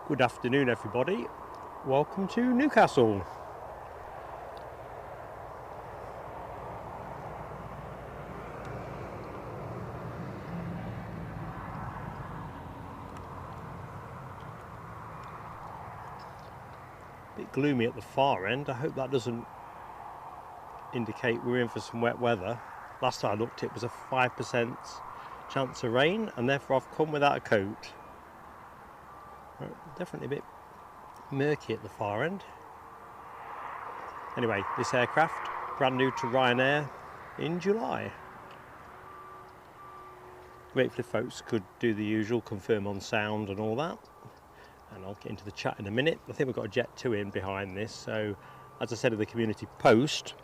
Good afternoon everybody, welcome to Newcastle. Bit gloomy at the far end. I hope that doesn't indicate we're in for some wet weather. Last time I looked it was a 5% chance of rain, and therefore I've come without a coat. Definitely a bit murky at the far end. Anyway, this aircraft, brand new to Ryanair in July. Grateful if folks could do the usual, confirm on sound and all that. And I'll get into the chat in a minute. I think we've got a Jet 2 in behind this, so as I said in the community post,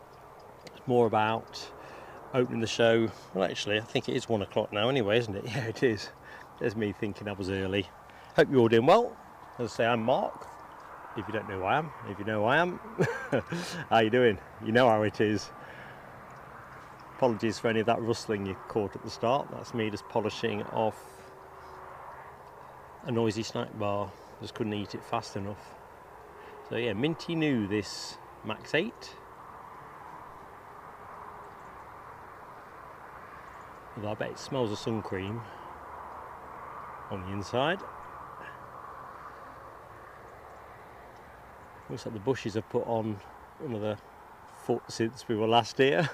it's more about opening the show. Well, actually, I think it is 1 o'clock now anyway, isn't it? Yeah, it is. There's me thinking I was early. Hope you're all doing well. As I say, I'm Mark. If you don't know who I am, if you know who I am, how you doing? You know how it is. Apologies for any of that rustling you caught at the start. That's me just polishing off a noisy snack bar. Just couldn't eat it fast enough. So yeah, minty new, this Max 8. Although I bet it smells of sun cream on the inside. Looks like the bushes have put on another foot since we were last here.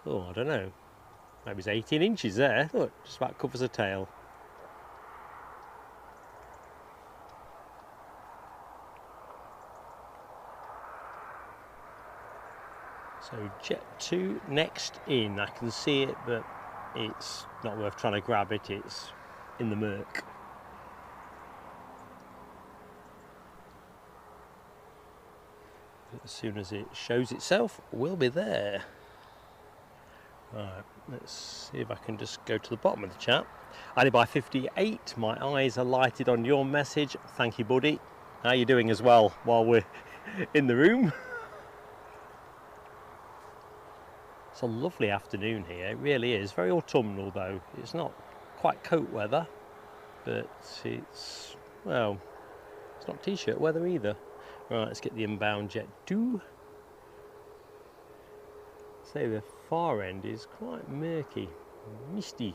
Oh, I don't know. Maybe it's 18 inches there. Look, just about covers a tail. So Jet 2 next in. I can see it, but it's not worth trying to grab it. It's in the murk. As soon as it shows itself, we'll be there. Right, let's see if I can just go to the bottom of the chat. Alibi58, my eyes are lighted on your message. Thank you, buddy. How are you doing as well while we're in the room? It's a lovely afternoon here, it really is. Very autumnal though. It's not quite coat weather, but it's, well, it's not t-shirt weather either. Right, let's get the inbound Jet 2. So the far end is quite murky, misty.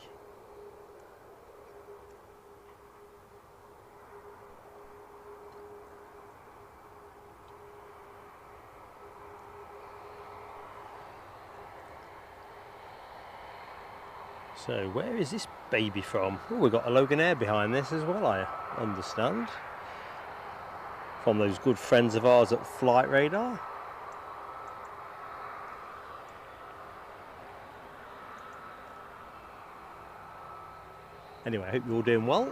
So where is this baby from? Oh, we've got a Logan Air behind this as well, I understand. From those good friends of ours at Flight Radar. Anyway, I hope you're all doing well.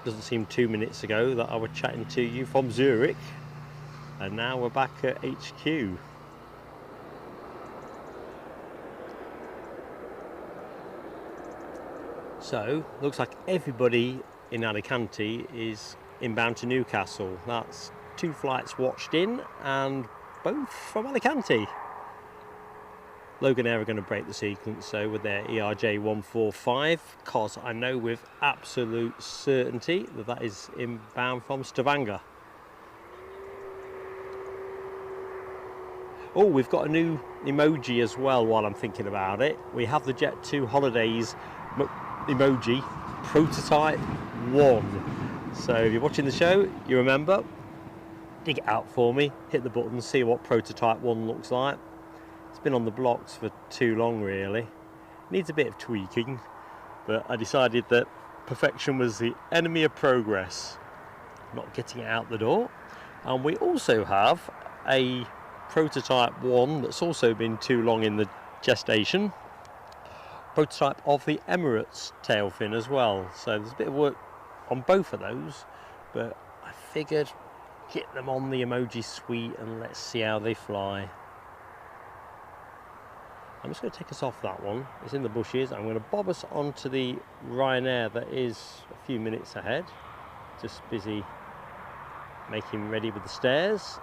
Doesn't seem 2 minutes ago that I was chatting to you from Zurich, and now we're back at HQ. So, looks like everybody in Alicante is inbound to Newcastle. That's 2 flights watched in, and both from Alicante. Logan Air are going to break the sequence so with their ERJ 145, because I know with absolute certainty that that is inbound from Stavanger. Oh, we've got a new emoji as well while I'm thinking about it. We have the Jet 2 Holidays emoji, Prototype 1. So if you're watching the show, you remember, dig it out for me, hit the button, see what Prototype 1 looks like. It's been on the blocks for too long really. Needs a bit of tweaking, but I decided that perfection was the enemy of progress, not getting it out the door. And we also have a Prototype 1 that's also been too long in the gestation. Prototype of the Emirates tail fin as well. So there's a bit of work on both of those, but I figured get them on the emoji suite and let's see how they fly. I'm just going to take us off that one. It's in the bushes. I'm going to bob us onto the Ryanair that is a few minutes ahead. Just busy making ready with the stairs.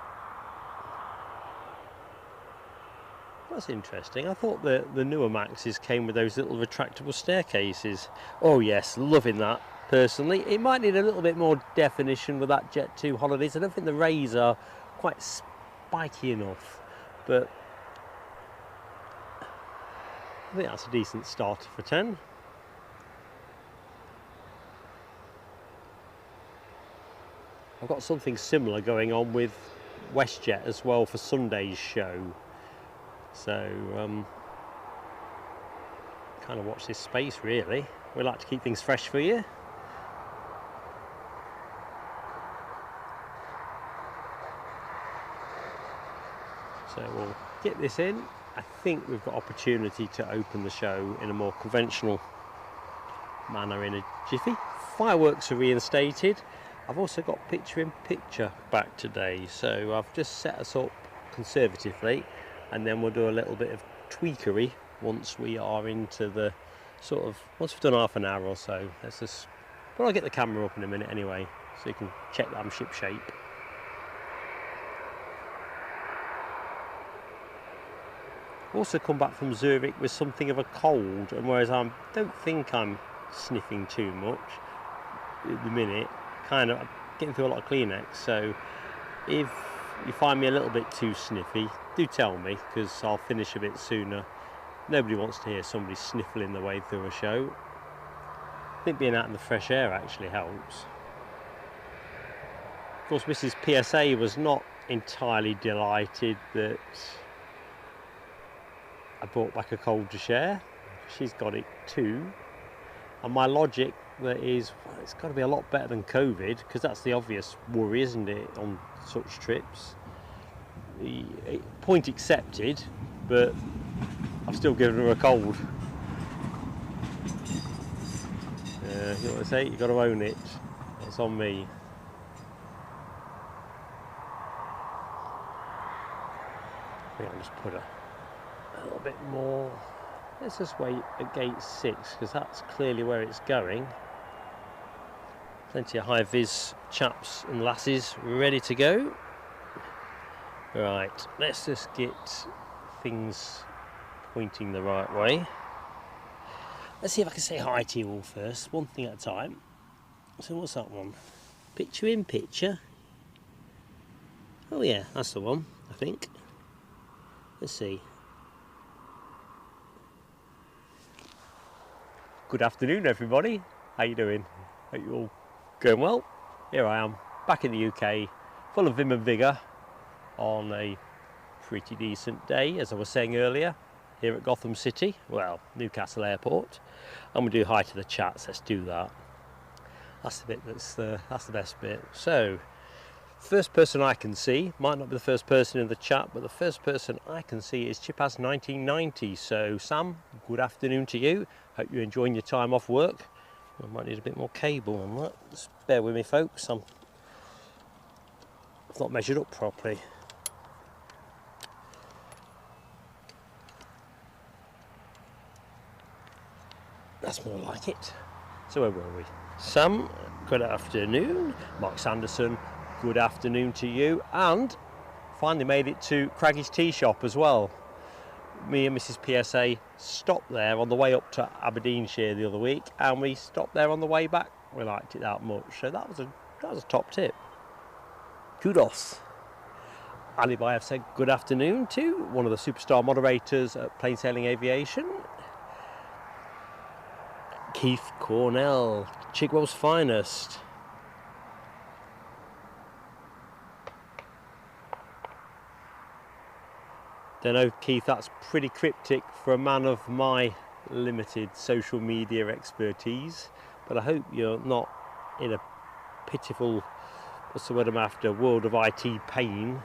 That's interesting. I thought the newer Maxes came with those little retractable staircases. Oh yes, loving that. personally. It might need a little bit more definition with that Jet 2 Holidays. I don't think the rays are quite spiky enough, but I think that's a decent starter for 10. I've got something similar going on with WestJet as well for Sunday's show, so kind of watch this space really. We like to keep things fresh for you. So we'll get this in. I think we've got opportunity to open the show in a more conventional manner in a jiffy. Fireworks are reinstated. I've also got picture-in-picture back today, so I've just set us up conservatively, and then we'll do a little bit of tweakery once we are into the once we've done half an hour or so. I'll get the camera up in a minute anyway, so you can check that I'm ship shape. Also come back from Zurich with something of a cold, and whereas I don't think I'm sniffing too much at the minute, kind of getting through a lot of Kleenex, so if you find me a little bit too sniffy, do tell me, because I'll finish a bit sooner. Nobody wants to hear somebody sniffling their way through a show. I think being out in the fresh air actually helps. Of course, Mrs. PSA was not entirely delighted that I brought back a cold to share. She's got it too, and my logic that is, well, it's got to be a lot better than COVID, because that's the obvious worry, isn't it, on such trips. Point accepted, but I've still given her a cold. You know what I say, you've got to own it. It's on me. I think I'll just put a little bit more. Let's just wait at gate 6, because that's clearly where it's going. Plenty of high vis chaps and lasses ready to go. Right, let's just get things pointing the right way. Let's see if I can say hi to you all first, one thing at a time. So what's that one? Picture in picture. Oh yeah, that's the one, I think. Let's see. Good afternoon everybody, how you doing? Hope you all going well? Here I am, back in the UK, full of vim and vigour on a pretty decent day, as I was saying earlier, here at Gotham City, well, Newcastle Airport. I'm going to do hi to the chats, let's do that. That's the bit that's the best bit. So, first person I can see, might not be the first person in the chat, but the first person I can see is Chipaz1990. So Sam, good afternoon to you. Hope you're enjoying your time off work. I might need a bit more cable on that. Just bear with me folks, I've not measured up properly. That's more like it. So where were we? Sam, good afternoon. Mark Sanderson, good afternoon to you. And finally made it to Craggy's Tea Shop as well. Me and Mrs. PSA stopped there on the way up to Aberdeenshire the other week, and we stopped there on the way back. We liked it that much, so that was a top tip. Kudos. Ali I've said good afternoon to one of the superstar moderators at Plain Sailing Aviation. Keith Cornell, Chigwell's finest. Don't know, Keith, that's pretty cryptic for a man of my limited social media expertise, but I hope you're not in a pitiful, what's the word I'm after, world of IT pain,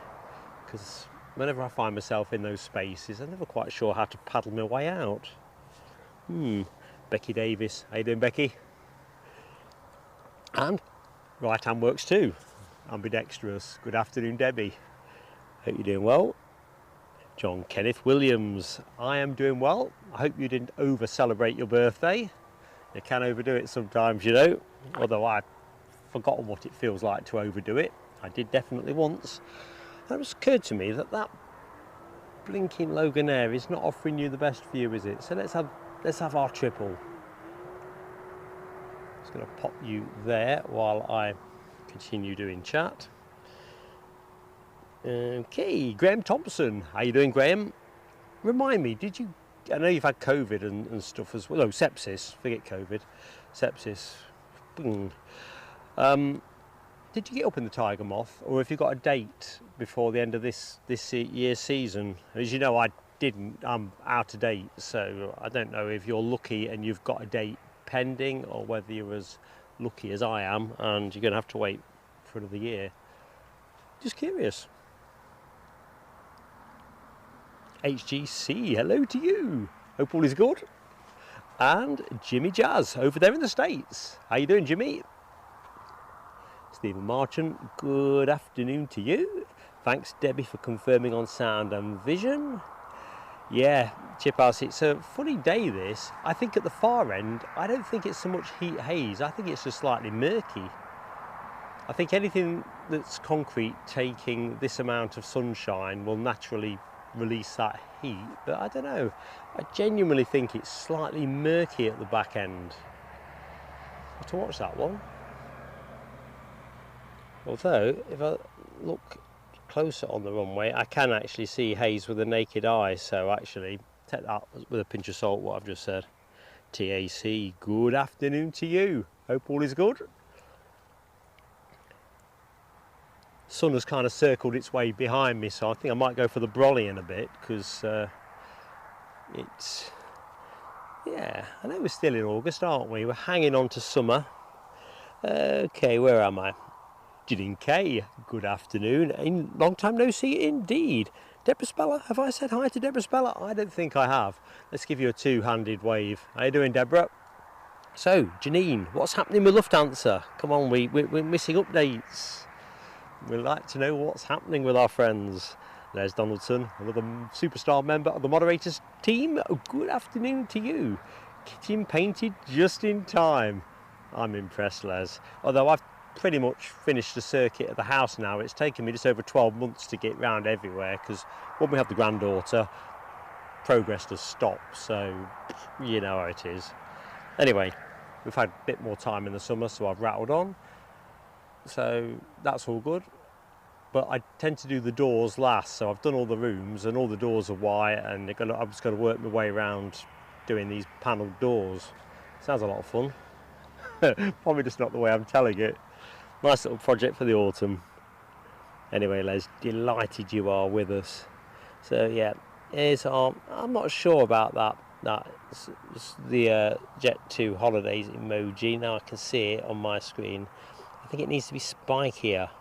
because whenever I find myself in those spaces, I'm never quite sure how to paddle my way out. Becky Davis, how you doing, Becky? And right hand works too, ambidextrous. Good afternoon, Debbie. Hope you're doing well. John Kenneth Williams, I am doing well. I hope you didn't over celebrate your birthday. You can overdo it sometimes, you know, although I've forgotten what it feels like to overdo it. I did definitely once. And it just occurred to me that that blinking Loganair is not offering you the best view, is it? So let's have our triple. Just going to pop you there while I continue doing chat. Okay, Graham Thompson. How you doing, Graham? Remind me, did you... I know you've had COVID and stuff as well. Oh, sepsis. Forget COVID. Sepsis. Boom. Did you get up in the Tiger Moth, or have you got a date before the end of this year's season? As you know, I didn't. I'm out of date, so I don't know if you're lucky and you've got a date pending, or whether you're as lucky as I am and you're going to have to wait for another year. Just curious. HGC, hello to you. Hope all is good. And Jimmy Jazz over there in the States. How you doing, Jimmy? Stephen Marchant, good afternoon to you. Thanks, Debbie, for confirming on sound and vision. Yeah, Chip House, it's a funny day this. I think at the far end, I don't think it's so much heat haze. I think it's just slightly murky. I think anything that's concrete taking this amount of sunshine will naturally release that heat, but I don't know. I genuinely think it's slightly murky at the back end. I have to watch that one. Although, if I look closer on the runway, I can actually see haze with the naked eye, so actually, take that with a pinch of salt, what I've just said. TAC, good afternoon to you. Hope all is good. Sun has kind of circled its way behind me, so I think I might go for the brolly in a bit, because it's... Yeah, I know we're still in August, aren't we? We're hanging on to summer. Okay, where am I? Janine K, good afternoon. Long time no see indeed. Deborah Speller, have I said hi to Deborah Speller? I don't think I have. Let's give you a two-handed wave. How you doing, Deborah? So, Janine, what's happening with Lufthansa? Come on, we're missing updates. We'd like to know what's happening with our friends. There's Donaldson, another superstar member of the moderators team. Good afternoon to you. Kitchen painted just in time. I'm impressed, Les. Although I've pretty much finished the circuit at the house now. It's taken me just over 12 months to get round everywhere, because when we have the granddaughter, progress does stop, so you know how it is. Anyway, we've had a bit more time in the summer, so I've rattled on, so that's all good. But I tend to do the doors last, so I've done all the rooms and all the doors are white, and I'm just going to work my way around doing these panelled doors. Sounds a lot of fun. Probably just not the way I'm telling it. Nice little project for the autumn. Anyway, Les, delighted you are with us. So yeah, here's our, I'm not sure about the Jet 2 Holidays emoji. Now I can see it on my screen. I think it needs to be spikier. What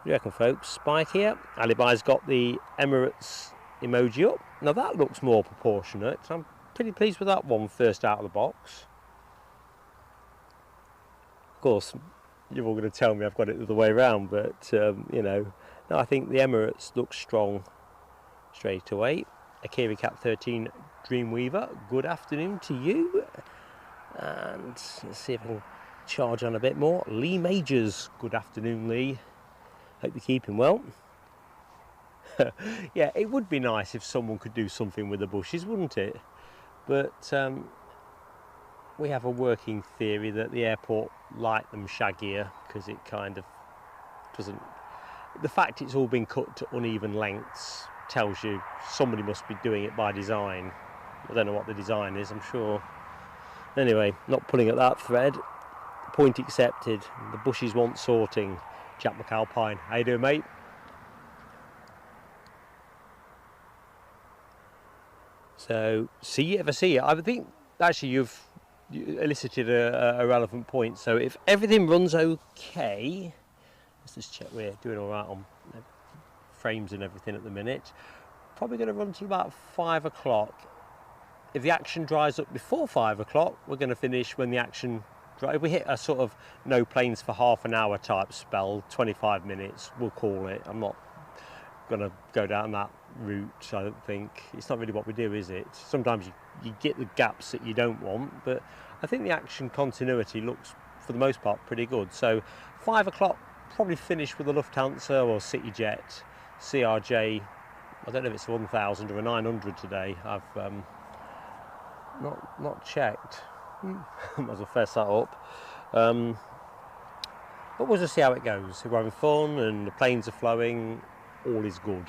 do you reckon, folks? Spikier. Alibi's got the Emirates emoji up. Now that looks more proportionate. I'm pretty pleased with that one first out of the box. Of course, you're all going to tell me I've got it the other way around, but you know, no, I think the Emirates looks strong straight away. Akira Cap 13 Dreamweaver, good afternoon to you. And let's see if I can charge on a bit more. Lee Majors, good afternoon, Lee. Hope you're keeping well. Yeah, it would be nice if someone could do something with the bushes, wouldn't it? But we have a working theory that the airport like them shaggier, because it kind of doesn't... The fact it's all been cut to uneven lengths tells you somebody must be doing it by design. I don't know what the design is, I'm sure. Anyway, not pulling at that thread. Point accepted. The bushes want sorting. Jack McAlpine, how you doing, mate? So, see you ever see it. I think actually you elicited a relevant point. So if everything runs okay, let's just check we're doing all right on frames and everything at the minute. Probably going to run till about 5 o'clock. If the action dries up before 5 o'clock, we're going to finish when the action... If we hit a sort of no planes for half an hour type spell, 25 minutes, we'll call it. I'm not going to go down that route, I don't think. It's not really what we do, is it? Sometimes you get the gaps that you don't want, but I think the action continuity looks, for the most part, pretty good. So 5 o'clock, probably finish with a Lufthansa or CityJet, CRJ. I don't know if it's a 1000 or a 900 today. I've not checked. Might as well fess that up. But we'll just see how it goes. We're having fun and the planes are flowing, all is good.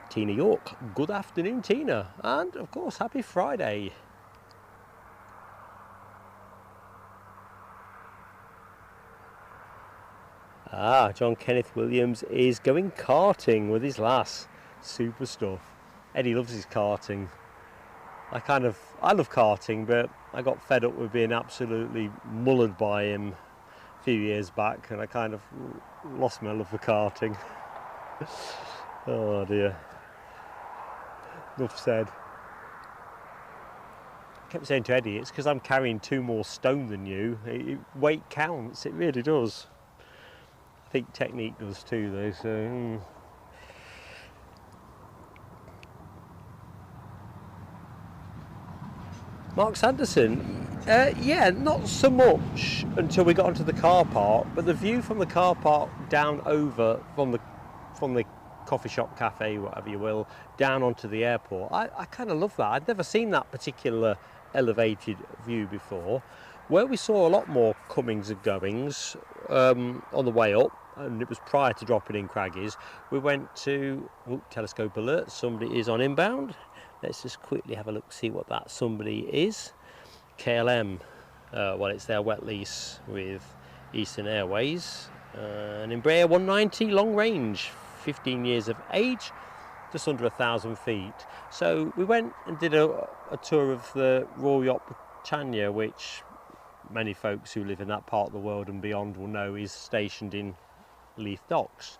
Tina York, good afternoon Tina, and of course happy Friday. John Kenneth Williams is going karting with his lass. Super stuff. Eddie loves his karting. I love karting, but I got fed up with being absolutely mullered by him a few years back, and I kind of lost my love for karting. Oh dear. Enough said. I kept saying to Eddie, it's because I'm carrying 2 more stone than you. Weight counts, it really does. I think technique does too though, so... Mark Sanderson, yeah, not so much until we got onto the car park, but the view from the car park down over from the coffee shop, cafe, whatever you will, down onto the airport, I kind of love that. I'd never seen that particular elevated view before. Where we saw a lot more comings and goings on the way up, and it was prior to dropping in Craggies, we went to, telescope alert, somebody is on inbound. Let's just quickly have a look, see what that somebody is. KLM, well, it's their wet lease with Eastern Airways. An Embraer 190 long range, 15 years of age, just under 1,000 feet. So we went and did a tour of the Royal Yacht Britannia, which many folks who live in that part of the world and beyond will know is stationed in Leith Docks.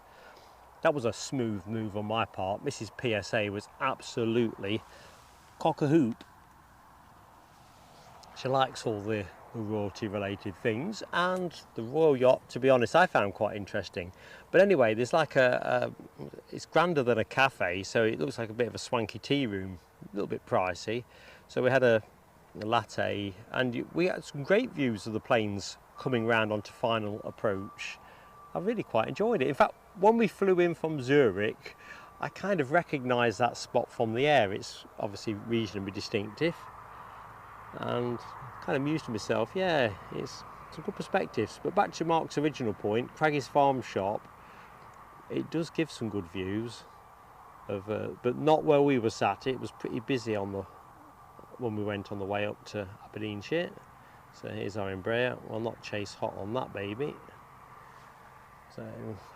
That was a smooth move on my part. Mrs. PSA was absolutely cock-a-hoop. She likes all the royalty related things, and the Royal Yacht, to be honest, I found quite interesting. But anyway, there's like it's grander than a cafe, so it looks like a bit of a swanky tea room, a little bit pricey. So we had a latte, and we had some great views of the planes coming round onto final approach. I really quite enjoyed it. In fact, when we flew in from Zurich, I kind of recognised that spot from the air. It's obviously reasonably distinctive, and kind of amused myself. Yeah, it's some good perspectives. But back to Mark's original point, Craggy's Farm Shop, it does give some good views of, but not where we were sat. It was pretty busy when we went on the way up to Aberdeenshire. So here's our Embraer. Well, not chase hot on that baby. So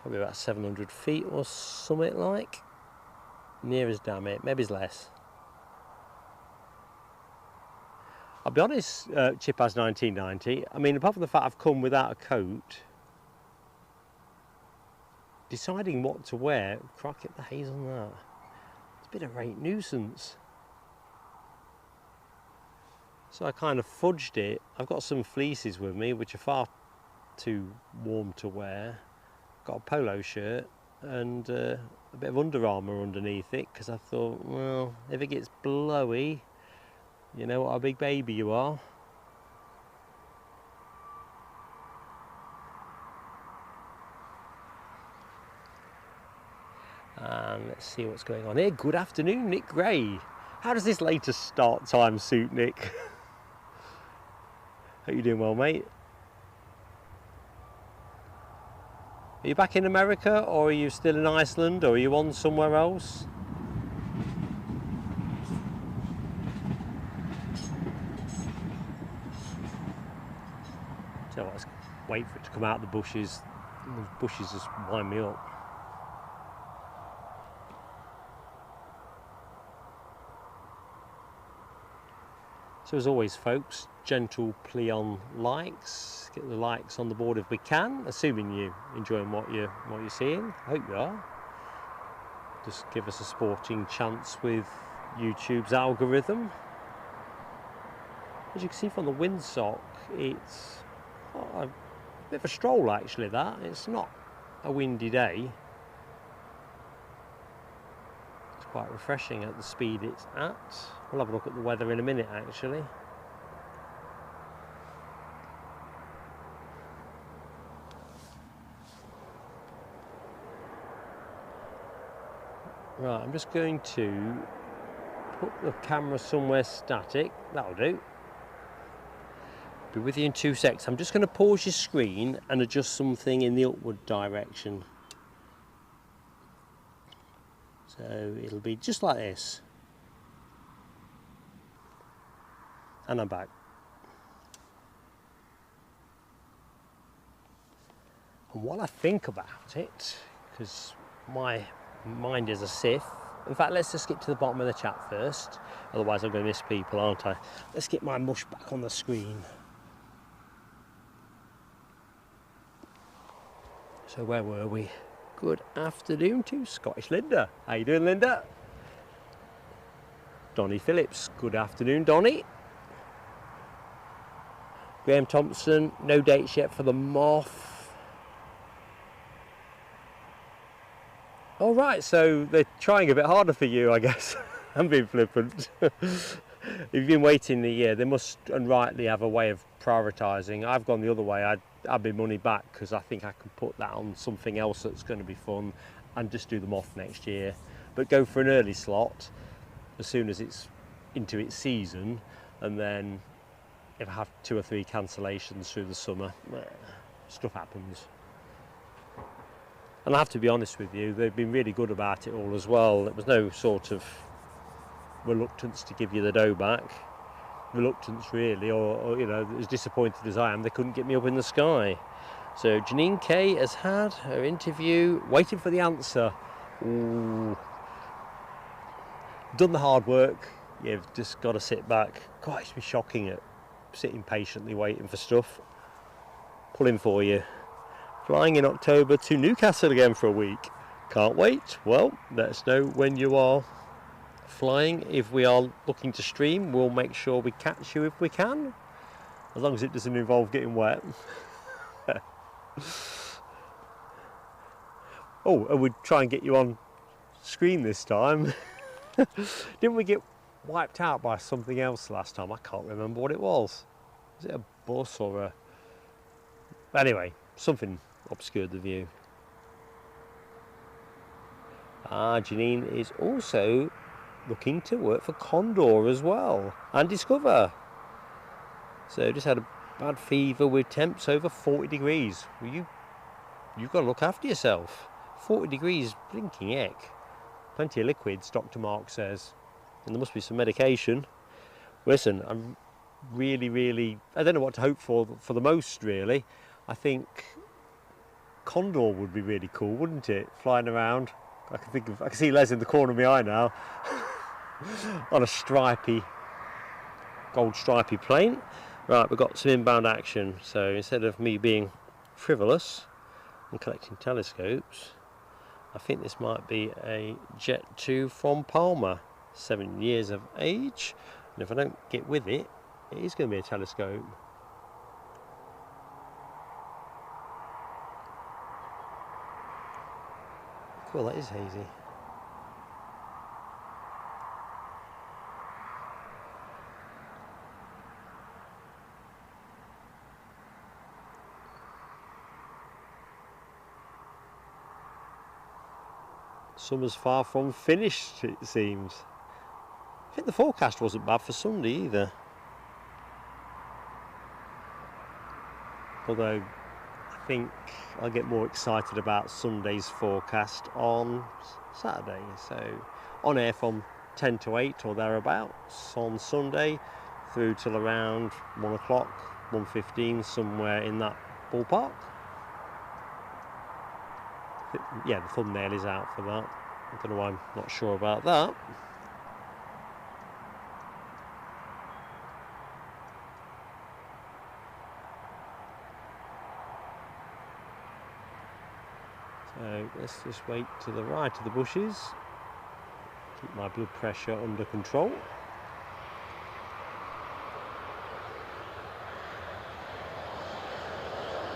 probably about 700 feet or something like. Near as damn it, maybe it's less. I'll be honest, Chipaz 1990, I mean, apart from the fact I've come without a coat, deciding what to wear, crack it the haze on that. It's been a great nuisance. So I kind of fudged it. I've got some fleeces with me, which are far too warm to wear. Got a polo shirt and a bit of Under Armour underneath it, because I thought, well, if it gets blowy, you know what a big baby you are. And let's see what's going on here. Good afternoon, Nick Gray. How does this latest start time suit, Nick? Hope you're doing well, mate. Are you back in America, or are you still in Iceland, or are you on somewhere else? So let's wait for it to come out of the bushes. Those bushes just wind me up. So as always, folks, gentle plea on likes. Get the likes on the board if we can, assuming you're enjoying what you're seeing. I hope you are. Just give us a sporting chance with YouTube's algorithm. As you can see from the windsock, it's a bit of a stroll actually. That it's not a windy day. It's quite refreshing at the speed it's at. We'll have a look at the weather in a minute actually. Right, I'm just going to put the camera somewhere static. That'll do. Be with you in 2 seconds. I'm just going to pause your screen and adjust something in the upward direction. So it'll be just like this. And I'm back. And what I think about it, because my mind is a sieve. In fact, let's just get to the bottom of the chat first. Otherwise I'm going to miss people, aren't I? Let's get my mush back on the screen. So where were we? Good afternoon to Scottish Linda. How you doing, Linda? Donnie Phillips. Good afternoon, Donnie. Graham Thompson. No dates yet for the Moth. All right, so they're trying a bit harder for you, I guess. I'm being flippant. If you've been waiting the year, they must and rightly have a way of prioritising. I've gone the other way. I'd be money back because I think I can put that on something else that's going to be fun and just do them off next year. But go for an early slot as soon as it's into its season, and then if I have 2 or 3 cancellations through the summer, stuff happens. And I have to be honest with you, they've been really good about it all as well. There was no sort of reluctance to give you the dough back. Reluctance really, or you know, as disappointed as I am, they couldn't get me up in the sky. So Janine Kay has had her interview, waiting for the answer. Ooh. Done the hard work, you've just got to sit back. God, it's been shocking at sitting patiently waiting for stuff. Pulling for you. Flying in October to Newcastle again for a week. Can't wait. Well, let us know when you are flying. If we are looking to stream, we'll make sure we catch you if we can, as long as it doesn't involve getting wet. Oh, and we'd try and get you on screen this time. Didn't we get wiped out by something else last time? I can't remember what it was. Was it a bus or a... Anyway, something obscured the view. Janine is also looking to work for Condor as well, and Discover. So just had a bad fever with temps over 40 degrees. Well, you've got to look after yourself. 40 degrees, blinking heck. Plenty of liquids, Dr. Mark says. And there must be some medication. Listen, I'm really, I don't know what to hope for the most, really. I think Condor would be really cool, wouldn't it? Flying around. I can see Les in the corner of my eye now. On a gold stripy plane. Right, we've got some inbound action. So instead of me being frivolous and collecting telescopes, I think this might be a Jet 2 from Palmer, 7 years of age. And if I don't get with it, it is going to be a telescope. Cool, that is hazy. Summer's far from finished, it seems. I think the forecast wasn't bad for Sunday either. Although I think I'll get more excited about Sunday's forecast on Saturday. So on air from 10 to 8 or thereabouts on Sunday through till around 1 o'clock, 1:15, somewhere in that ballpark. Yeah, the thumbnail is out for that. I don't know why I'm not sure about that. So let's just wait to the right of the bushes. Keep my blood pressure under control.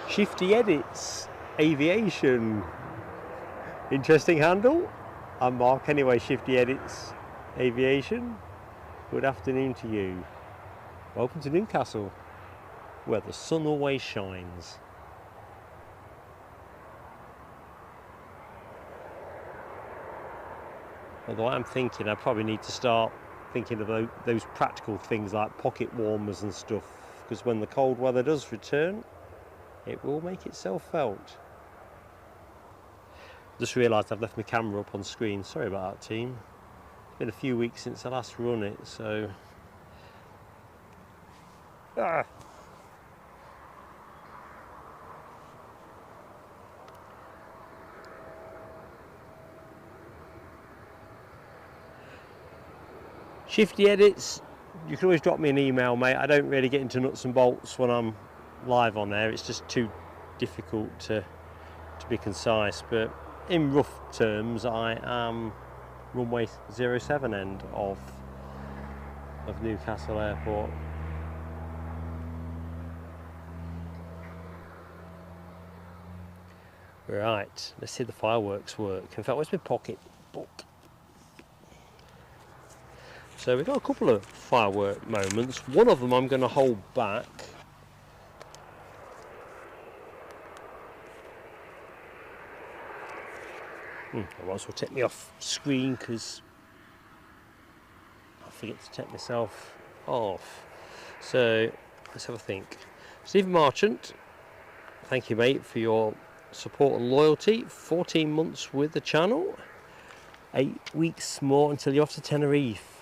Shifty Edits, Aviation. Interesting handle. I'm Mark anyway, Shifty Edits, Aviation. Good afternoon to you. Welcome to Newcastle, where the sun always shines. Although I'm thinking I probably need to start thinking of those practical things like pocket warmers and stuff, because when the cold weather does return, it will make itself felt. Just realised I've left my camera up on screen. Sorry about that, team. It's been a few weeks since I last run it, so... Shifty edits, you can always drop me an email, mate. I don't really get into nuts and bolts when I'm live on there. It's just too difficult to be concise, but in rough terms, I am runway 07 end of Newcastle Airport. Right, let's see the fireworks work. In fact, where's my pocket book? So we've got a couple of firework moments. One of them I'm going to hold back. I might as well take me off screen because I forget to take myself off. So let's have a think. Stephen Marchant, thank you, mate, for your support and loyalty. 14 months with the channel. 8 weeks more until you're off to Tenerife.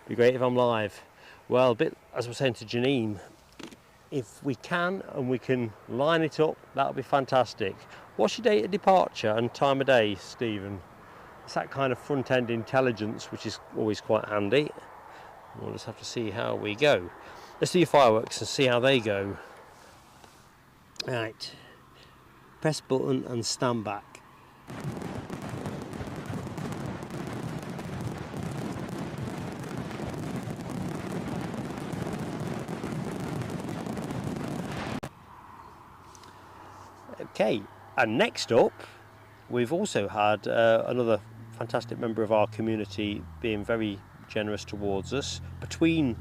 Be great if I'm live. Well, a bit as I was saying to Janine, if we can and we can line it up, that'll be fantastic. What's your date of departure and time of day, Stephen? It's that kind of front-end intelligence which is always quite handy. We'll just have to see how we go. Let's do your fireworks and see how they go. Right, press button and stand back. Okay, and next up, we've also had another fantastic member of our community being very generous towards us between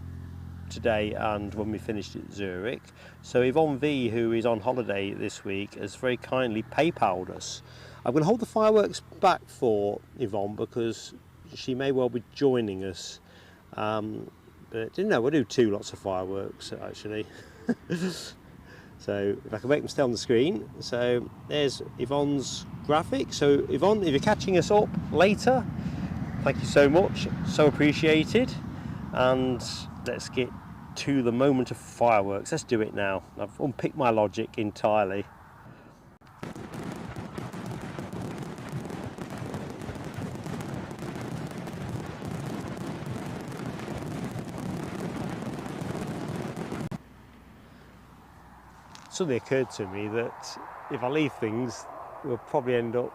today and when we finished at Zurich. So Yvonne V, who is on holiday this week, has very kindly PayPal'd us. I'm going to hold the fireworks back for Yvonne because she may well be joining us. But no, we'll do 2 lots of fireworks actually. So if I can make them stay on the screen. So there's Yvonne's graphic. So Yvonne, if you're catching us up later, thank you so much, so appreciated. And let's get to the moment of fireworks. Let's do it now. I've unpicked my logic entirely. Suddenly occurred to me that if I leave things, we'll probably end up,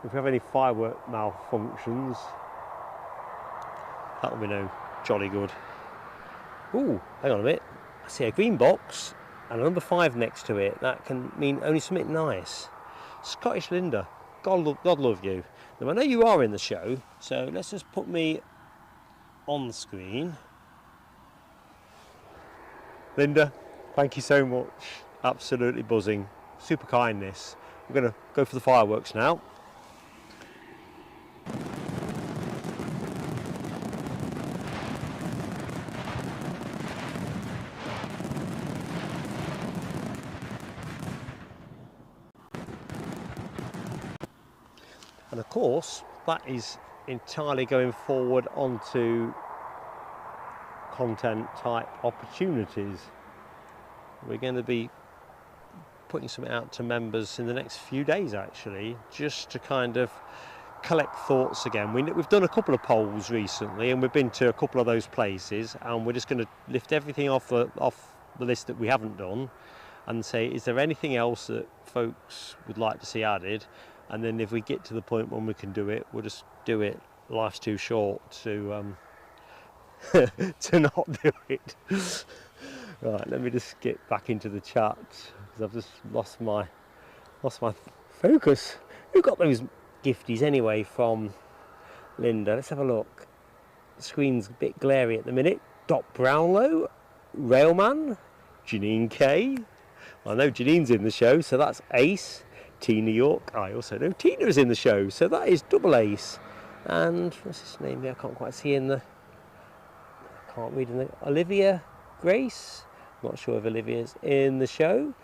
if we have any firework malfunctions, that'll be no jolly good. Ooh, hang on a minute. I see a green box and a number 5 next to it. That can mean only something nice. Scottish Linda, God love you. Now I know you are in the show, so let's just put me on the screen. Linda, thank you so much. Absolutely buzzing. Super kindness. We're going to go for the fireworks now. And of course, that is entirely going forward onto content type opportunities. We're going to be putting something out to members in the next few days actually, just to kind of collect thoughts again. We've done a couple of polls recently and we've been to a couple of those places, and we're just going to lift everything off the list that we haven't done and say, is there anything else that folks would like to see added? And then if we get to the point when we can do it, we'll just do it. Life's too short to to not do it. Right, let me just get back into the chat because I've just lost my focus. Who got those gifties anyway from Linda? Let's have a look. The screen's a bit glary at the minute. Dot Brownlow, Railman, Janine K. Well, I know Janine's in the show, so that's ace. Tina York, I also know Tina is in the show, so that is double ace. And what's his name there? I can't quite see in the can't read in Olivia Grace. Not sure if Olivia's in the show.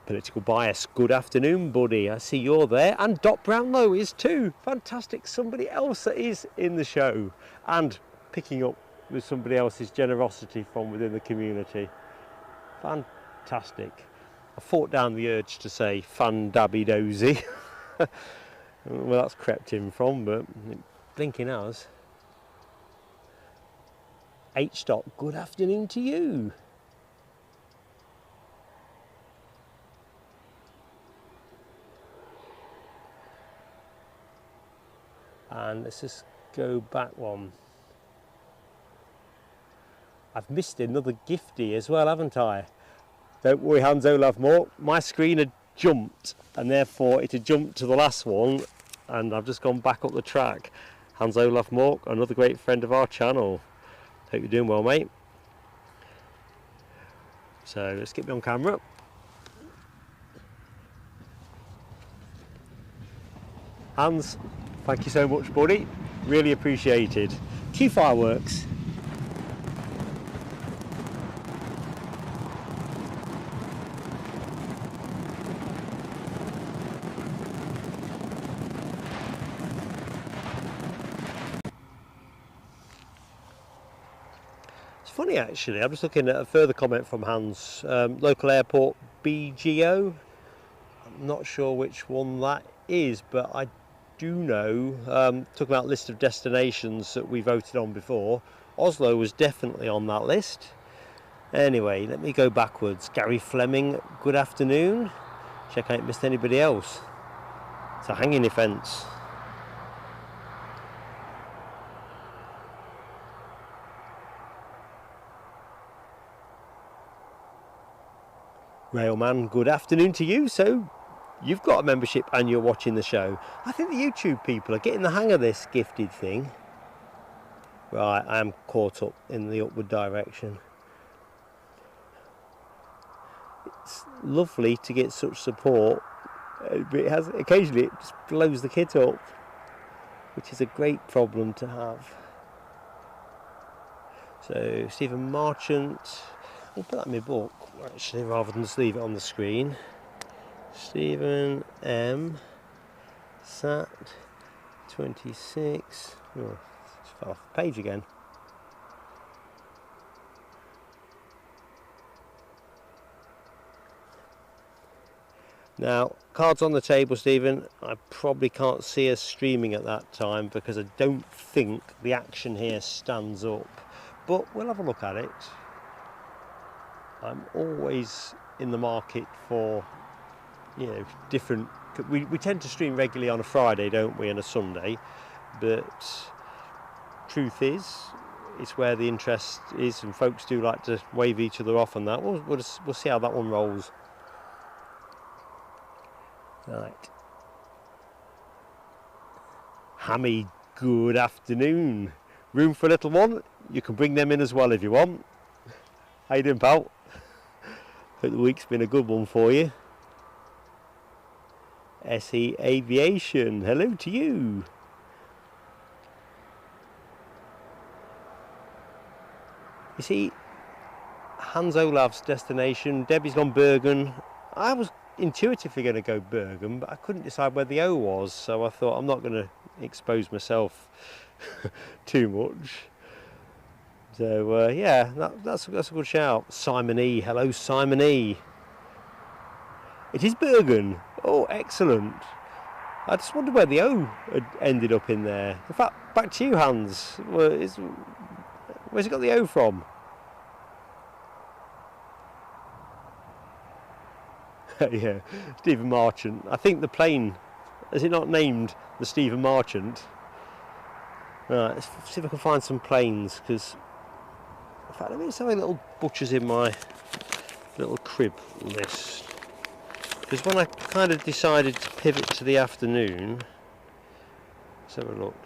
Political Bias, good afternoon, buddy. I see you're there. And Dot Brownlow is too. Fantastic. Somebody else that is in the show. And picking up with somebody else's generosity from within the community. Fantastic. I fought down the urge to say fan dabby dozy. Well, that's crept in from, but blinking has. H. Dot, good afternoon to you. And let's just go back one. I've missed another giftie as well, haven't I? Don't worry, Hans Olaf Mork. My screen had jumped, and therefore it had jumped to the last one, and I've just gone back up the track. Hans Olaf Mork, another great friend of our channel. Hope you're doing well, mate. So let's get me on camera. Hans, thank you so much, buddy. Really appreciated. Cue fireworks. It's funny actually, I'm just looking at a further comment from Hans. Local airport BGO. I'm not sure which one that is, but I do know, talking about list of destinations that we voted on before, Oslo was definitely on that list. Anyway, let me go backwards. Gary Fleming, good afternoon. Check out, missed anybody else. It's a hanging offence. Railman, good afternoon to you. So you've got a membership and you're watching the show. I think the YouTube people are getting the hang of this gifted thing. Right, I am caught up in the upward direction. It's lovely to get such support, but it has occasionally it just blows the kit up, which is a great problem to have. So Stephen Marchant, I'll put that in my book actually rather than just leave it on the screen. Stephen M. Sat 26. Oh, it's fell off the page again. Now, cards on the table, Stephen. I probably can't see us streaming at that time because I don't think the action here stands up. But we'll have a look at it. I'm always in the market for, you know, different. We tend to stream regularly on a Friday, don't we, and a Sunday. But truth is, it's where the interest is, and folks do like to wave each other off on that. We'll see how that one rolls. Right. Hammy, good afternoon. Room for a little one? You can bring them in as well if you want. How you doing, pal? Hope the week's been a good one for you. SE Aviation, hello to you. You see, Hans Olaf's destination, Debbie's gone Bergen. I was intuitively going to go Bergen, but I couldn't decide where the O was, so I thought I'm not going to expose myself too much. So yeah, that's a good shout. Simon E, hello Simon E. It is Bergen. Oh, excellent. I just wondered where the O had ended up in there. In fact, back to you, Hans. Where's it got the O from? Yeah, Stephen Marchant. I think the plane, is it not named the Stephen Marchant? Right, let's see if I can find some planes, because in fact, let me just have a little butchers in my little crib list. Because when I kind of decided to pivot to the afternoon, let's have a look.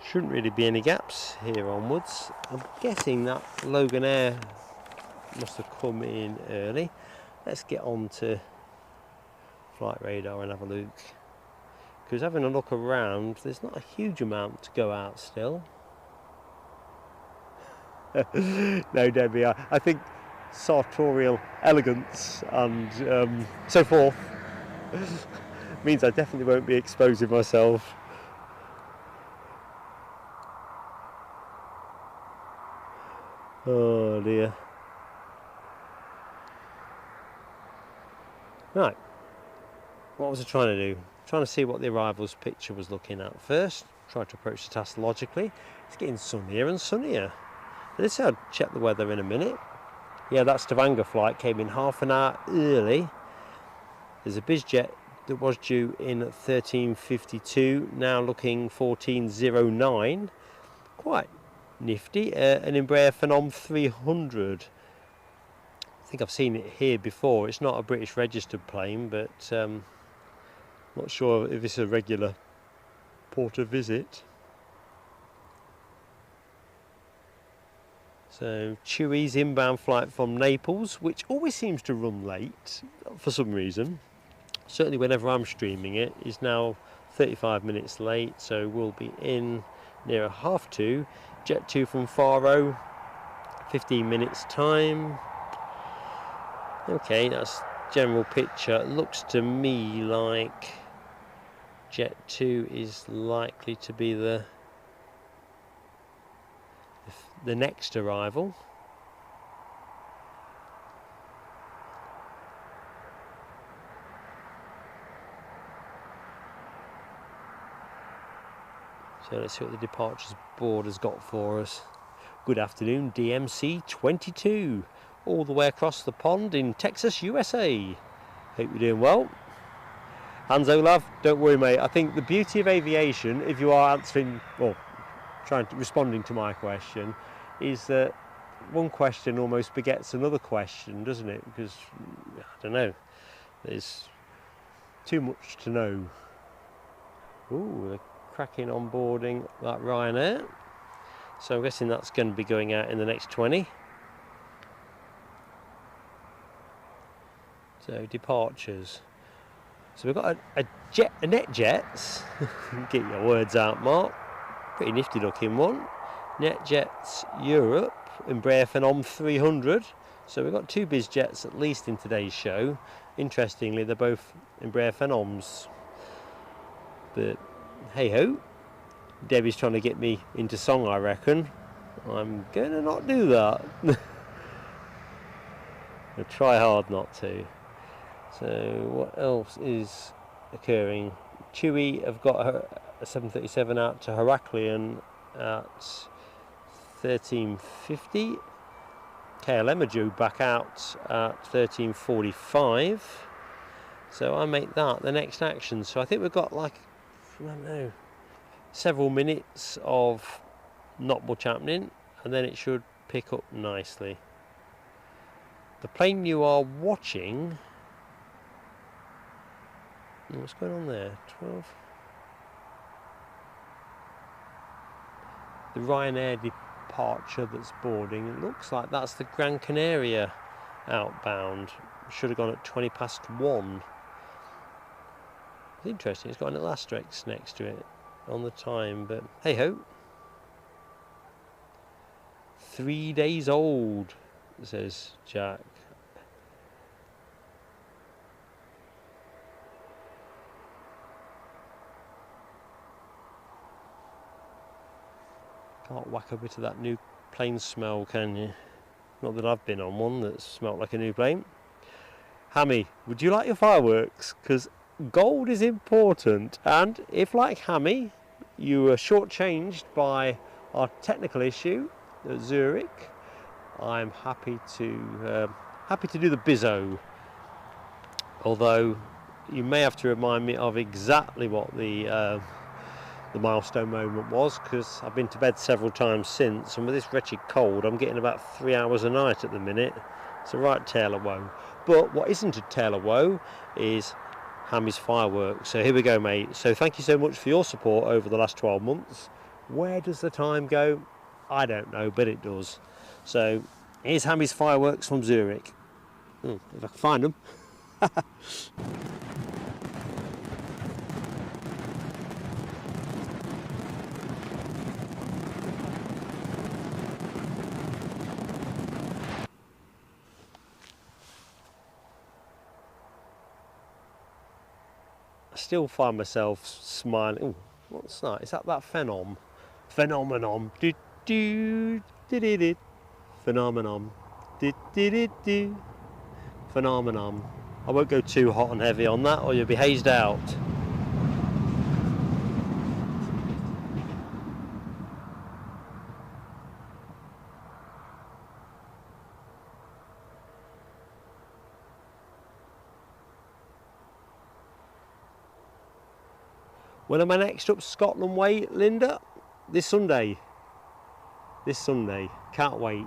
Shouldn't really be any gaps here onwards. I'm guessing that Logan Air must have come in early. Let's get on to flight radar and have a look. because having a look around, there's not a huge amount to go out still. No, Debbie, I think sartorial elegance and so forth means I definitely won't be exposing myself. Oh dear. Right, what was I trying to do? Trying to see what the arrivals picture was looking at first. Try to approach the task logically. It's getting sunnier and sunnier. Let's say I'll check the weather in a minute. Yeah, that Stavanger flight came in half an hour early. There's a BizJet that was due in at 13:52, now looking 14:09. Quite nifty. An Embraer Phenom 300. I think I've seen it here before. It's not a British registered plane, but not sure if it's a regular port of visit. So Chewy's inbound flight from Naples, which always seems to run late for some reason. Certainly whenever I'm streaming it, is now 35 minutes late, so we'll be in near 2:30. Jet 2 from Faro, 15 minutes time. Okay, that's general picture. It looks to me like Jet 2 is likely to be the next arrival. So let's see what the departures board has got for us. Good afternoon, DMC 22, all the way across the pond in Texas, USA. Hope you're doing well. Hans Olav, don't worry mate, I think the beauty of aviation, if you are answering, well, responding to my question, is that one question almost begets another question, doesn't it? Because, I don't know, there's too much to know. Ooh, they're cracking onboarding that Ryanair. So I'm guessing that's going to be going out in the next 20. So departures. So we've got a NetJets. Get your words out, Mark. Pretty nifty looking one. NetJets Europe, Embraer Phenom 300. So we've got two BizJets at least in today's show. Interestingly, they're both Embraer Phenoms. But hey ho, Debbie's trying to get me into song, I reckon. I'm gonna not do that. I'll try hard not to. So what else is occurring? Chewy have got a 737 out to Heraklion at 13:50. KLM are due back out at 13:45. So I make that the next action. So I think we've got like, I don't know, several minutes of not much happening, and then it should pick up nicely. The plane you are watching, what's going on there? 12. The Ryanair departure that's boarding, it looks like that's the Gran Canaria outbound. Should have gone at 1:20 It's interesting, it's got an little asterisk next to it on the time, but hey ho. 3 days old, says Jack. Can't whack a bit of that new plane smell, can you? Not that I've been on one that smelt like a new plane. Hammy, would you like your fireworks? Because gold is important, and if, like Hammy, you were shortchanged by our technical issue at Zurich, I'm happy to do the bizzo. Although you may have to remind me of exactly what the milestone moment was, because I've been to bed several times since, and with this wretched cold I'm getting about 3 hours a night at the minute. It's a right tale of woe. But what isn't a tale of woe is Hammy's fireworks. So here we go, mate. So thank you so much for your support over the last 12 months. Where does the time go? I don't know, but it does. So here's Hammy's fireworks from Zurich. If I can find them. still find myself smiling. Ooh, what's that? Is that phenomenon? Do do do do do. Phenomenon. Do do do do. Phenomenon. I won't go too hot and heavy on that, or you'll be hazed out. When am I next up Scotland way, Linda? This Sunday. Can't wait.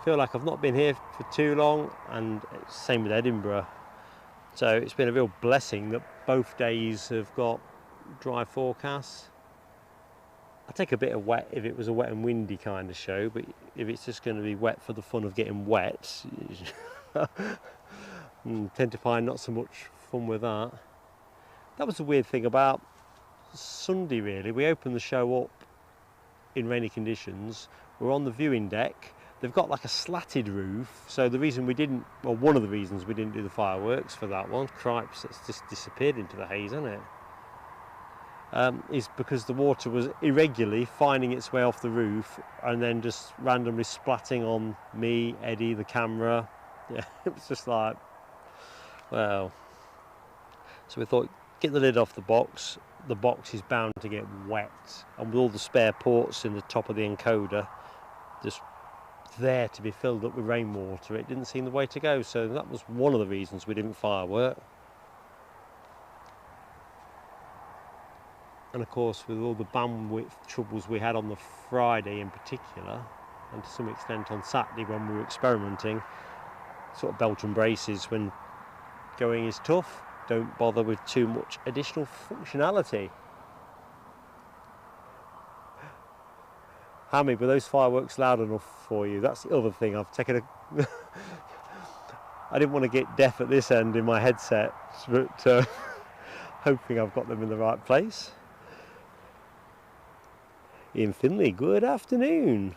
Feel like I've not been here for too long, and it's the same with Edinburgh. So it's been a real blessing that both days have got dry forecasts. I'd take a bit of wet if it was a wet and windy kind of show, but if it's just going to be wet for the fun of getting wet, tend to find not so much fun with that. That was the weird thing about Sunday, really. We opened the show up in rainy conditions. We're on the viewing deck. They've got like a slatted roof, so the reason we didn't, well, one of the reasons we didn't do the fireworks for that one, cripes, it's just disappeared into the haze, hasn't it? Is because the water was irregularly finding its way off the roof and then just randomly splatting on me, Eddie, the camera. Yeah, it was just like, well. So we thought, get the lid off the box. The box is bound to get wet, and with all the spare ports in the top of the encoder just there to be filled up with rainwater, it didn't seem the way to go. So that was one of the reasons we didn't firework. And of course, with all the bandwidth troubles we had on the Friday in particular, and to some extent on Saturday when we were experimenting, sort of belt and braces when going is tough. Don't bother with too much additional functionality. Hammy, were those fireworks loud enough for you? That's the other thing. I've taken a... I didn't want to get deaf at this end in my headset, but hoping I've got them in the right place. Ian Finley, good afternoon.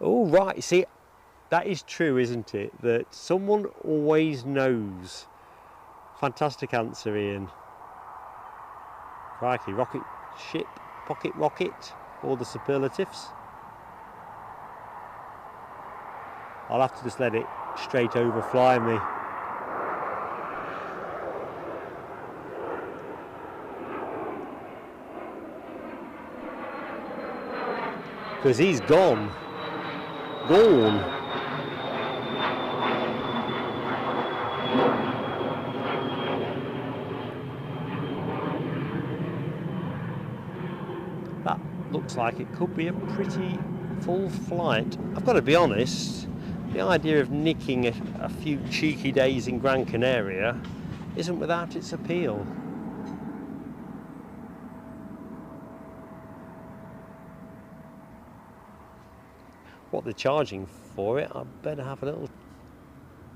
Oh, right, see, that is true, isn't it? That someone always knows. Fantastic answer, Ian. Crikey, rocket ship, pocket rocket, all the superlatives. I'll have to just let it straight over fly me. Because he's gone. Gone. That looks like it could be a pretty full flight. I've got to be honest, the idea of nicking a few cheeky days in Gran Canaria isn't without its appeal. What they're charging for it, I better have a little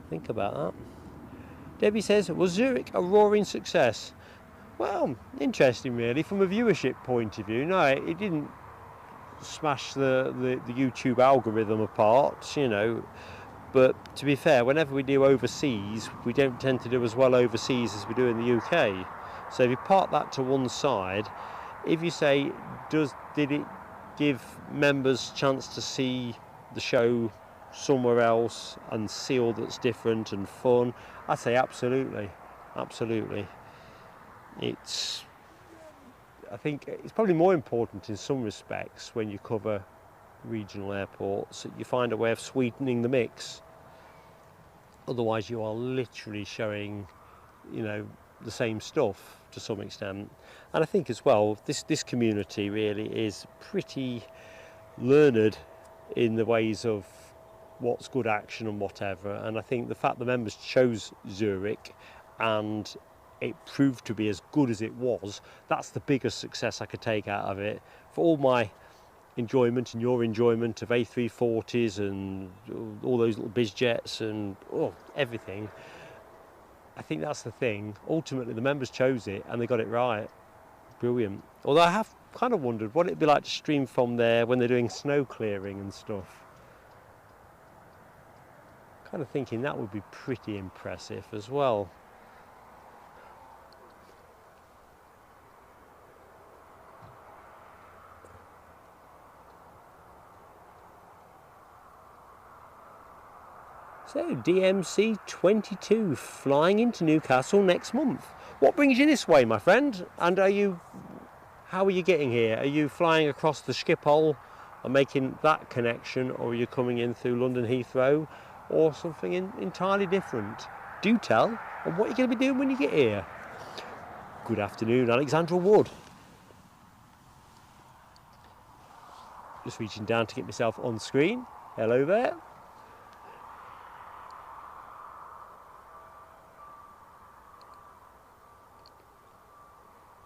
think about that. Debbie says, was Zurich a roaring success? Well, interesting really, from a viewership point of view. No, it didn't smash the YouTube algorithm apart, you know, but to be fair, whenever we do overseas, we don't tend to do as well overseas as we do in the UK. So if you park that to one side, if you say, did it give members a chance to see the show somewhere else and see all that's different and fun, I'd say absolutely, absolutely. I think it's probably more important in some respects when you cover regional airports that you find a way of sweetening the mix. Otherwise you are literally showing, you know, the same stuff to some extent. And I think as well, this community really is pretty learned in the ways of what's good action and whatever. And I think the fact the members chose Zurich and it proved to be as good as it was, that's the biggest success I could take out of it. For all my enjoyment and your enjoyment of A340s and all those little biz jets and everything, I think that's the thing. Ultimately the members chose it and they got it right. Brilliant. Although I have kind of wondered what it'd be like to stream from there when they're doing snow clearing and stuff. Kind of thinking that would be pretty impressive as well. So DMC 22 flying into Newcastle next month. What brings you this way, my friend? And how are you getting here? Are you flying across the Schiphol and making that connection, or are you coming in through London Heathrow, or something entirely different? Do tell, and what you're going to be doing when you get here. Good afternoon, Alexandra Wood. Just reaching down to get myself on screen. Hello there.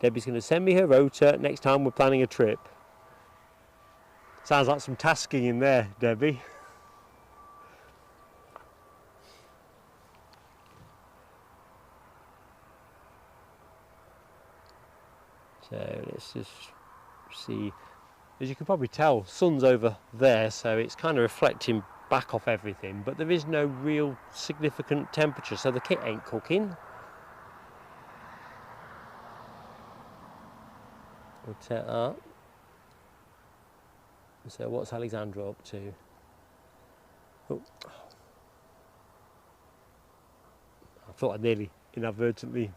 Debbie's going to send me her rota next time we're planning a trip. Sounds like some tasking in there, Debbie. So let's just see. As you can probably tell, sun's over there, so it's kind of reflecting back off everything, but there is no real significant temperature, so the kit ain't cooking. We'll take that. So what's Alexandra up to? Oh. I thought I'd nearly inadvertently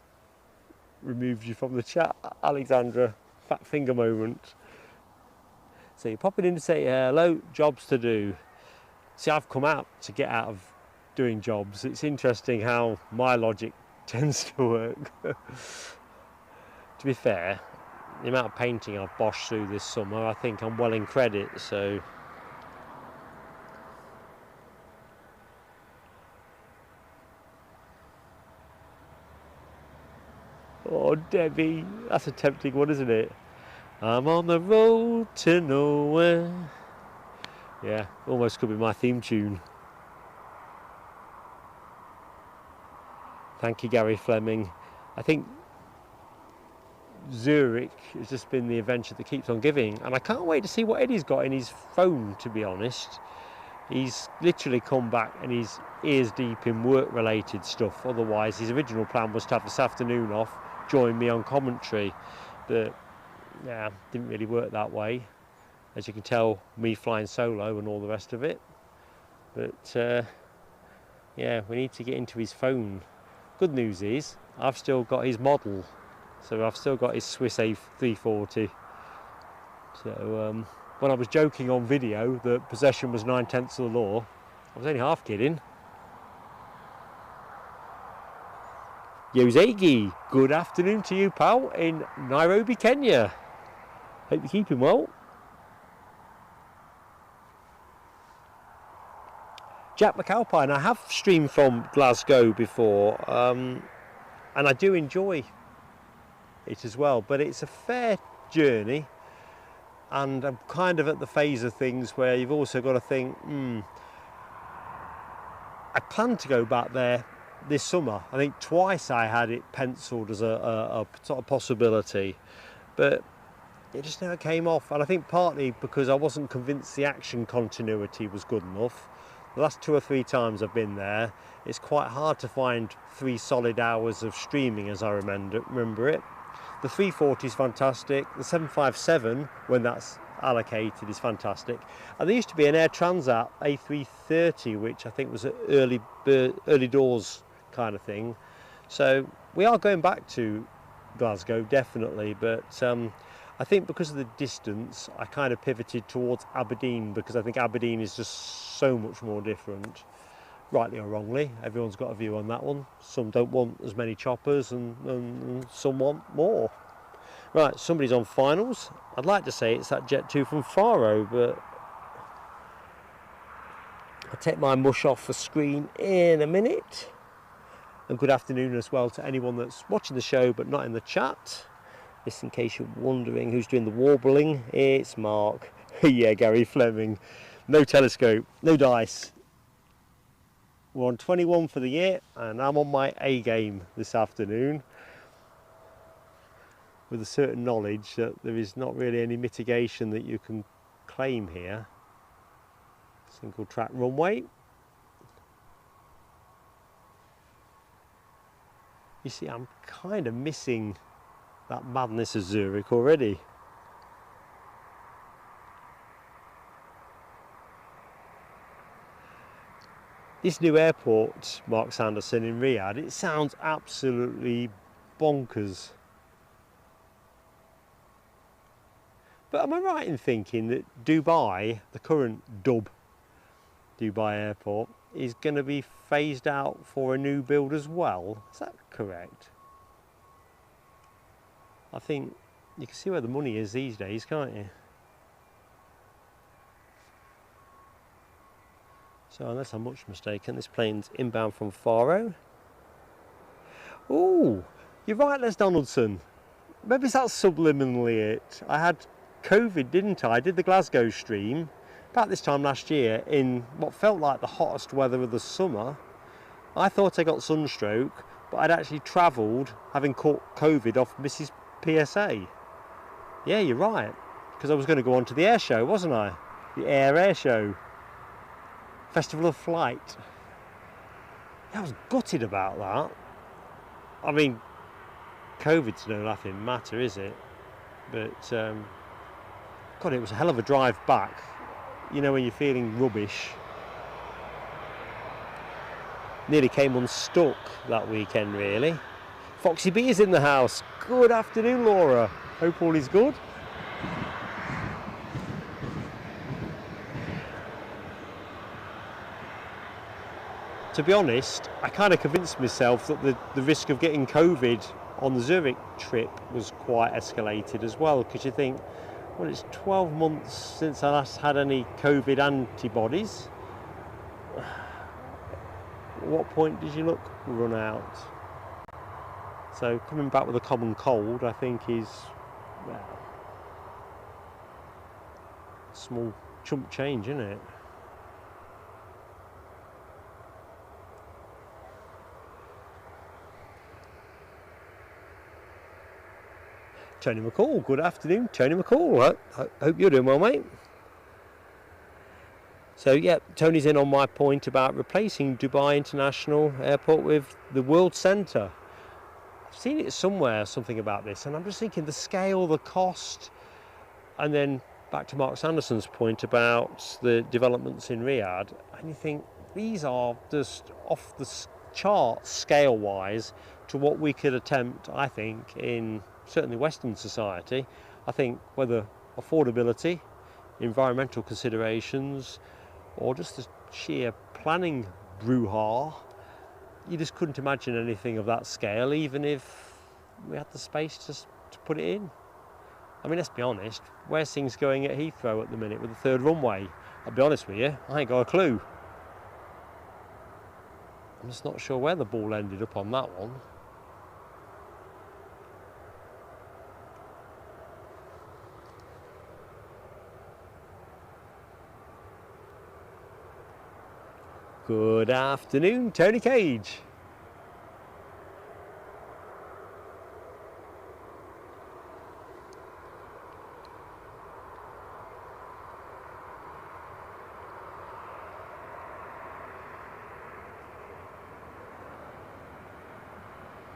removed you from the chat, Alexandra. Fat finger moment. So you're popping in to say hello, jobs to do. See, I've come out to get out of doing jobs. It's interesting how my logic tends to work. To be fair, the amount of painting I've boshed through this summer, I think I'm well in credit, so. Oh, Debbie, that's a tempting one, isn't it? I'm on the road to nowhere. Yeah, almost could be my theme tune. Thank you, Gary Fleming. I think Zurich has just been the adventure that keeps on giving, and I can't wait to see what Eddie's got in his phone, to be honest. He's literally come back and he's ears deep in work-related stuff. Otherwise, his original plan was to have this afternoon off, join me on commentary, but yeah, didn't really work that way. As you can tell, me flying solo and all the rest of it. But yeah, we need to get into his phone. Good news is, I've still got his model. So I've still got his Swiss A340. So when I was joking on video that possession was 9/10 of the law, I was only half kidding. Yozegi, good afternoon to you, pal, in Nairobi, Kenya. Hope you're keeping well. Jack McAlpine, I have streamed from Glasgow before, and I do enjoy it as well, but it's a fair journey, and I'm kind of at the phase of things where you've also got to think, I plan to go back there this summer. I think twice I had it penciled as a sort of possibility, but it just never came off, and I think partly because I wasn't convinced the action continuity was good enough. The last 2 or 3 times I've been there, it's quite hard to find 3 solid hours of streaming as I remember it. The 340 is fantastic. The 757, when that's allocated, is fantastic. And there used to be an Air Transat A330, which I think was an early doors kind of thing. So we are going back to Glasgow, definitely, but I think because of the distance, I kind of pivoted towards Aberdeen, because I think Aberdeen is just so much more different. Rightly or wrongly, everyone's got a view on that one. Some don't want as many choppers and some want more. Right, somebody's on finals. I'd like to say it's that Jet 2 from Faro, but I'll take my mush off the screen in a minute. And good afternoon as well to anyone that's watching the show but not in the chat. Just in case you're wondering who's doing the warbling, it's Mark. Yeah, Gary Fleming. No telescope, no dice. We're on 21 for the year, and I'm on my A game this afternoon, with a certain knowledge that there is not really any mitigation that you can claim here. Single track runway. You see, I'm kind of missing that madness of Zurich already. This new airport, Mark Sanderson in Riyadh, it sounds absolutely bonkers. But am I right in thinking that Dubai, the current Dubai airport, is going to be phased out for a new build as well? Is that correct? I think you can see where the money is these days, can't you? So unless I'm much mistaken, this plane's inbound from Faro. Oh, you're right, Les Donaldson. Maybe that's subliminally it. I had COVID, didn't I? I did the Glasgow stream about this time last year in what felt like the hottest weather of the summer. I thought I got sunstroke, but I'd actually travelled having caught COVID off Mrs. PSA. Yeah, you're right, because I was going to go on to the air show, wasn't I? The air show. Festival of Flight. Yeah, I was gutted about that. I mean, COVID's no laughing matter, is it? But, God, it was a hell of a drive back. You know, when you're feeling rubbish. Nearly came unstuck that weekend, really. Foxy B is in the house. Good afternoon, Laura. Hope all is good. To be honest, I kind of convinced myself that the risk of getting COVID on the Zurich trip was quite escalated as well, because you think, well, it's 12 months since I last had any COVID antibodies. At what point did your luck run out? So coming back with a common cold, I think is, well, small chump change, isn't it? Tony McCall, good afternoon, Tony McCall. I hope you're doing well, mate. So yeah, Tony's in on my point about replacing Dubai International Airport with the World Centre. I've seen it somewhere, something about this, and I'm just thinking the scale, the cost, and then back to Mark Sanderson's point about the developments in Riyadh, and you think these are just off the chart scale-wise to what we could attempt, I think, in certainly Western society. I think whether affordability, environmental considerations, or just the sheer planning brouhaha, you just couldn't imagine anything of that scale, even if we had the space to put it in. I mean, let's be honest, where's things going at Heathrow at the minute with the third runway? I'll be honest with you, I ain't got a clue. I'm just not sure where the ball ended up on that one. Good afternoon, Tony Cage.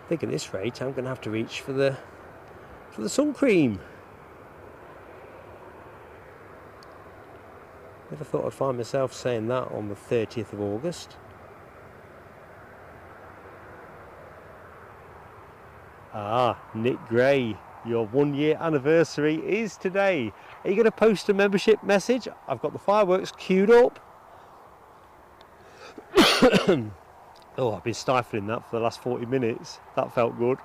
I think at this rate I'm going to have to reach for the sun cream. Never thought I'd find myself saying that on the 30th of August. Ah, Nick Gray, your 1 year anniversary is today. Are you going to post a membership message? I've got the fireworks queued up. Oh, I've been stifling that for the last 40 minutes. That felt good.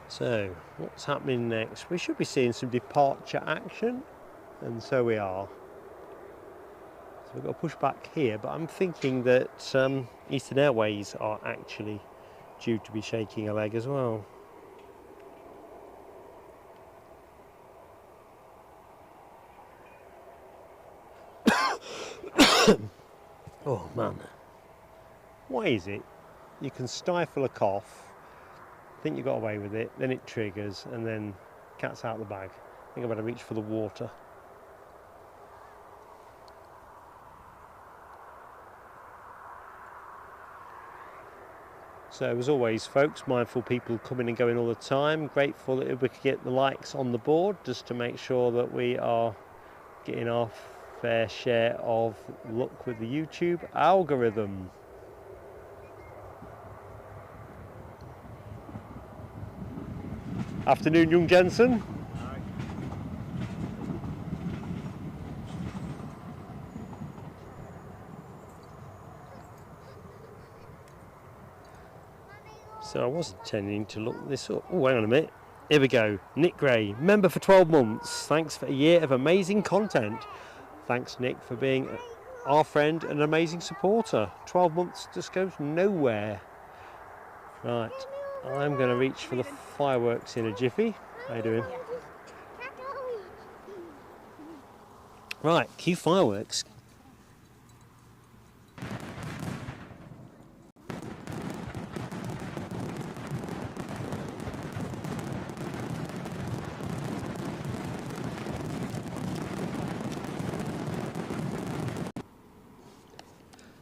So, what's happening next? We should be seeing some departure action, and so we are. So we've got to push back here, but I'm thinking that Eastern Airways are actually due to be shaking a leg as well. Oh man, why is it you can stifle a cough, think you got away with it, then it triggers, and then cat's out of the bag? I think I better reach for the water. So as always folks, mindful people coming and going all the time, grateful that we could get the likes on the board just to make sure that we are getting our fair share of luck with the YouTube algorithm. Afternoon, young Jensen. So I was intending to look this up. Oh, hang on a minute. Here we go. Nick Gray, member for 12 months. Thanks for a year of amazing content. Thanks, Nick, for being our friend and an amazing supporter. 12 months just goes nowhere. Right, I'm going to reach for the fireworks in a jiffy. How you doing? Right, cue fireworks.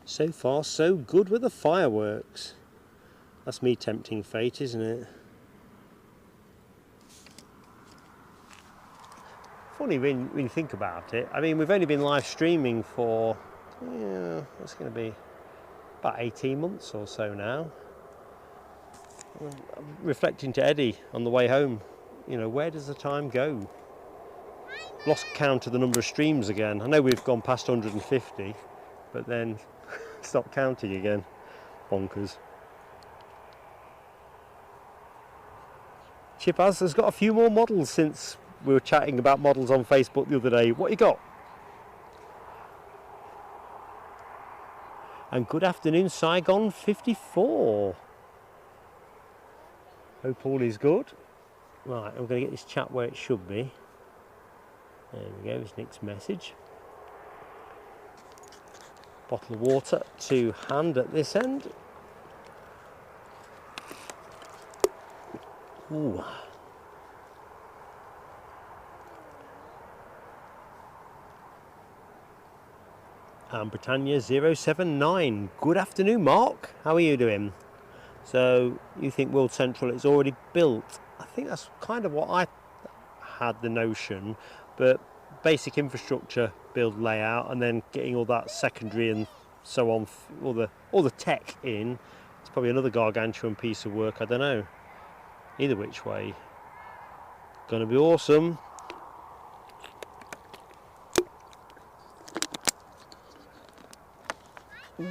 So far, so good with the fireworks. That's me tempting fate, isn't it? Funny when you think about it. I mean, we've only been live streaming for, what's going to be about 18 months or so now. I'm reflecting to Eddie on the way home. You know, where does the time go? Lost count of the number of streams again. I know we've gone past 150, but then stopped counting again. Bonkers. Chip has got a few more models since we were chatting about models on Facebook the other day. What you got? And good afternoon, Saigon 54. Hope all is good. Right, I'm going to get this chat where it should be. There we go, it's Nick's message. Bottle of water to hand at this end. Ooh. And Britannia 079. Good afternoon, Mark. How are you doing? So you think World Central is already built? I think that's kind of what I had the notion, but basic infrastructure build layout and then getting all that secondary and so on, all the tech in. It's probably another gargantuan piece of work. I don't know. Either which way, gonna be awesome. Ooh. I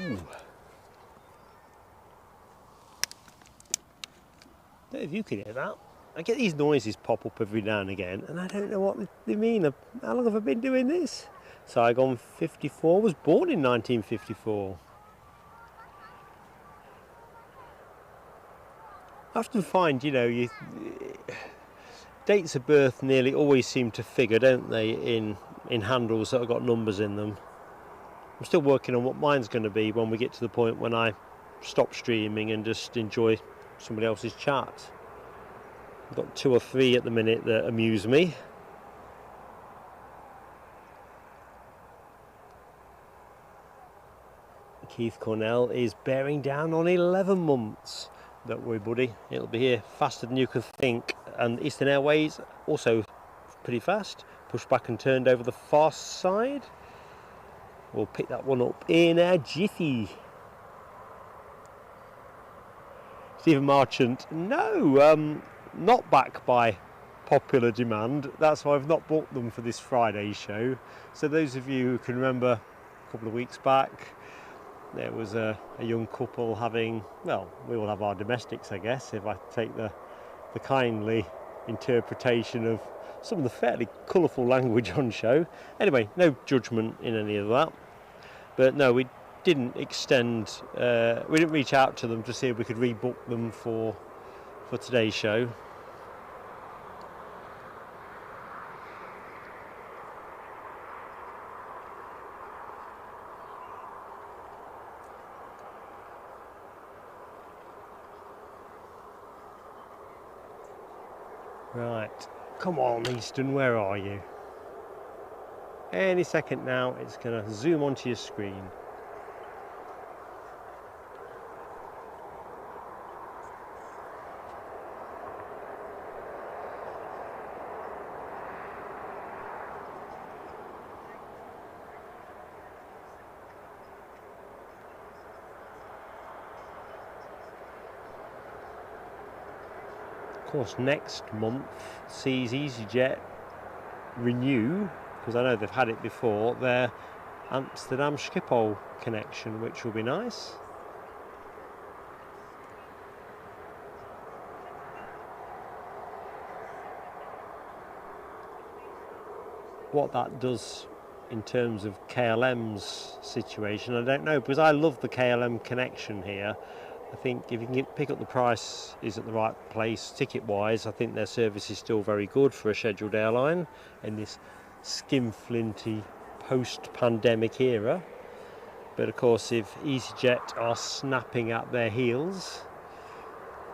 don't know if you can hear that. I get these noises pop up every now and again, and I don't know what they mean. How long have I been doing this? Saigon 54 was born in 1954. I often find, you know, dates of birth nearly always seem to figure, don't they, in handles that have got numbers in them. I'm still working on what mine's going to be when we get to the point when I stop streaming and just enjoy somebody else's chat. I've got 2 or 3 at the minute that amuse me. Keith Cornell is bearing down on 11 months. Don't worry, buddy, it'll be here faster than you can think. And Eastern Airways also pretty fast. Pushed back and turned over the far side. We'll pick that one up in a jiffy. Stephen Marchant, no, not back by popular demand. That's why I've not booked them for this Friday show. So those of you who can remember a couple of weeks back, there was a young couple having, well, we all have our domestics, I guess, if I take the kindly interpretation of some of the fairly colourful language on show. Anyway, no judgment in any of that. But no, we didn't extend, we didn't reach out to them to see if we could rebook them for today's show. Right, come on Easton, where are you? Any second now it's going to zoom onto your screen. course, next month sees EasyJet renew, because I know they've had it before, their Amsterdam Schiphol connection, which will be nice. What that does in terms of KLM's situation, I don't know, because I love the KLM connection here. I think if you can pick up the price is at the right place ticket wise, I think their service is still very good for a scheduled airline in this skinflinty post-pandemic era. But of course, if EasyJet are snapping at their heels,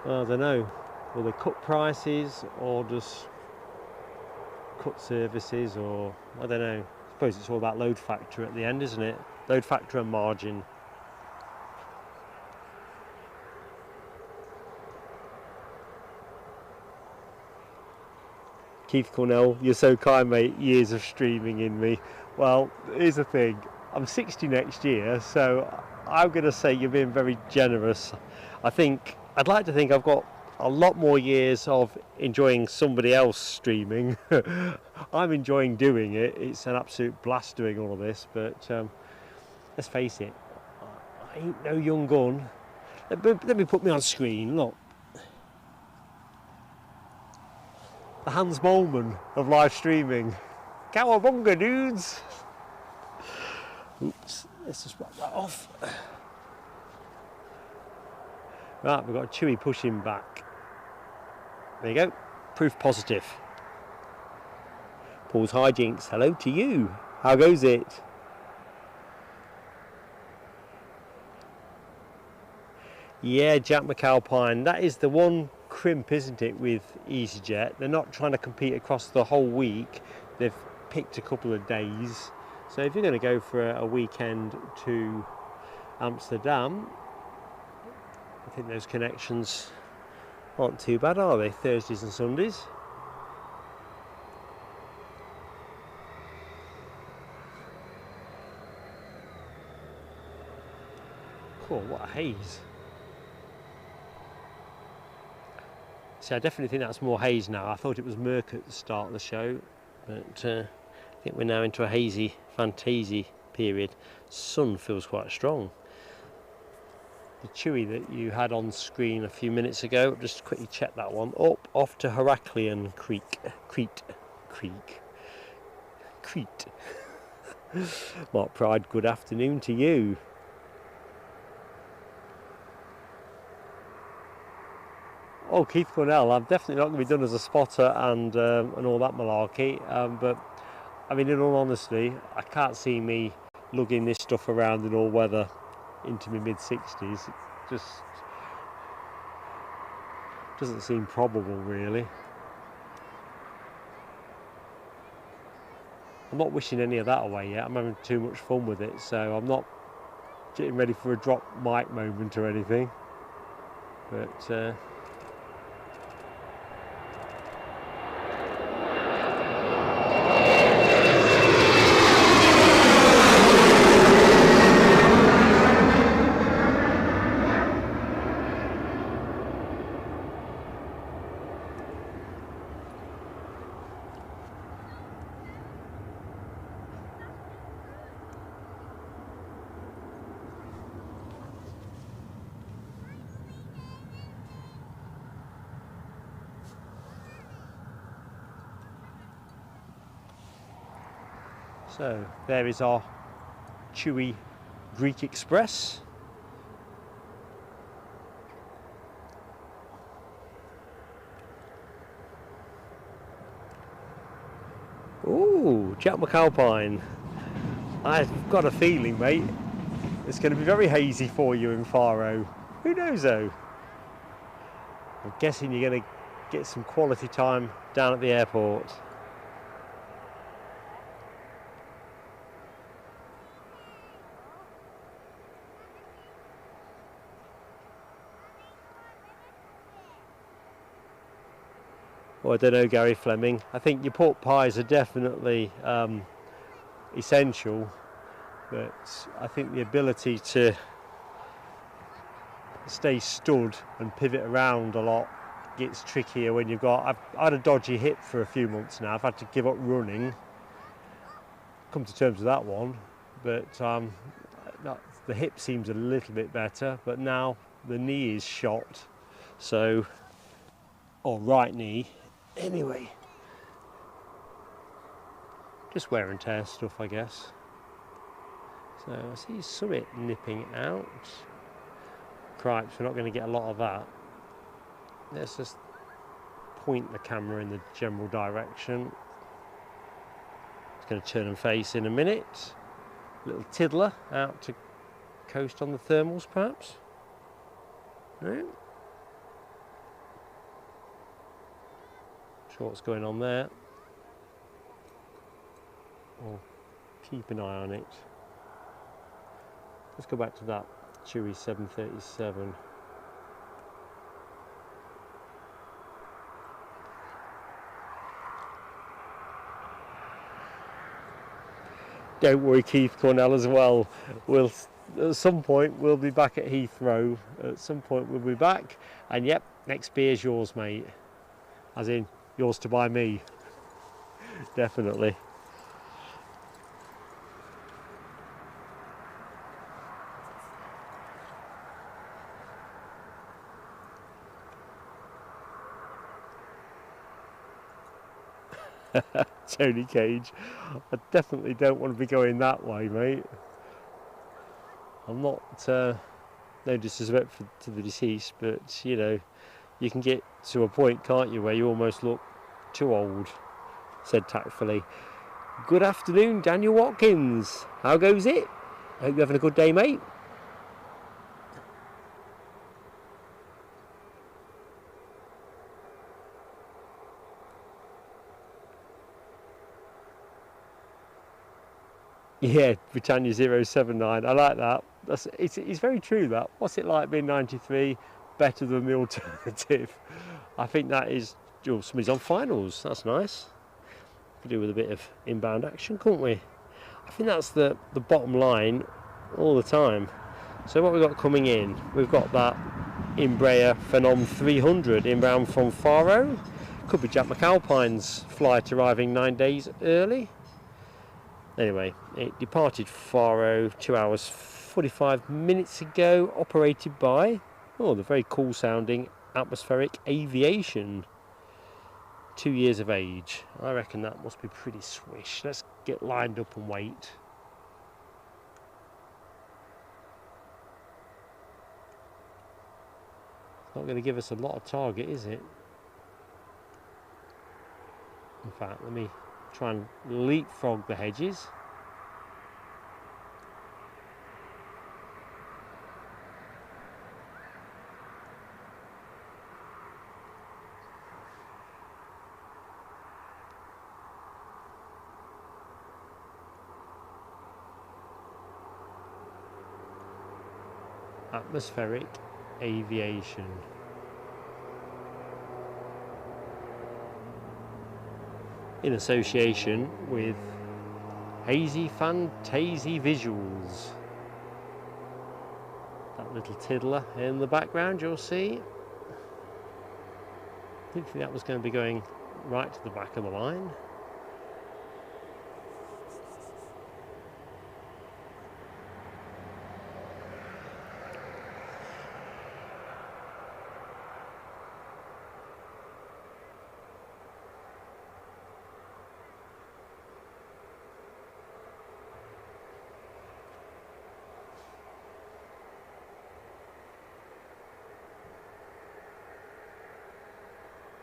I don't know, will they cut prices or just cut services, or I don't know. I suppose it's all about load factor at the end, isn't it? Load factor and margin. Keith Cornell, you're so kind, mate. Years of streaming in me. Well, here's the thing. I'm 60 next year, so I'm going to say you're being very generous. I'd like to think I've got a lot more years of enjoying somebody else streaming. I'm enjoying doing it. It's an absolute blast doing all of this, but let's face it, I ain't no young gun. Let me put me on screen, look. The Hans Moleman of live streaming. Cowabunga, dudes! Oops, let's just wrap that off. Right, we've got Chewy pushing back. There you go, proof positive. Paul's hijinks, hello to you. How goes it? Yeah, Jack McAlpine, that is the one crimp, isn't it, with EasyJet? They're not trying to compete across the whole week. They've picked a couple of days. So if you're going to go for a weekend to Amsterdam, I think those connections aren't too bad, are they? Thursdays and Sundays. Cool, what a haze. See, I definitely think that's more haze now. I thought it was murk at the start of the show, but I think we're now into a hazy, fantasy period. Sun feels quite strong. The Chewy that you had on screen a few minutes ago, just quickly check that one. Up, off to Heraklion Crete. Mark Pride, good afternoon to you. Oh, Keith Cornell, I'm definitely not going to be done as a spotter and all that malarkey, but I mean, in all honesty, I can't see me lugging this stuff around in all weather into my mid-60s. It just doesn't seem probable, really. I'm not wishing any of that away yet. I'm having too much fun with it, so I'm not getting ready for a drop mic moment or anything. But so there is our Chewy Greek Express. Ooh, Jack McAlpine. I've got a feeling, mate, it's going to be very hazy for you in Faro. Who knows though? I'm guessing you're going to get some quality time down at the airport. Well, I don't know, Gary Fleming. I think your pork pies are definitely essential, but I think the ability to stay stood and pivot around a lot gets trickier when you've got... I've had a dodgy hip for a few months now. I've had to give up running. Come to terms with that one, but the hip seems a little bit better, but now the knee is shot, so... or right knee. Anyway, just wear and tear stuff, I guess. So I see Summit nipping out. Cripes, we're not going to get a lot of that. Let's just point the camera in the general direction. It's going to turn and face in a minute. Little tiddler out to coast on the thermals, perhaps. No. Sure what's going on there. We'll keep an eye on it. Let's go back to that Chewy 737. Don't worry, Keith Cornell as well. We'll at some point we'll be back at Heathrow. At some point we'll be back, and yep, next beer's yours, mate. As in yours to buy me. Definitely. Tony Cage, I definitely don't want to be going that way, mate. I'm not, no disrespect to the deceased, but you know, you can get to a point, can't you, where you almost look too old, said tactfully. Good afternoon, Daniel Watkins. How goes it? Hope you're having a good day, mate. Yeah, Britannia 079. I like that. It's very true, that. What's it like being 93? Better than the alternative. I think that is... Oh, somebody's on finals. That's nice. Could do with a bit of inbound action, couldn't we? I think that's the bottom line all the time. So what we've got coming in, we've got that Embraer Phenom 300 inbound from Faro. Could be Jack McAlpine's flight arriving 9 days early. Anyway, it departed Faro 2 hours 45 minutes ago, operated by, the very cool sounding Atmospheric Aviation. 2 years of age. I reckon that must be pretty swish. Let's get lined up and wait. It's not going to give us a lot of target, is it? In fact, let me try and leapfrog the hedges. Atmospheric Aviation. In association with Hazy Fantasy Visuals. That little tiddler in the background you'll see. I didn't think that was going to be going right to the back of the line.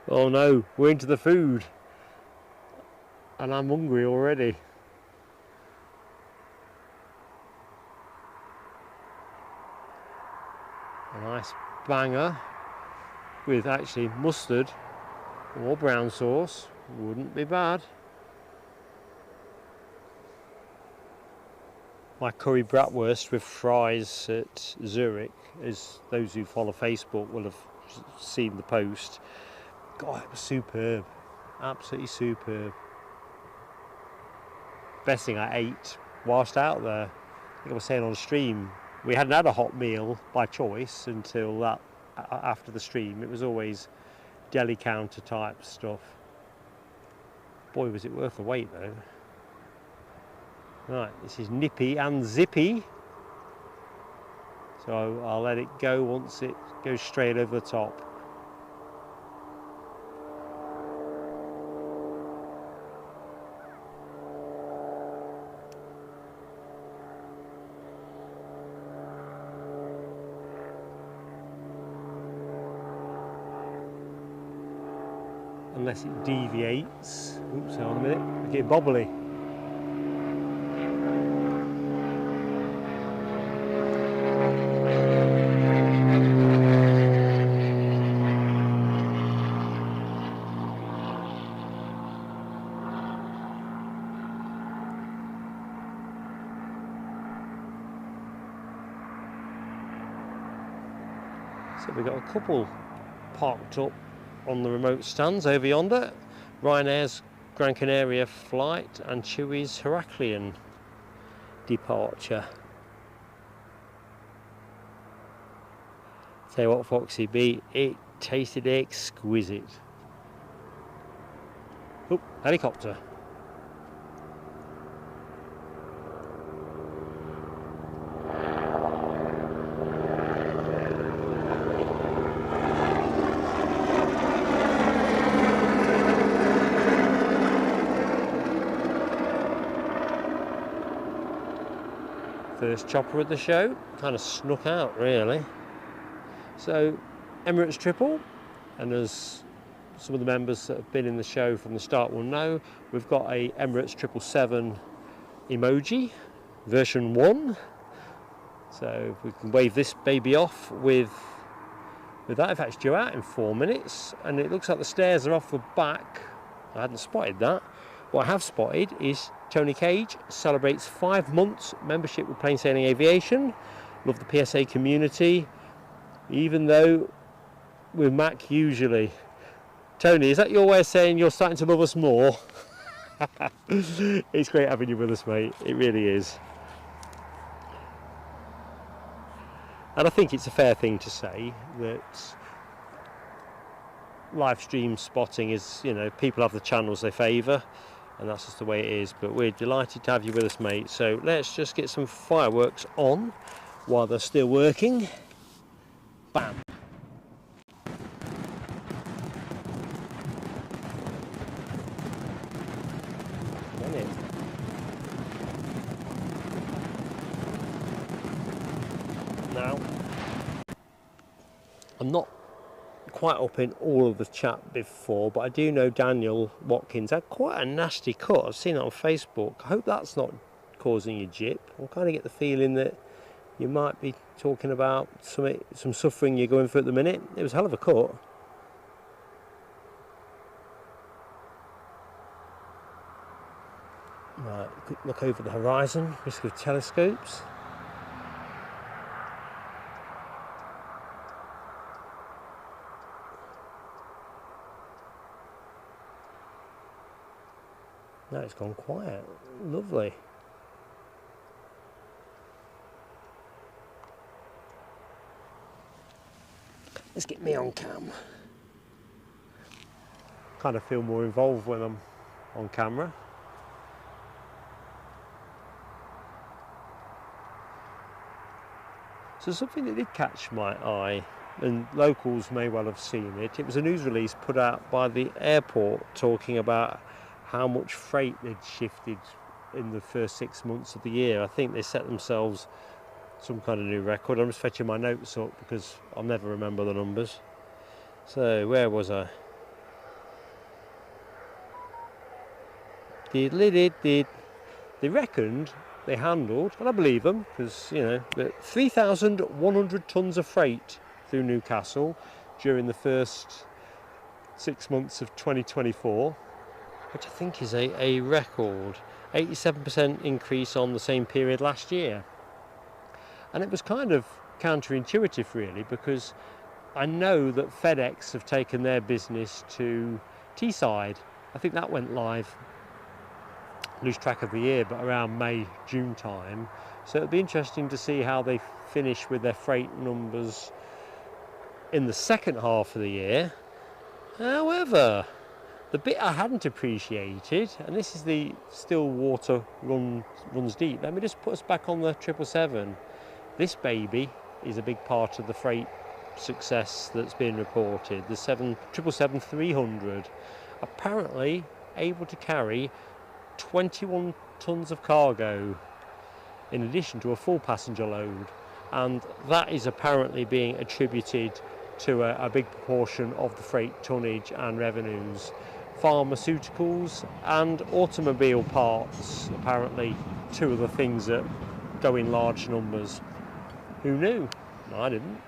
Oh no, we're into the food. And I'm hungry already. A nice banger with actually mustard or brown sauce. Wouldn't be bad. My curry bratwurst with fries at Zurich, as those who follow Facebook will have seen the post. God, it was superb. Absolutely superb. Best thing I ate whilst out there. I think I was saying on stream, we hadn't had a hot meal by choice until that after the stream. It was always deli counter type stuff. Boy, was it worth the wait though. Right, this is nippy and zippy. So I'll let it go once it goes straight over the top. Unless it deviates. Oops, hang on a minute, I get bobbly. So we've got a couple parked up on the remote stands over yonder. Ryanair's Gran Canaria flight and Chewy's Heraklion departure. Tell you what, Foxy B, it tasted exquisite. Oh, helicopter. First chopper of the show, kind of snuck out really. So Emirates triple, and as some of the members that have been in the show from the start will know, we've got a Emirates 777 emoji version 1. So we can wave this baby off with that. In fact, it's due out in 4 minutes, and it looks like the stairs are off the back. I hadn't spotted that. What I have spotted is Tony Cage celebrates 5 months membership with Plain Sailing Aviation. Love the PSA community, even though with Mac usually. Tony, is that your way of saying you're starting to love us more? It's great having you with us, mate. It really is. And I think it's a fair thing to say that live stream spotting is, you know, people have the channels they favour, and that's just the way it is. But we're delighted to have you with us, mate. So let's just get some fireworks on while they're still working. Bam. Now, I'm not quite up in all of the chat before, but I do know Daniel Watkins had quite a nasty cut. I've seen it on Facebook. I hope that's not causing you jip. I kind of get the feeling that you might be talking about some suffering you're going through at the minute. It was a hell of a cut. Right, quick look over the horizon, risk of telescopes. Now it's gone quiet. Lovely. Let's get me on cam. Kind of feel more involved when I'm on camera. So something that did catch my eye, and locals may well have seen it, it was a news release put out by the airport talking about how much freight they'd shifted in the first 6 months of the year. I think they set themselves some kind of new record. I'm just fetching my notes up because I'll never remember the numbers. So where was I? They reckoned they handled, and I believe them because, you know, 3,100 tonnes of freight through Newcastle during the first 6 months of 2024. Which I think is a record, 87% increase on the same period last year. And it was kind of counterintuitive really, because I know that FedEx have taken their business to Teesside. I think that went live, lose track of the year, but around May, June time. So it'll be interesting to see how they finish with their freight numbers in the second half of the year. However, the bit I hadn't appreciated, and this is the still water runs deep. Let me just put us back on the 777. This baby is a big part of the freight success that's been reported. The 777-300, apparently able to carry 21 tons of cargo in addition to a full passenger load, and that is apparently being attributed to a big proportion of the freight tonnage and revenues. Pharmaceuticals and automobile parts, apparently two of the things that go in large numbers. Who knew? I didn't.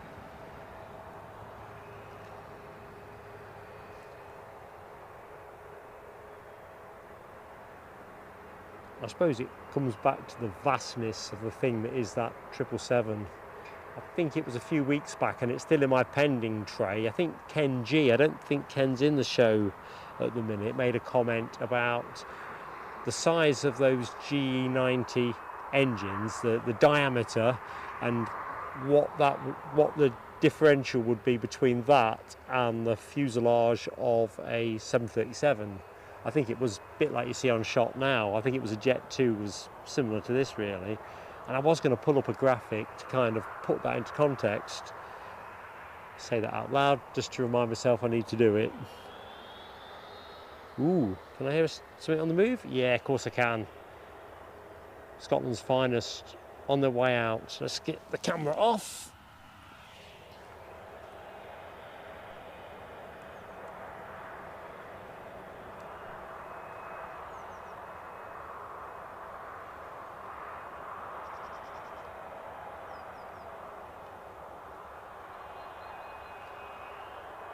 I suppose it comes back to the vastness of the thing that is that 777. I think it was a few weeks back, and it's still in my pending tray. I think Ken G, I don't think Ken's in the show at the minute, made a comment about the size of those GE90 engines, the diameter, and what the differential would be between that and the fuselage of a 737. I think it was a bit like you see on shot now. I think it was a Jet 2 was similar to this really. And I was going to pull up a graphic to kind of put that into context. Say that out loud just to remind myself I need to do it. Ooh, can I hear something on the move? Yeah, of course I can. Scotland's finest on their way out. Let's get the camera off.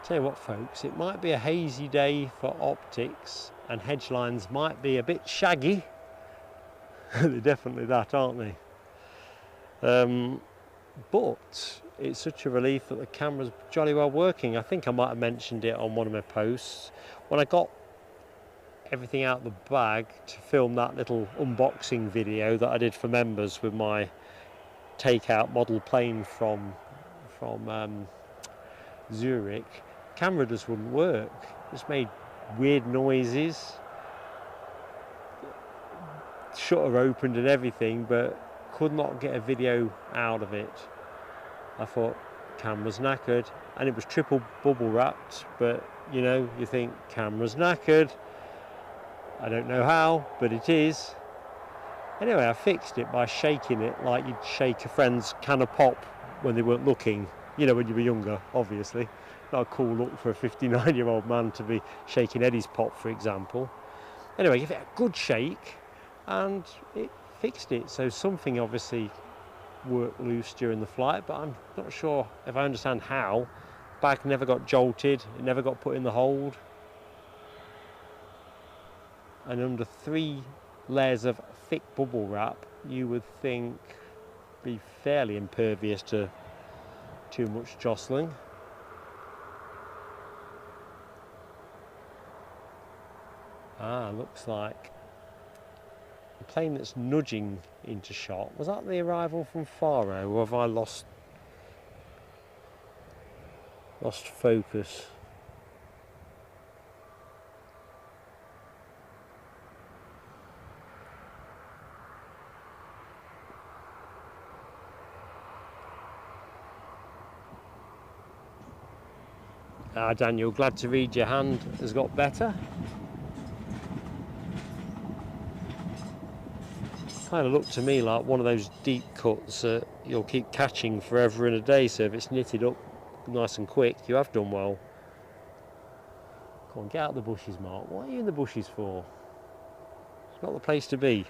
Tell you what folks, it might be a hazy day for optics and hedge lines might be a bit shaggy. They're definitely that, aren't they? But it's such a relief that the camera's jolly well working. I think I might have mentioned it on one of my posts. When I got everything out of the bag to film that little unboxing video that I did for members with my takeout model plane from Zurich, camera just wouldn't work. Just made weird noises. Shutter opened and everything, but could not get a video out of it. I thought camera's knackered, and it was triple bubble wrapped, but you know, you think camera's knackered. I don't know how, but it is. Anyway, I fixed it by shaking it like you'd shake a friend's can of pop when they weren't looking. You know, when you were younger, obviously. Not a cool look for a 59-year-old man to be shaking Eddie's pop, for example. Anyway, give it a good shake, and it fixed it. So something obviously worked loose during the flight, but I'm not sure if I understand how. Bag never got jolted, it never got put in the hold. And under 3 layers of thick bubble wrap, you would think be fairly impervious to too much jostling. Looks like the plane that's nudging into shot. Was that the arrival from Faro, or have I lost focus? Daniel, glad to read your hand has got better. Kind of looked to me like one of those deep cuts that you'll keep catching forever and a day, so if it's knitted up nice and quick, you have done well. Come on, get out of the bushes, Mark. What are you in the bushes for? It's not the place to be.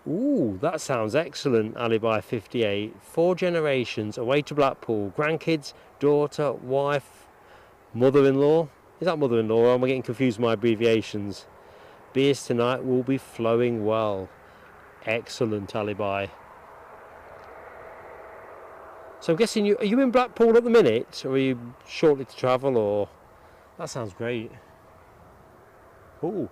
Ooh, that sounds excellent, Alibi 58. 4 generations, away to Blackpool. Grandkids, daughter, wife, mother-in-law. Is that mother-in-law, or am I getting confused with my abbreviations? Beers tonight will be flowing well. Excellent, Alibi. So I'm guessing are you in Blackpool at the minute, or are you shortly to travel, or... That sounds great. Ooh,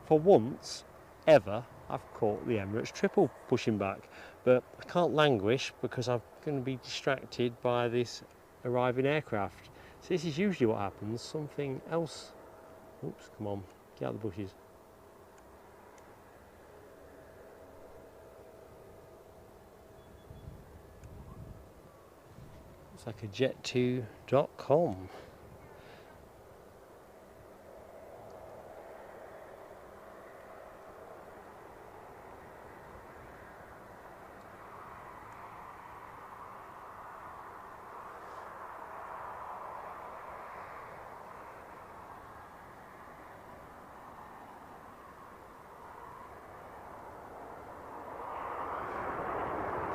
for once, ever, I've caught the Emirates triple pushing back, but I can't languish because I'm going to be distracted by this arriving aircraft. So this is usually what happens. Something else. Oops, come on, get out of the bushes. It's like a jet2.com.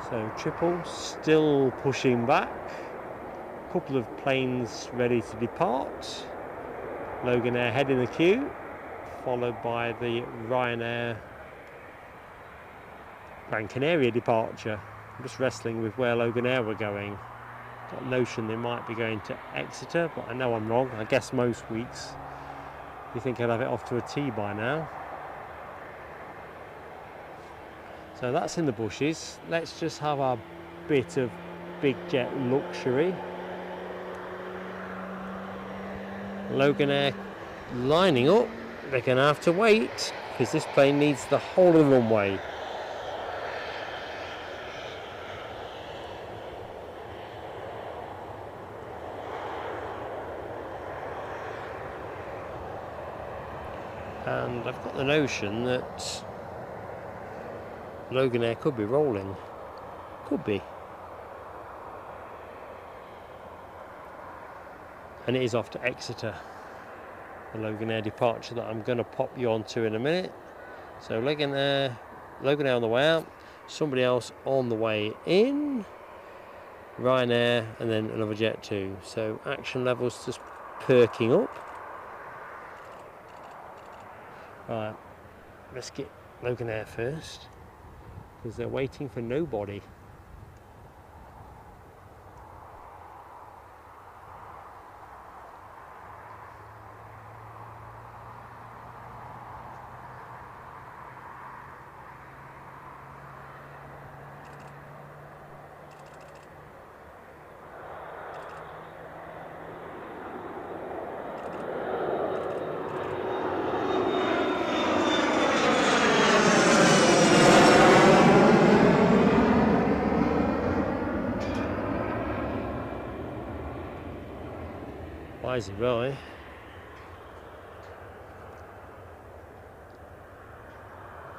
So triple still pushing back. A couple of planes ready to depart. Logan Air head in the queue, followed by the Ryanair Gran Canaria departure. I'm just wrestling with where Logan Air were going. Got a notion they might be going to Exeter, but I know I'm wrong. I guess most weeks you think I'd have it off to a T by now. So that's in the bushes. Let's just have a bit of big jet luxury. Logan Air lining up. They're going to have to wait because this plane needs the whole of the runway. And I've got the notion that Logan Air could be rolling. Could be. And it is off to Exeter. The Logan Air departure that I'm going to pop you onto in a minute. So Logan Air on the way out. Somebody else on the way in. Ryanair and then another Jet 2. So action levels just perking up. Right, let's get Logan Air first. Because they're waiting for nobody. Why is he right?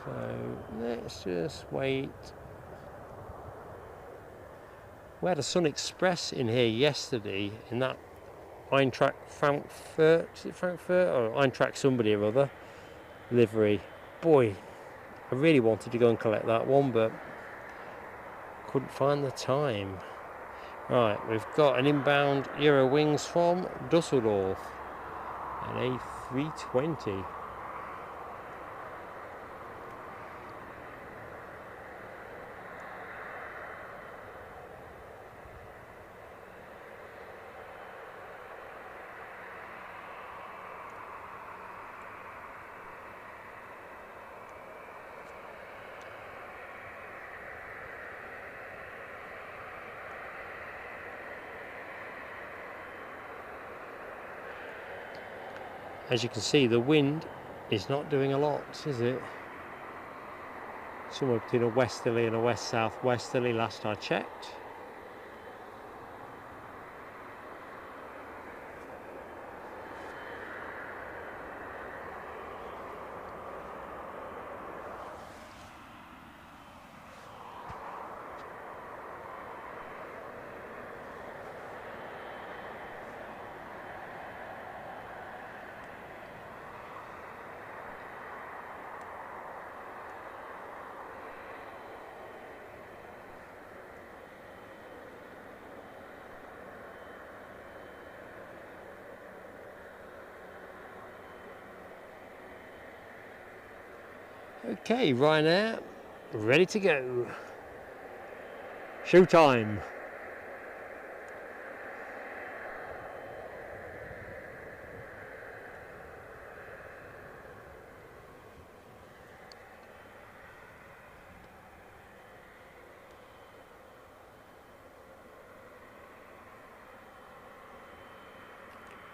So let's just wait. We had a Sun Express in here yesterday in that Eintracht Frankfurt, is it Frankfurt or Eintracht somebody or other livery. Boy, I really wanted to go and collect that one, but couldn't find the time. Right, we've got an inbound Euro Wings from Dusseldorf, an A320. As you can see, the wind is not doing a lot, is it? Somewhere between a westerly and a west-southwesterly last I checked. Okay, Ryanair, ready to go. Showtime.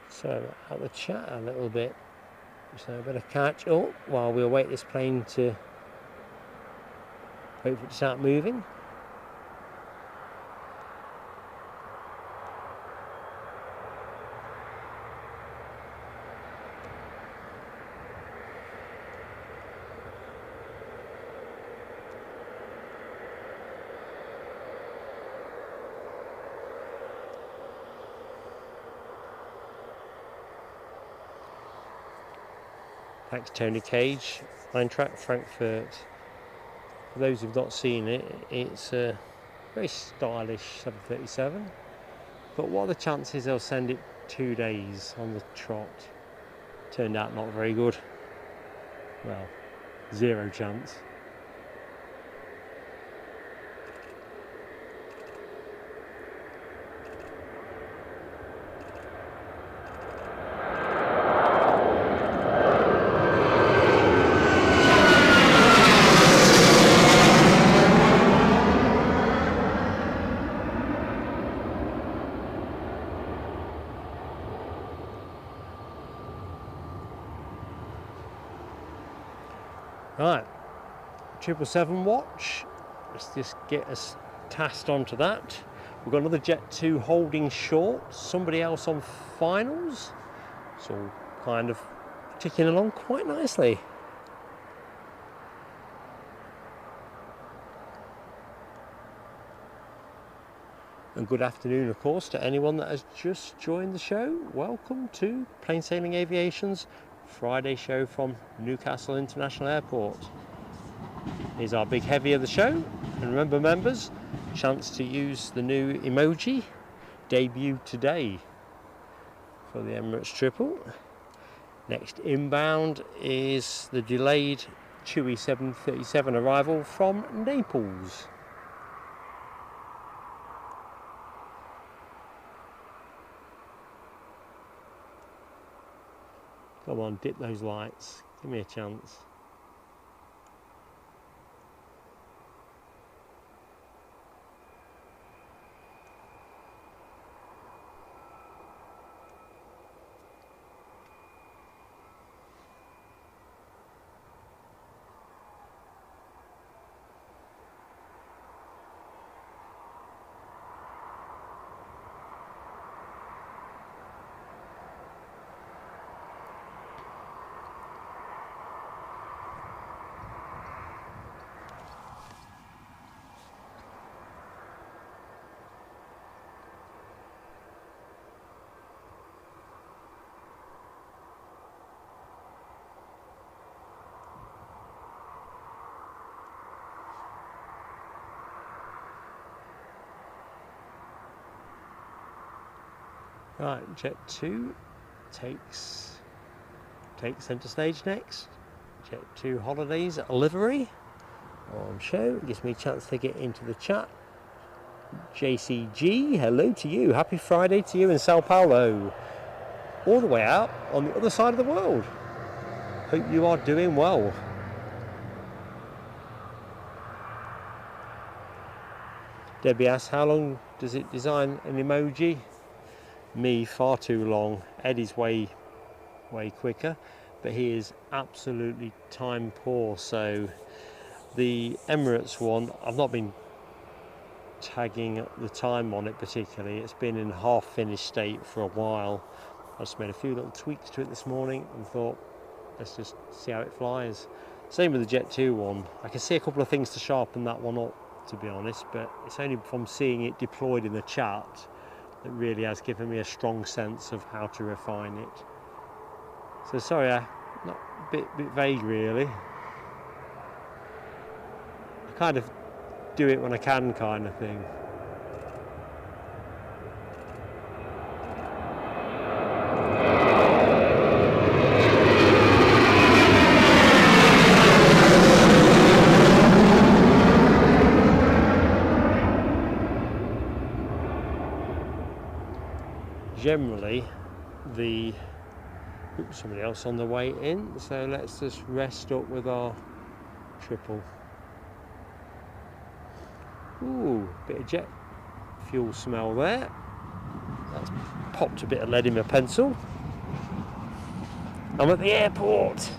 So, at the chat a little bit. So, a bit of catch up while we await this plane to hopefully start moving. Thanks Tony Cage, Eintracht Frankfurt. For those who've not seen it, it's a very stylish 737. But what are the chances they'll send it 2 days on the trot? Turned out not very good. Well, 0 chance. Right, 777 watch. Let's just get us tasked onto that. We've got another Jet 2 holding short, somebody else on finals. It's all kind of ticking along quite nicely. And good afternoon, of course, to anyone that has just joined the show. Welcome to Plain Sailing Aviation's Friday show from Newcastle International Airport. Here's our big heavy of the show. And remember, members, chance to use the new emoji, debut today for the Emirates Triple. Next inbound is the delayed Chewy 737 arrival from Naples. Come on, dip those lights. Give me a chance. Right, Jet 2 takes centre stage next. Jet 2 Holidays livery on show. Gives me a chance to get into the chat. JCG, hello to you. Happy Friday to you in Sao Paulo. All the way out on the other side of the world. Hope you are doing well. Debbie asks, how long does it design an emoji? Me, far too long. Eddie's way quicker, but he is absolutely time poor. So the Emirates one, I've not been tagging the time on it particularly. It's been in half finished state for a while. I just made a few little tweaks to it this morning and thought, let's just see how it flies. Same with the Jet 2 one. I can see a couple of things to sharpen that one up, to be honest, but it's only from seeing it deployed in the chat that really has given me a strong sense of how to refine it. So sorry, not a bit vague really. I kind of do it when I can, kind of thing. generally somebody else on the way in, so let's just rest up with our triple. Ooh, bit of jet fuel smell there. That's popped a bit of lead in my pencil. I'm at the airport.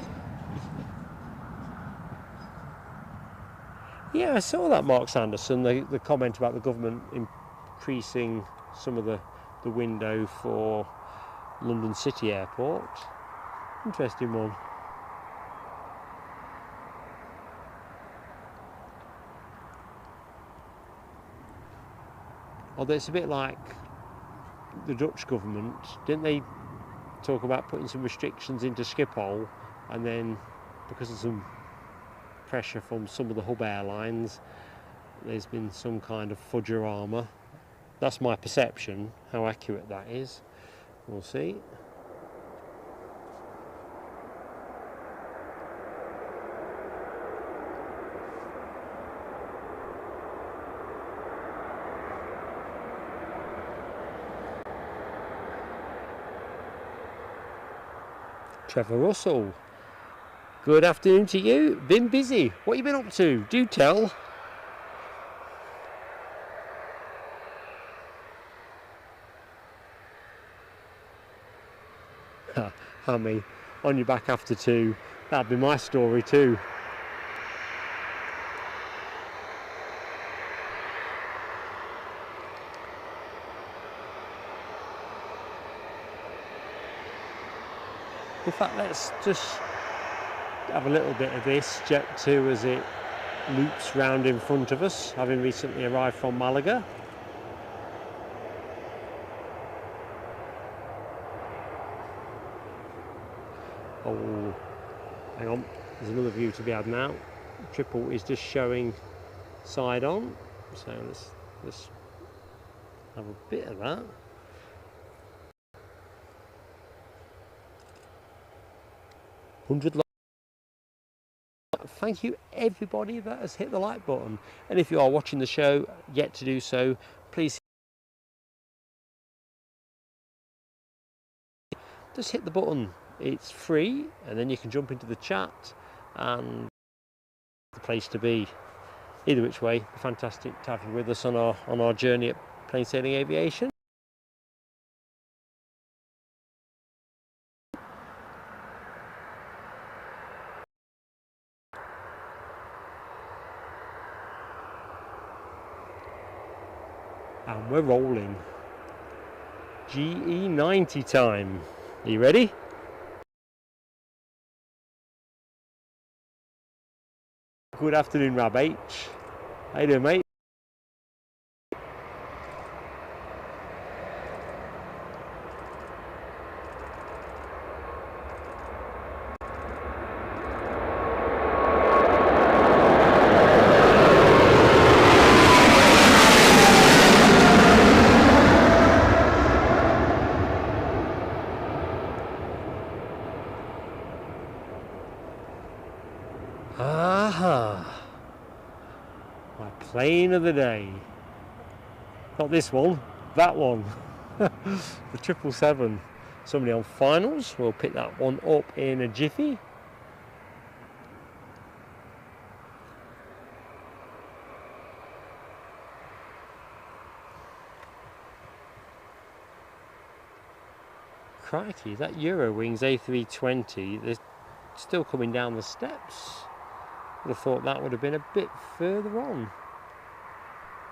Yeah, I saw that, Mark Sanderson, the comment about the government increasing some of the window for London City Airport. Interesting one. Although it's a bit like the Dutch government, didn't they talk about putting some restrictions into Schiphol, and then because of some pressure from some of the hub airlines, there's been some kind of fudgerama. That's my perception. How accurate that is, we'll see. Trevor Russell, good afternoon to you. Been busy. What have you been up to? Do tell. Hammy, on your back after 2. That'd be my story too. In fact, let's just have a little bit of this Jet 2 as it loops round in front of us, having recently arrived from Malaga. Oh, hang on, there's another view to be had now. Triple is just showing side on, so let's have a bit of that. Thank you everybody that has hit the like button, and if you are watching the show yet to do so, please just hit the button. It's free, and then you can jump into the chat, and the place to be. Either which way, fantastic to have you with us on our journey at Plain Sailing Aviation. And we're rolling. GE90 time. Are you ready? Good afternoon, Rab H. How you doing, mate? Aha! My plane of the day. Not this one, that one. The 777. Somebody on finals. We'll pick that one up in a jiffy. Crikey, that Eurowings A320, they're still coming down the steps. Would have thought that would have been a bit further on.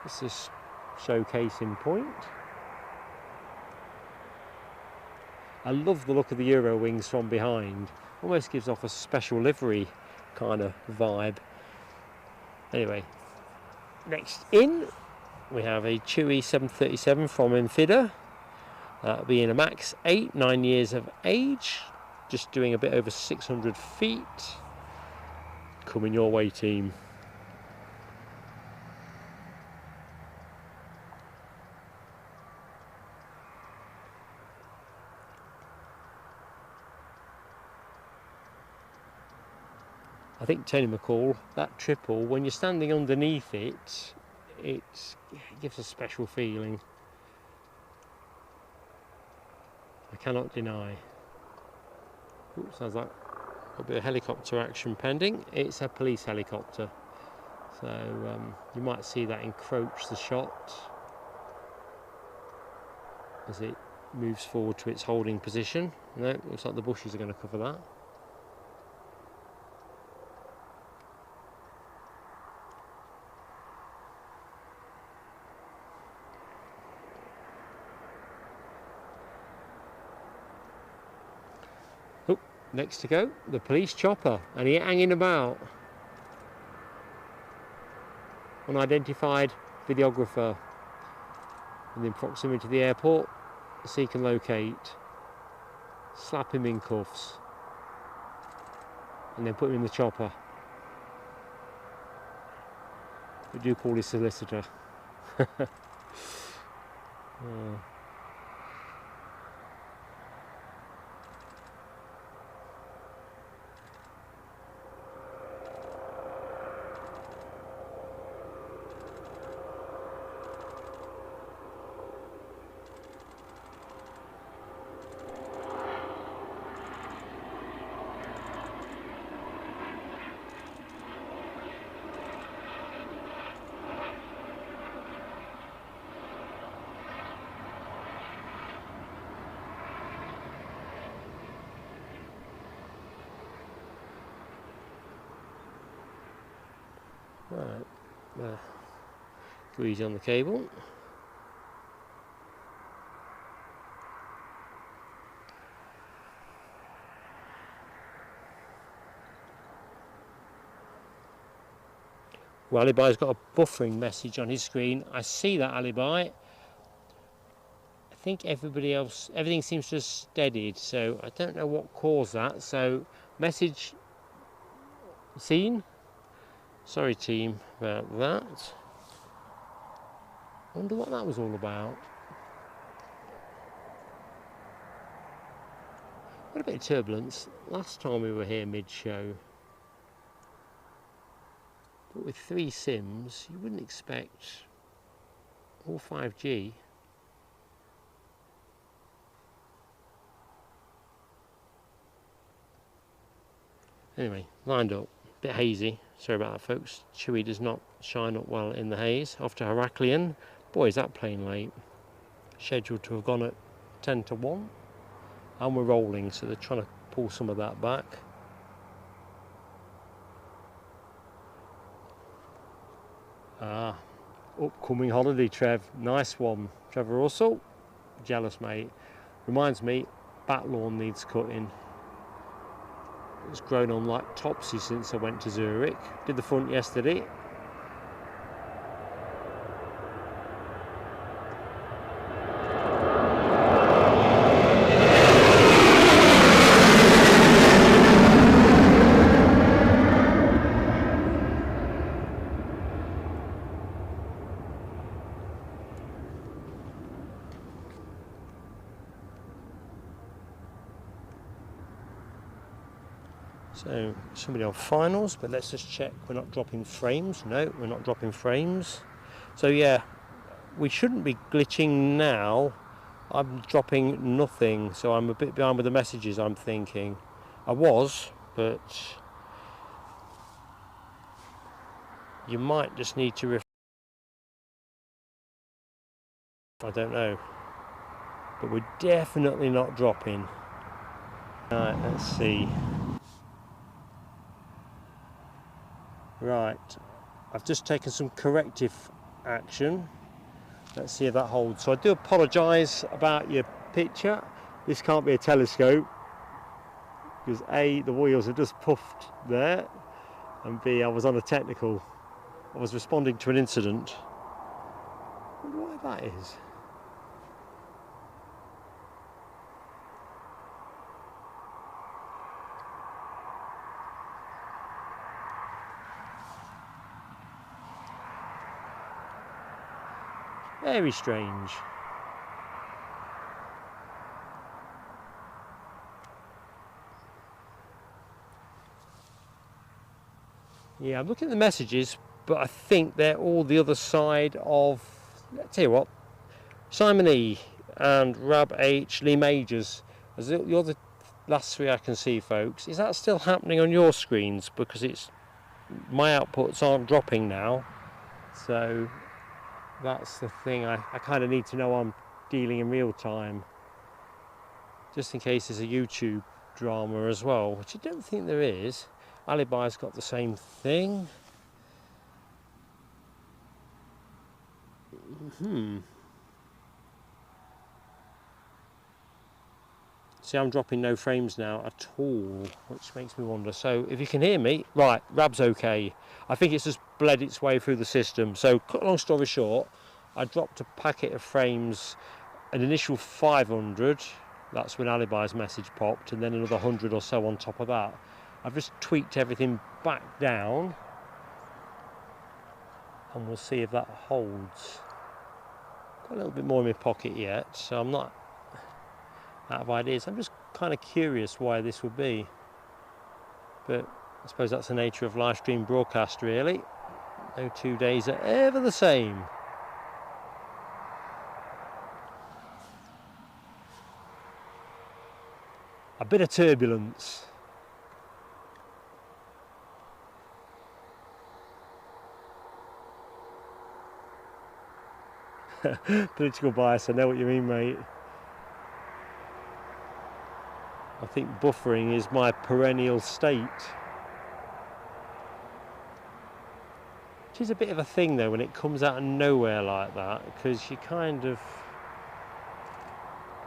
This is showcasing point. I love the look of the Eurowings from behind. Almost gives off a special livery kind of vibe. Anyway, next in we have a Chewy 737 from Infida. That'll be in a max 8, 9 years of age, just doing a bit over 600 feet. Coming your way, team. I think Tony McCall, that triple, when you're standing underneath it, it gives a special feeling. cannot deny. Oops, sounds like a bit of helicopter action pending. It's a police helicopter, so you might see that encroach the shot as it moves forward to its holding position. No, looks like the bushes are going to cover that. Oh, next to go, the police chopper, and he hanging about. Unidentified videographer within proximity to the airport. Seek and locate. Slap him in cuffs. And then put him in the chopper. We do call his solicitor. Right, go easy on the cable. Well, Alibi's got a buffering message on his screen. I see that, Alibi. I think everything seems to have steadied, so I don't know what caused that. So, message seen. Sorry team about that. Wonder what that was all about. What a bit of turbulence last time we were here mid-show. But with 3 sims, you wouldn't expect all 5G. Anyway, lined up. Bit hazy. Sorry about that, folks. Chewy does not shine up well in the haze. Off to Heraklion. Boy, is that plane late. Scheduled to have gone at 10 to 1. And we're rolling, so they're trying to pull some of that back. Ah, upcoming holiday, Trev. Nice one. Trevor Russell. Jealous, mate. Reminds me, back lawn needs cutting. It's grown on like topsy since I went to Zurich. Did the front yesterday. So, somebody on finals, but let's just check we're not dropping frames. No, we're not dropping frames. So yeah, we shouldn't be glitching now. I'm dropping nothing, so I'm a bit behind with the messages, I'm thinking. I was, but you might just need to I don't know. But we're definitely not dropping. Alright, let's see. Right, I've just taken some corrective action. Let's see if that holds. So I do apologise about your picture. This can't be a telescope because A, the wheels are just puffed there, and B, I was on a technical. I was responding to an incident. I wonder why that is. Very strange. Yeah, I'm looking at the messages, but I think they're all the other side of, let's tell you what, Simon E and Rab H, Lee Majors, As you're the last three I can see, folks. Is that still happening on your screens? Because my outputs aren't dropping now, so that's the thing. I kind of need to know I'm dealing in real time, just in case there's a YouTube drama as well, which I don't think there is. Alibi's got the same thing. See, I'm dropping no frames now at all, which makes me wonder. So if you can hear me, right, Rab's okay. I think it's just bled its way through the system. So cut long story short, I dropped a packet of frames, an initial 500, that's when Alibi's message popped, and then another 100 or so on top of that. I've just tweaked everything back down, and we'll see if that holds. Got a little bit more in my pocket yet, so I'm not out of ideas. I'm just kind of curious why this would be, but I suppose that's the nature of live stream broadcast, really. No 2 days are ever the same. A bit of turbulence. Political bias, I know what you mean, mate. I think buffering is my perennial state. Which is a bit of a thing though when it comes out of nowhere like that, because you kind of...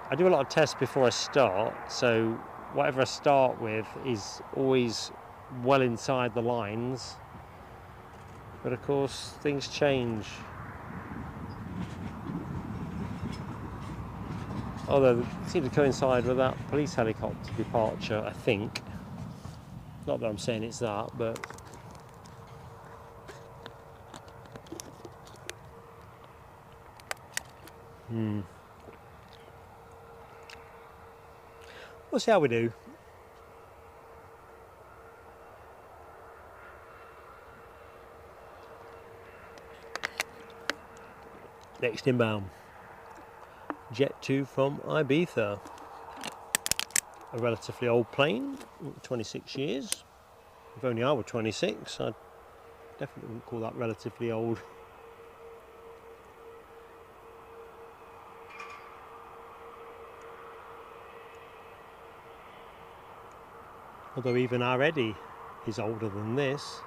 I do a lot of tests before I start, so whatever I start with is always well inside the lines. But of course things change. Although it seems to coincide with that police helicopter departure, I think. Not that I'm saying it's that, but... We'll see how we do. Next inbound. Jet 2 from Ibiza. A relatively old plane, 26 years. If only I were 26, I definitely wouldn't call that relatively old. Although even our Eddie is older than this.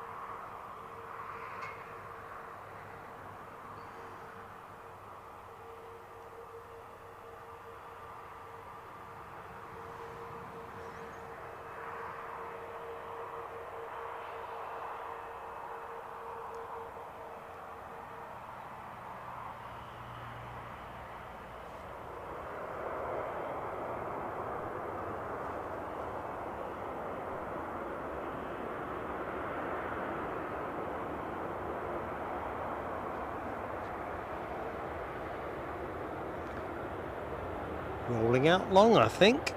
Rolling out long, I think.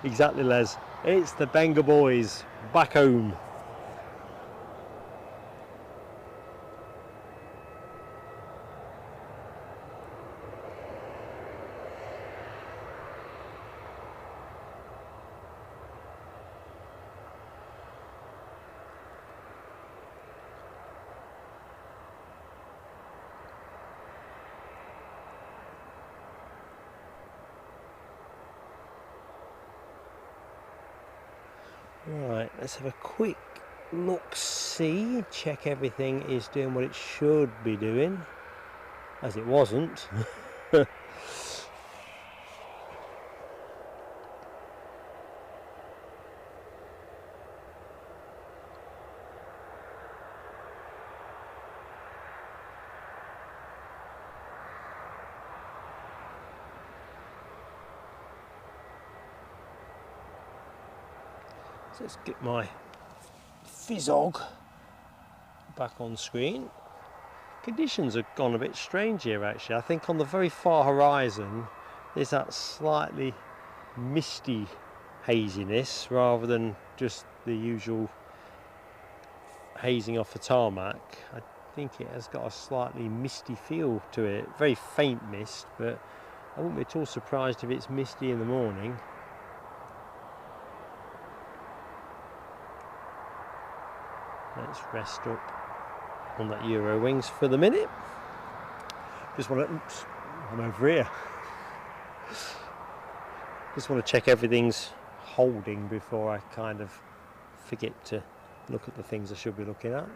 Exactly, Les. It's the Benga boys back home. Right, let's have a quick look-see, check everything is doing what it should be doing, as it wasn't. Let's get my Fizzog back on screen. Conditions have gone a bit strange here actually. I think on the very far horizon there's that slightly misty haziness rather than just the usual hazing off the tarmac. I think it has got a slightly misty feel to it, very faint mist, but I wouldn't be at all surprised if it's misty in the morning. Let's rest up on that Euro wings for the minute. Just want to, oops, I'm over here. Just want to check everything's holding before I kind of forget to look at the things I should be looking at.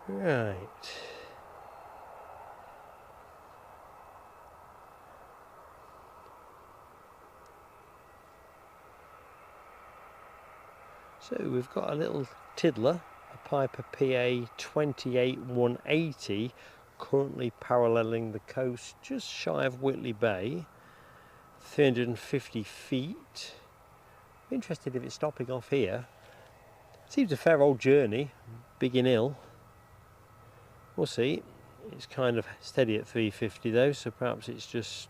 Right. So we've got a little tiddler, a Piper PA 28180, currently paralleling the coast just shy of Whitley Bay, 350 feet. I'm interested if it's stopping off here. Seems a fair old journey, Biggin Hill. We'll see. It's kind of steady at 350 though, so perhaps it's just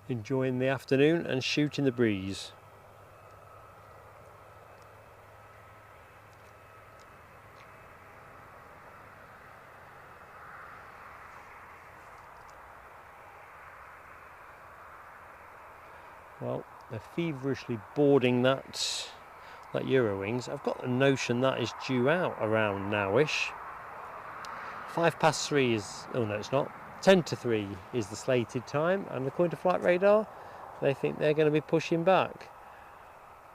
enjoying the afternoon and shooting the breeze. Well, they're feverishly boarding that Eurowings. I've got the notion that is due out around nowish. 3:05 is, oh no it's not, 2:50 is the slated time, and according to flight radar they think they're going to be pushing back.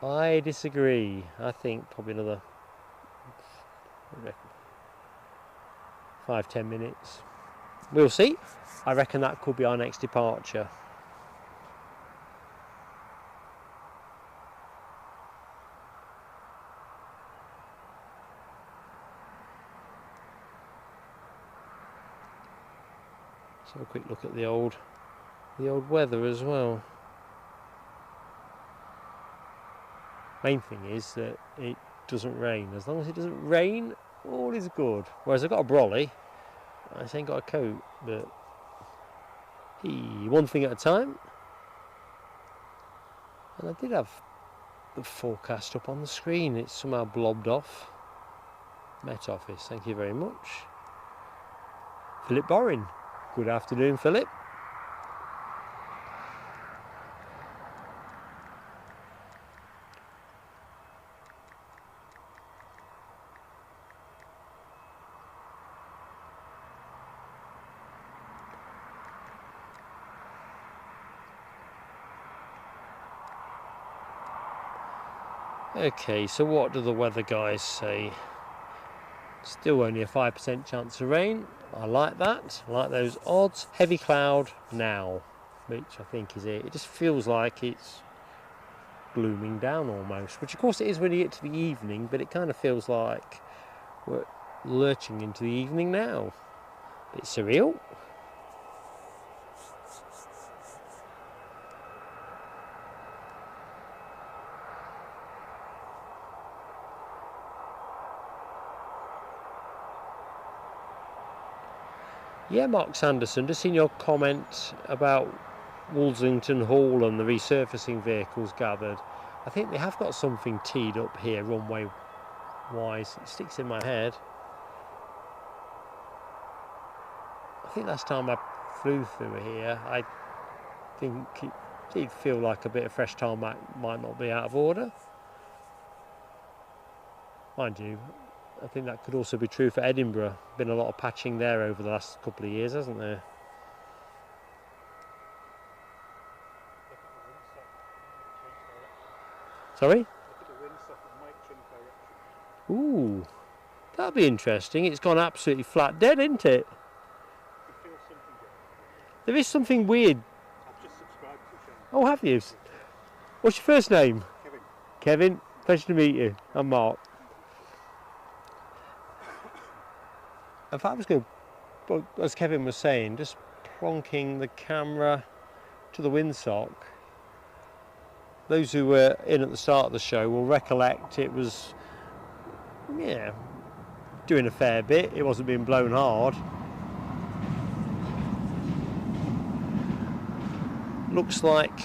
I disagree. I think probably another 5-10 minutes. We'll see. I reckon that could be our next departure. So a quick look at the old weather as well. Main thing is that it doesn't rain. As long as it doesn't rain, all is good. Whereas I've got a brolly, I just ain't got a coat, but one thing at a time. And I did have the forecast up on the screen. It's somehow blobbed off. Met Office, thank you very much. Philip Borin. Good afternoon, Philip. Okay, so what do the weather guys say? Still only a 5% chance of rain. I like that. I like those odds. Heavy cloud now, which I think is it. It just feels like it's glooming down almost, which of course it is when you get to the evening, but it kind of feels like we're lurching into the evening now. A bit surreal. Yeah, Mark Sanderson, just seen your comment about Woolsington Hall and the resurfacing vehicles gathered. I think they have got something teed up here runway wise. It sticks in my head. I think last time I flew through here, I think it did feel like a bit of fresh tarmac might not be out of order. Mind you, I think that could also be true for Edinburgh. Been a lot of patching there over the last couple of years, hasn't there? Sorry? Ooh, that'll be interesting. It's gone absolutely flat dead, isn't it? There is something weird. I've just subscribed to the channel. Oh, have you? What's your first name? Kevin. Kevin, pleasure to meet you. I'm Mark. If I was going to, as Kevin was saying, just plonking the camera to the windsock. Those who were in at the start of the show will recollect it was, yeah, doing a fair bit. It wasn't being blown hard. Looks like,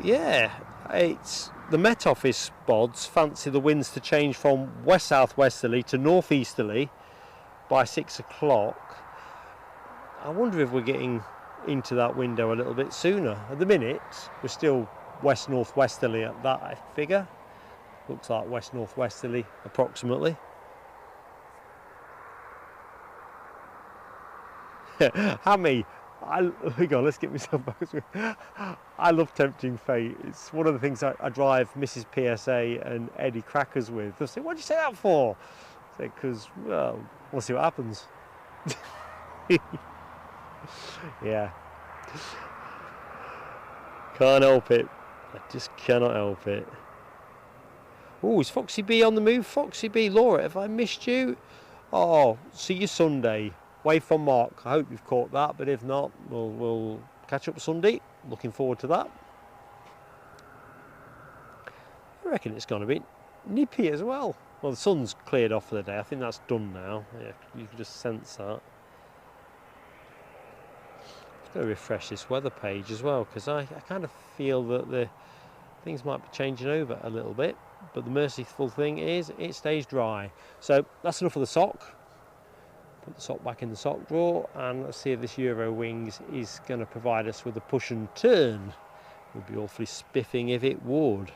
yeah, it's the Met Office bods fancy the winds to change from west southwesterly to northeasterly by 6 o'clock. I wonder if we're getting into that window a little bit sooner. At the minute, we're still west northwesterly at that figure. Looks like west northwesterly approximately. Hammy, hang on, let's get myself back. I love tempting fate. It's one of the things I drive Mrs. PSA and Eddie Crackers with. They'll say, "What'd you say that for?" I say, "Because, well, we'll see what happens." Yeah. Can't help it. I just cannot help it. Oh, is Foxy B on the move? Foxy B, Laura, have I missed you? Oh, see you Sunday. Wave from Mark. I hope you've caught that, but if not, we'll catch up Sunday. Looking forward to that. I reckon it's gone a bit nippy as well. Well, the sun's cleared off for the day. I think that's done now. Yeah, you can just sense that. I've got to refresh this weather page as well, because I kind of feel that the things might be changing over a little bit, but the merciful thing is it stays dry. So that's enough of the sock. Put the sock back in the sock drawer, and let's see if this Euro Wings is going to provide us with a push and turn. It would be awfully spiffing if it would.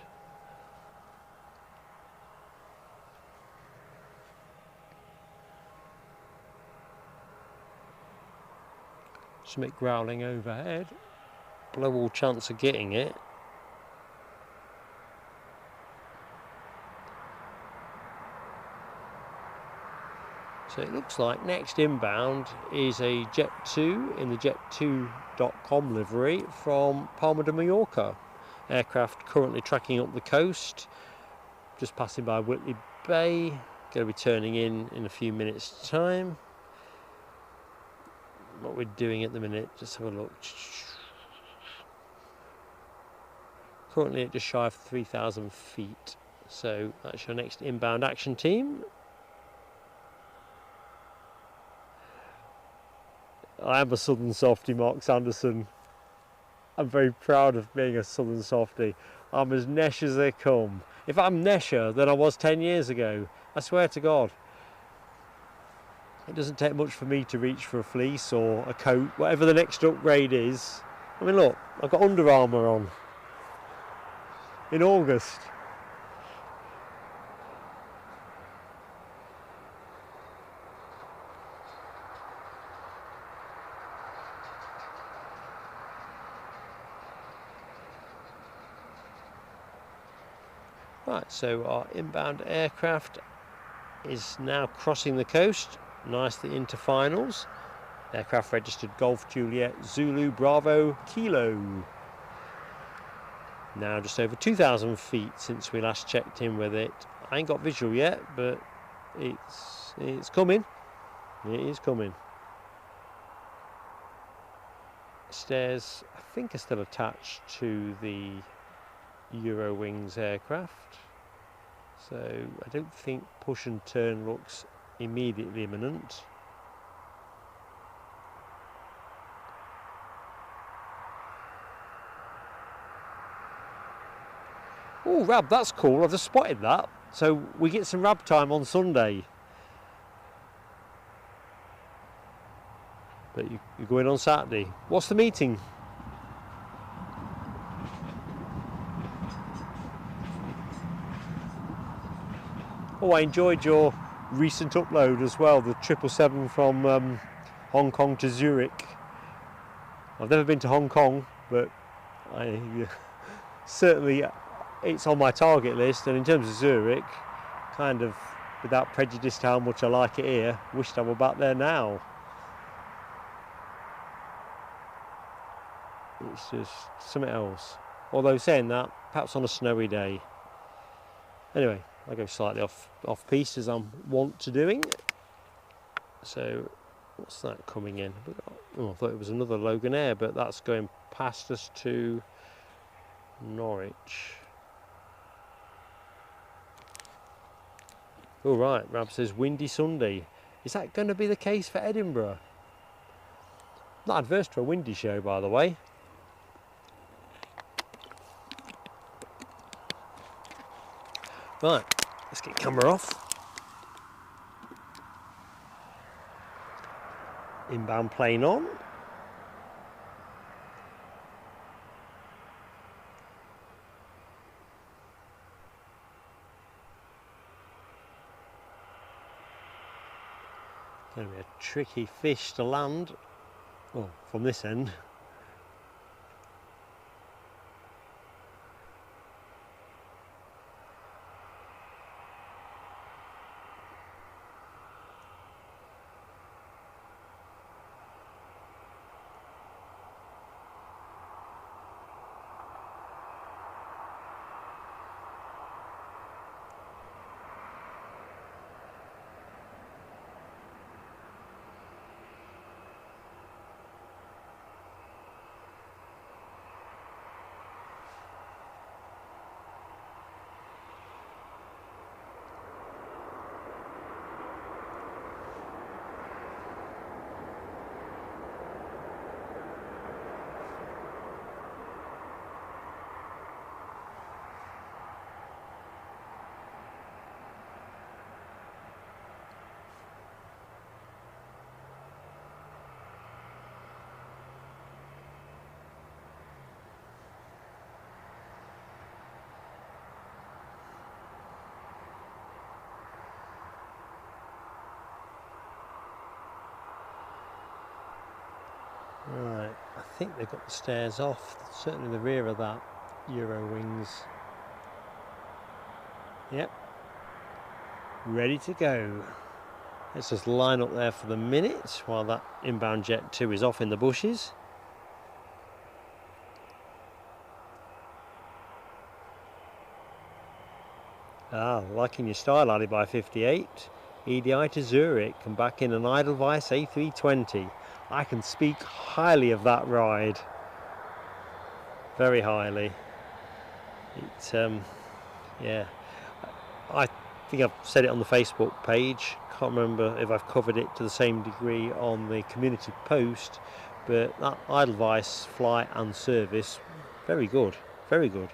Something growling overhead. Blow all chance of getting it. So it looks like next inbound is a Jet 2 in the jet2.com livery from Palma de Mallorca. Aircraft currently tracking up the coast, just passing by Whitley Bay. Going to be turning in a few minutes' time. What we're doing at the minute, just have a look. Currently at just shy of 3,000 feet. So that's your next inbound action team. I am a Southern Softie, Mark Sanderson. I'm very proud of being a Southern Softie. I'm as nesh as they come. If I'm nesher than I was 10 years ago, I swear to God. It doesn't take much for me to reach for a fleece or a coat, whatever the next upgrade is. I mean, look, I've got Under Armour on in August. Right, so our inbound aircraft is now crossing the coast, nicely into finals. Aircraft registered Golf Juliet Zulu Bravo Kilo. Now just over 2,000 feet since we last checked in with it. I ain't got visual yet, but it's coming. It is coming. Stairs, I think, are still attached to the Euro Wings aircraft, so I don't think push and turn looks immediately imminent. Oh, Rab, that's cool. I've just spotted that. So we get some Rab time on Sunday. But you're going on Saturday. What's the meeting? Oh, I enjoyed your recent upload as well, the 777 from Hong Kong to Zurich. I've never been to Hong Kong, but certainly it's on my target list. And in terms of Zurich, kind of without prejudice to how much I like it here, wished I were back there now. It's just something else. Although saying that, perhaps on a snowy day. Anyway, I go slightly off piste as I'm wont to doing. So what's that coming in? We've got Oh, I thought it was another Logan Air, but that's going past us to Norwich. All right, Rab says windy Sunday. Is that going to be the case for Edinburgh? Not adverse to a windy show, by the way. Right, let's get camera off. Inbound plane on. Going to be a tricky fish to land. Well, from this end. Right, I think they've got the stairs off, certainly the rear of that Euro wings. Yep, ready to go. Let's just line up there for the minute while that inbound Jet 2 is off in the bushes. Ah, liking your style, Ali by 58. EDI to Zurich, and back in an Edelweiss A320. I can speak highly of that ride. Very highly. Yeah. I think I've said it on the Facebook page. Can't remember if I've covered it to the same degree on the community post, but that Edelweiss flight and service, very good, very good.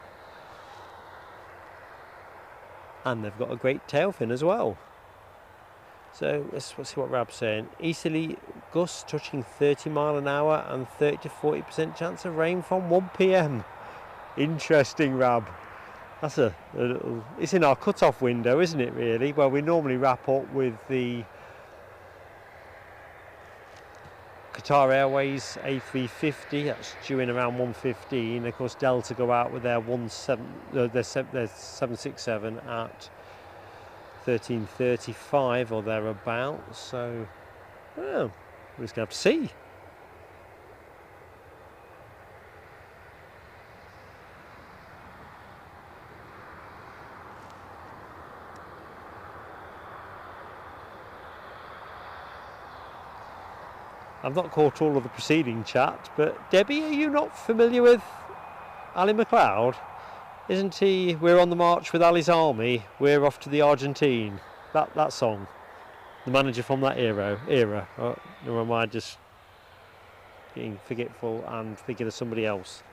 And they've got a great tail fin as well. So let's see what Rab's saying. Easterly gusts touching 30 mile an hour and 30 to 40% chance of rain from 1 p.m. Interesting, Rab. That's a little, it's in our cut-off window, isn't it, really? Well, we normally wrap up with the Qatar Airways A350, that's due in around 1:15. Of course, Delta go out with their 767 at 13:35 or thereabouts. So, well, we're just going to have to see. I've not caught all of the preceding chat, but Debbie, are you not familiar with Ali MacLeod? Isn't he, we're on the march with Ali's army, we're off to the Argentine? That song. The manager from that era. Or am I just getting forgetful and thinking of somebody else?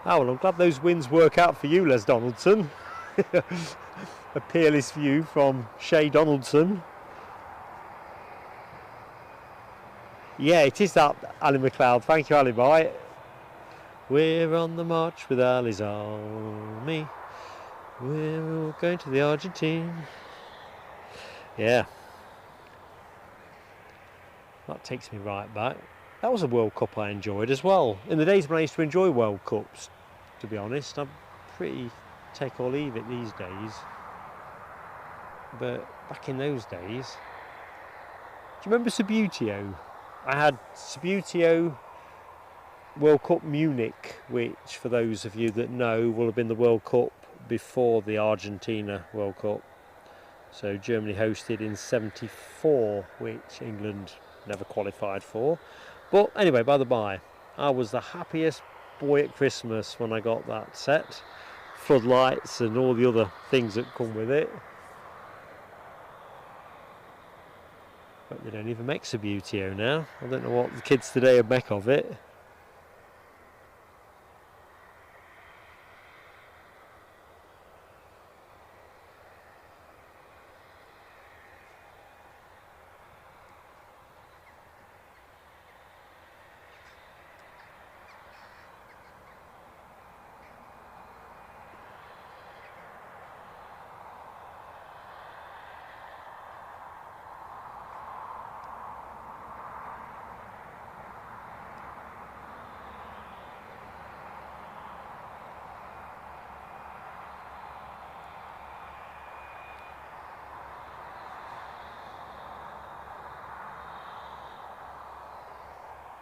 Oh, well, I'm glad those wins work out for you, Les Donaldson. A peerless view from Shay Donaldson. Yeah, it is that Ali MacLeod. Thank you, Ali Boy. We're on the march with Ali's army. We're going to the Argentine. Yeah. That takes me right back. That was a World Cup I enjoyed as well. In the days when I used to enjoy World Cups, to be honest, I'm pretty take or leave it these days. But back in those days, do you remember Subbuteo? I had Subbuteo World Cup Munich, which for those of you that know will have been the World Cup before the Argentina World Cup. So Germany hosted in '74, which England never qualified for. But anyway, by the by, I was the happiest boy at Christmas when I got that set. Floodlights and all the other things that come with it. But they don't even make Subutio now. I don't know what the kids today would make of it.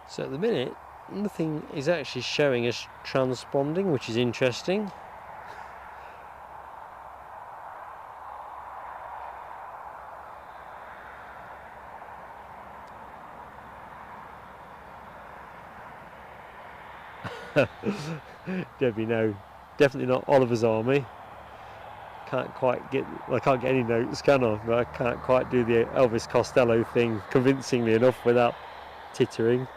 So at the minute, nothing is actually showing as transponding, which is interesting. Debbie, no, definitely not Oliver's Army. I can't get any notes, can I? But I can't quite do the Elvis Costello thing convincingly enough without tittering.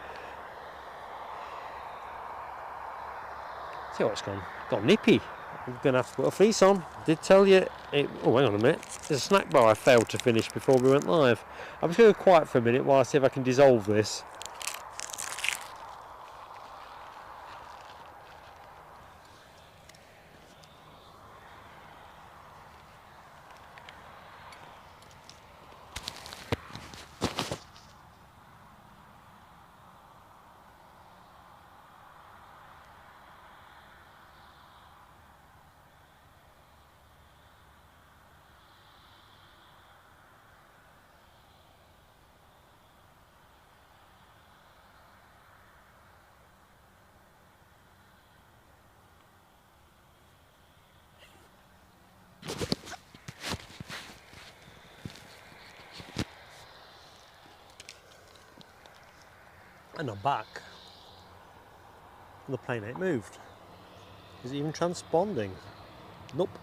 See what's gone nippy. I'm gonna have to put a fleece on. Did tell you it. Oh, hang on a minute. There's a snack bar I failed to finish before we went live. I'm just going to go quiet for a minute while I see if I can dissolve this. And I'm back. And the plane ain't moved. Is it even transponding? Nope.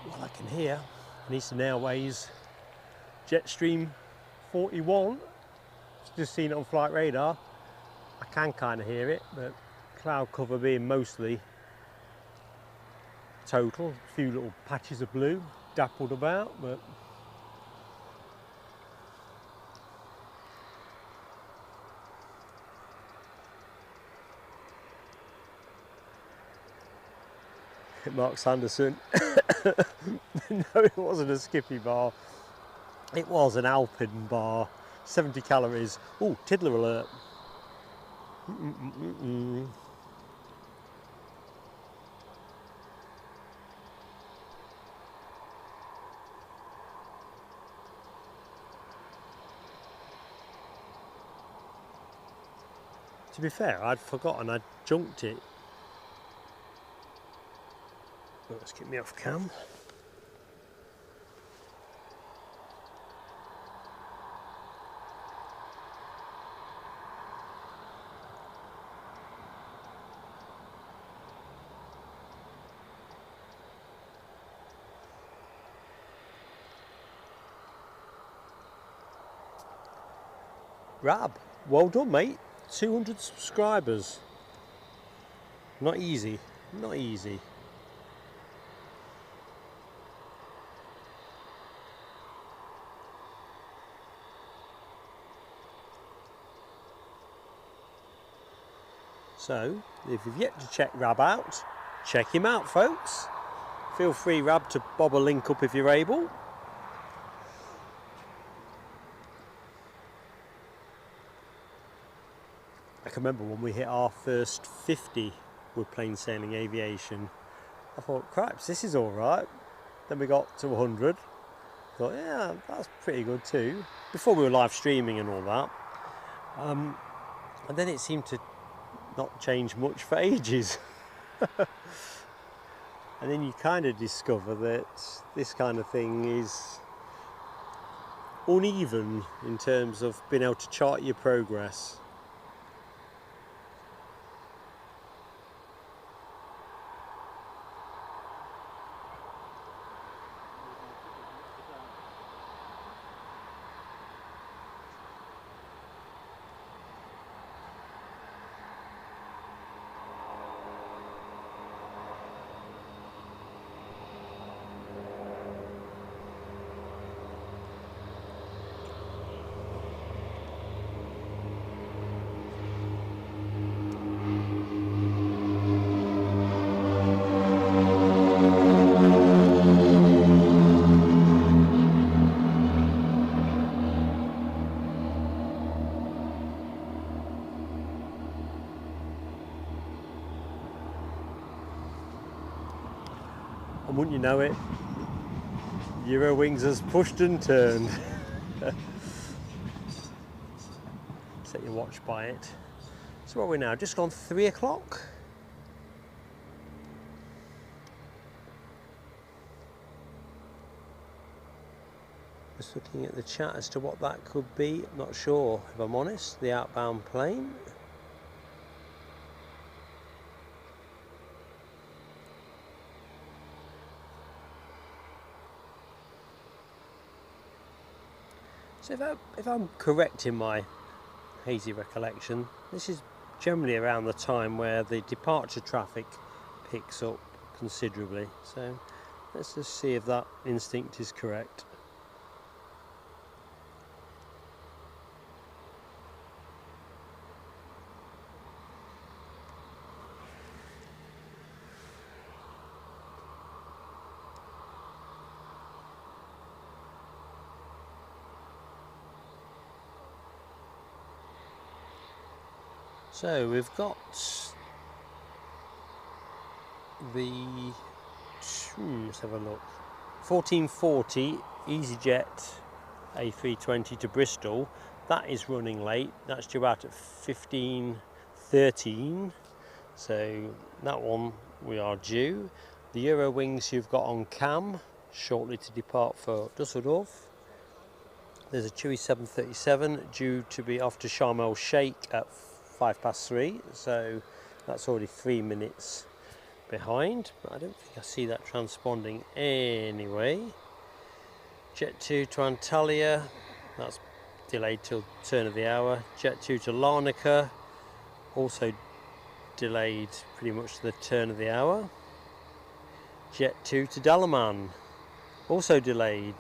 Well, I can hear an Eastern Airways Jetstream 41. Just seen it on flight radar. I can kind of hear it, but cloud cover being mostly total. A few little patches of blue dappled about, but Mark Sanderson. No, it wasn't a Skippy bar. It was an Alpine bar. 70 calories. Oh, Tiddler alert. To be fair, I'd forgotten I'd junked it. Oh, let's get me off cam. Rab, well done, mate. 200 subscribers. Not easy, not easy. So if you've yet to check Rab out, check him out, folks. Feel free, Rab, to bob a link up if you're able. I can remember when we hit our first 50 with plain sailing aviation. I thought, cripes, this is all right. Then we got to 100. I thought, yeah, that's pretty good too. Before we were live streaming and all that. And then it seemed to not change much for ages. And then you kind of discover that this kind of thing is uneven in terms of being able to chart your progress. And wouldn't you know it, Eurowings has pushed and turned. Set your watch by it. So what are we now? Just gone 3 o'clock? Just looking at the chat as to what that could be. Not sure, if I'm honest. The outbound plane. So if I'm correct in my hazy recollection, this is generally around the time where the departure traffic picks up considerably. So let's just see if that instinct is correct. So we've got the, let's have a look, 1440 EasyJet A320 to Bristol. That is running late. That's due out at 15:13. So that one we are due. The Eurowings you've got on cam shortly to depart for Dusseldorf. There's a Chewy 737 due to be off to Sharm el Sheikh at 3:05, so that's already 3 minutes behind, but I don't think I see that transponding anyway. Jet 2 to Antalya, that's delayed till turn of the hour. Jet 2 to Larnaca, also delayed pretty much to the turn of the hour. Jet 2 to Dalaman, also delayed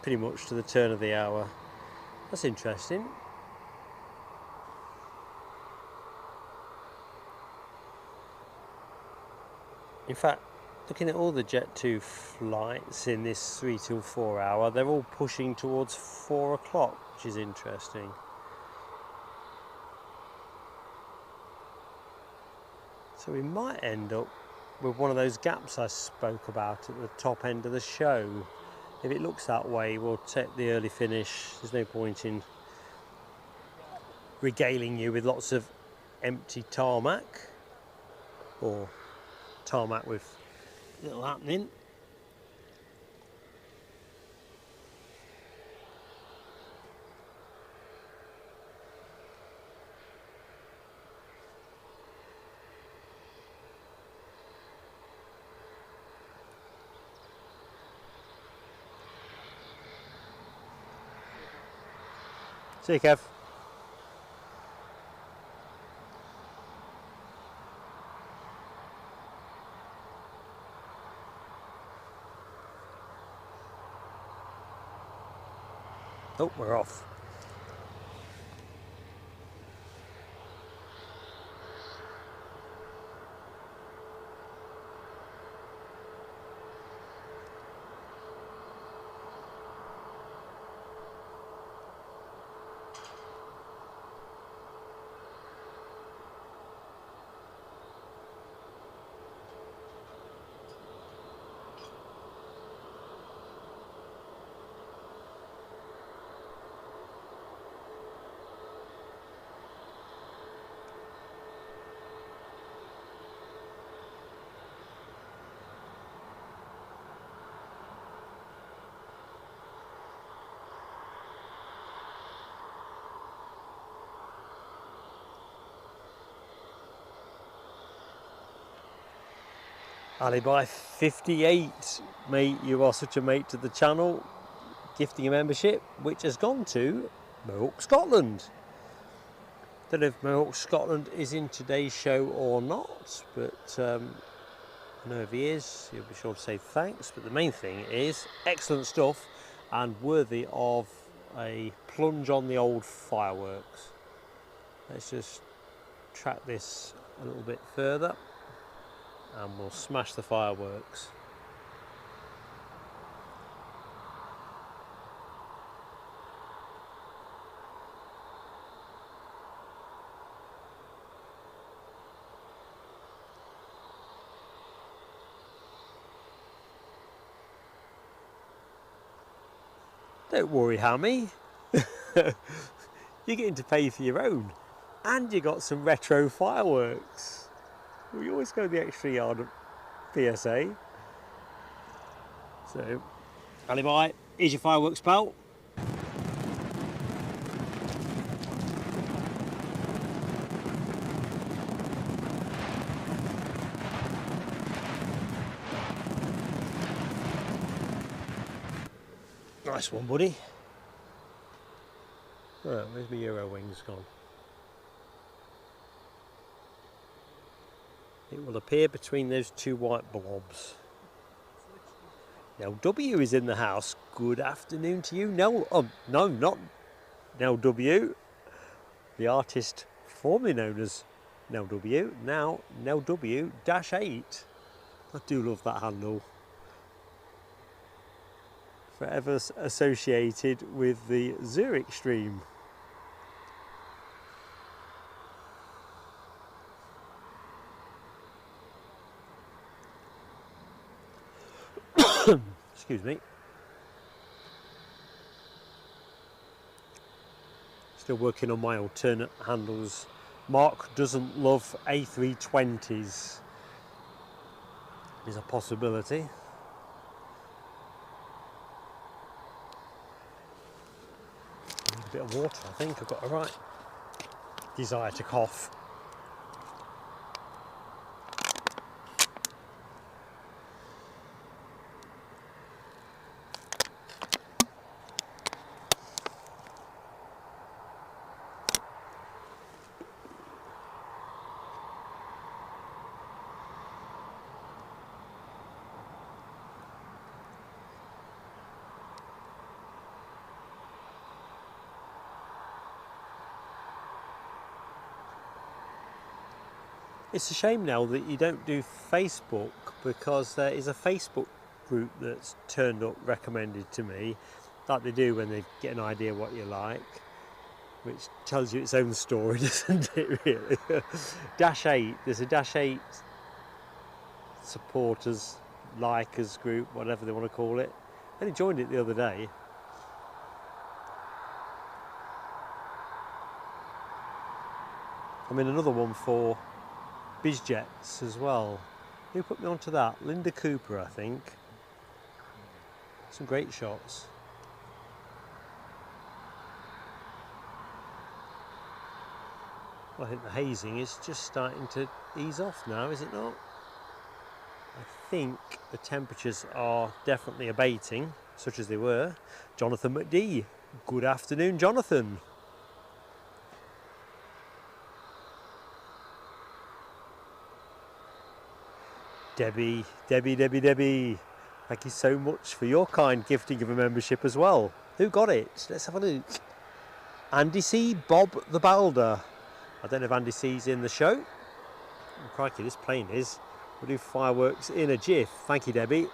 pretty much to the turn of the hour. That's interesting. In fact, looking at all the Jet 2 flights in this 3 till 4 hour, they're all pushing towards 4 o'clock, which is interesting. So we might end up with one of those gaps I spoke about at the top end of the show. If it looks that way, we'll take the early finish. There's no point in regaling you with lots of empty tarmac, or tarmac with little happening. See you, Kev. Oh, we're off. Alibi 58, mate, you are such a mate to the channel, gifting a membership which has gone to Mohawk Scotland. Don't know if Mohawk Scotland is in today's show or not, but I know if he is, he'll be sure to say thanks. But the main thing is excellent stuff and worthy of a plunge on the old fireworks. Let's just track this a little bit further and we'll smash the fireworks. Don't worry, Hammy. You're getting to pay for your own, and you got some retro fireworks. We always go the extra yard at PSA. So, Alibi, here's your fireworks, pal. Nice one, buddy. Right, where's my Euro wings gone? It will appear between those two white blobs. Now W is in the house. Good afternoon to you. No, no, not Now W. The artist formerly known as Now W. Now Now W-8. I do love that handle. Forever associated with the Zurich stream. Excuse me. Still working on my alternate handles. Mark doesn't love A320s. Is a possibility. A bit of water, I think I've got a right desire to cough. It's a shame now that you don't do Facebook, because there is a Facebook group that's turned up recommended to me, like they do when they get an idea what you like, which tells you its own story, doesn't it, really? -8, there's a -8 supporters, likers group, whatever they want to call it. I only joined it the other day. I'm in another one for BizJets as well. Who put me onto that? Linda Cooper, I think. Some great shots. Well, I think the hazing is just starting to ease off now, is it not? I think the temperatures are definitely abating, such as they were. Jonathan McD. Good afternoon, Jonathan. Debbie. Thank you so much for your kind gifting of a membership as well. Who got it? Let's have a look. Andy C. Bob the Balder. I don't know if Andy C's in the show. Oh, crikey, this plane is. We'll do fireworks in a jiff. Thank you, Debbie.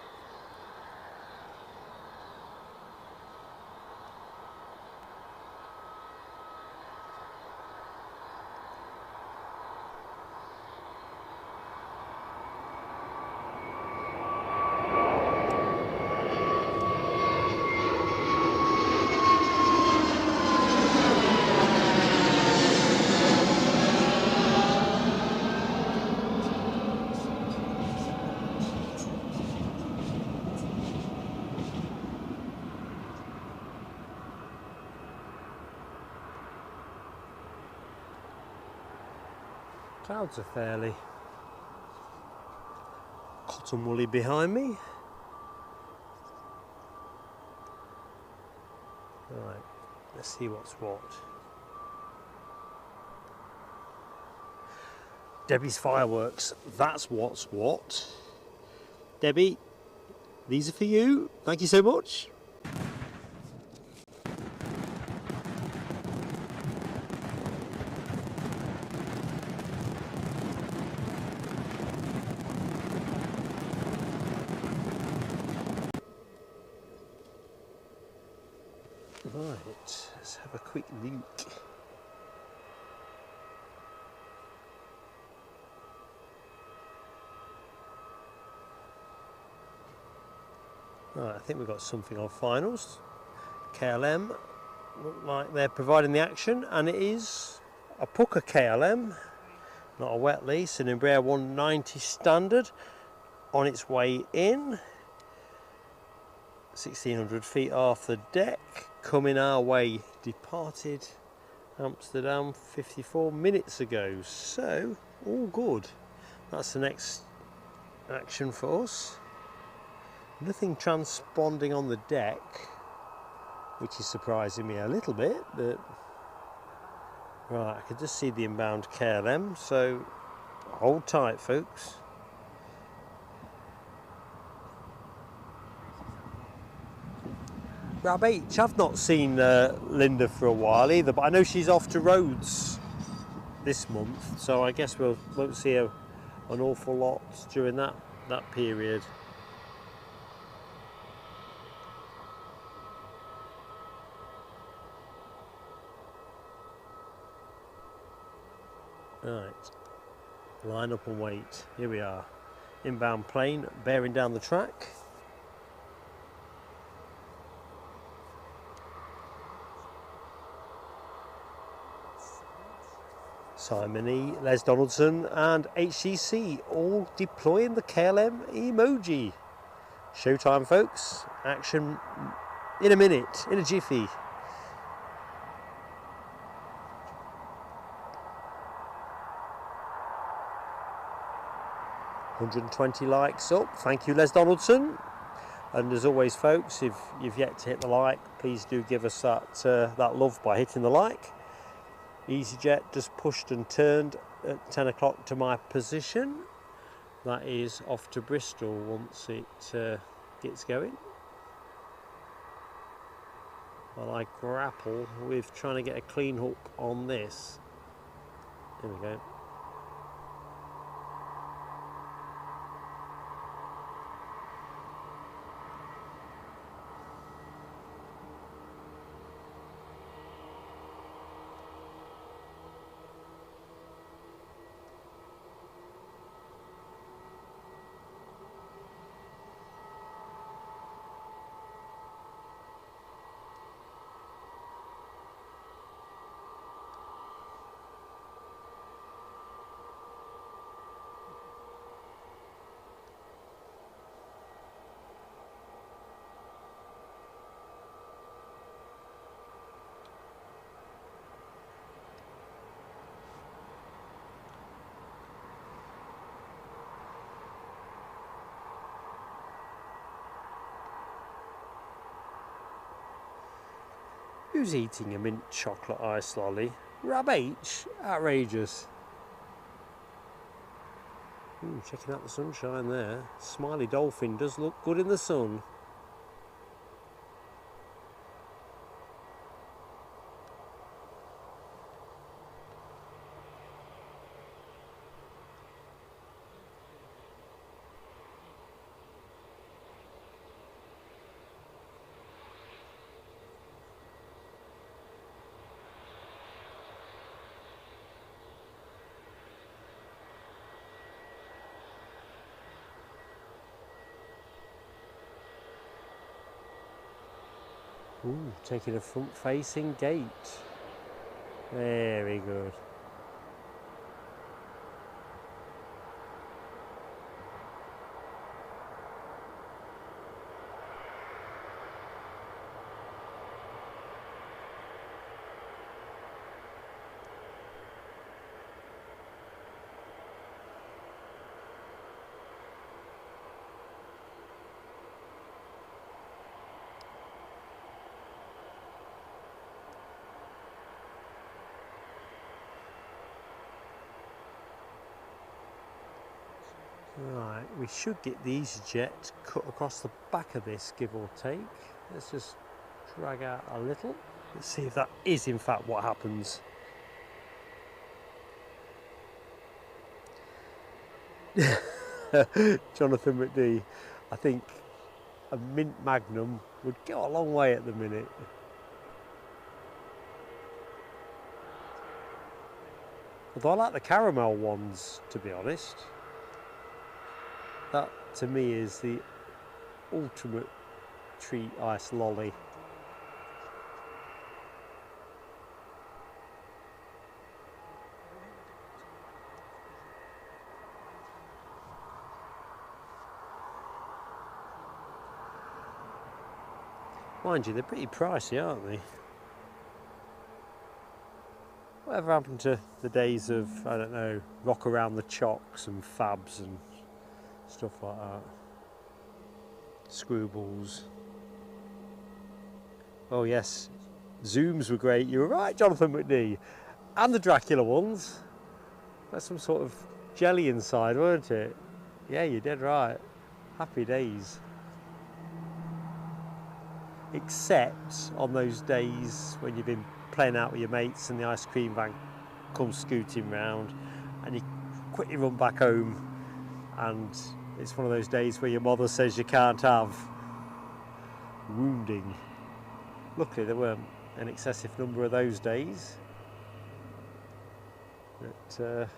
Clouds are fairly cotton woolly behind me. Right, let's see what's what. Debbie's fireworks, that's what's what. Debbie, these are for you. Thank you so much. Right, let's have a quick look. Right, I think we've got something on finals. KLM look like they're providing the action, and it is a Pucker KLM, not a wet lease, an Embraer 190 standard on its way in. 1600 feet off the deck, coming our way, departed Amsterdam 54 minutes ago, so all good. That's the next action for us. Nothing transponding on the deck, which is surprising me a little bit, but right, I can just see the inbound KLM, so hold tight folks. Rab H, I've not seen Linda for a while either, but I know she's off to Rhodes this month, so I guess we won't see her an awful lot during that period. Right, line up and wait. Here we are. Inbound plane bearing down the track. Simon E, Les Donaldson and HCC all deploying the KLM emoji. Showtime folks, action in a minute, in a jiffy. $120 likes up, thank you Les Donaldson. And as always folks, if you've yet to hit the like, please do give us that love by hitting the like. EasyJet just pushed and turned at 10 o'clock to my position. That is off to Bristol once it gets going. While I grapple with trying to get a clean hook on this. There we go. Who's eating a mint chocolate ice lolly? Rab H? Outrageous. Checking out the sunshine there. Smiley dolphin does look good in the sun. Ooh, taking a front-facing gate. Very good. Right, we should get the EasyJet cut across the back of this, give or take. Let's just drag out a little. Let's see if that is in fact what happens. Jonathan McD, I think a mint magnum would go a long way at the minute. Although I like the caramel ones, to be honest. That to me is the ultimate treat ice lolly. Mind you, they're pretty pricey, aren't they? Whatever happened to the days of, I don't know, rock around the chocks and fabs and stuff like that? Screwballs. Oh yes, Zooms were great. You were right, Jonathan McD. And the Dracula ones. That's some sort of jelly inside, weren't it? Yeah, you did right. Happy days. Except on those days when you've been playing out with your mates and the ice cream van comes scooting round and you quickly run back home and it's one of those days where your mother says you can't have. Wounding. Luckily there weren't an excessive number of those days. But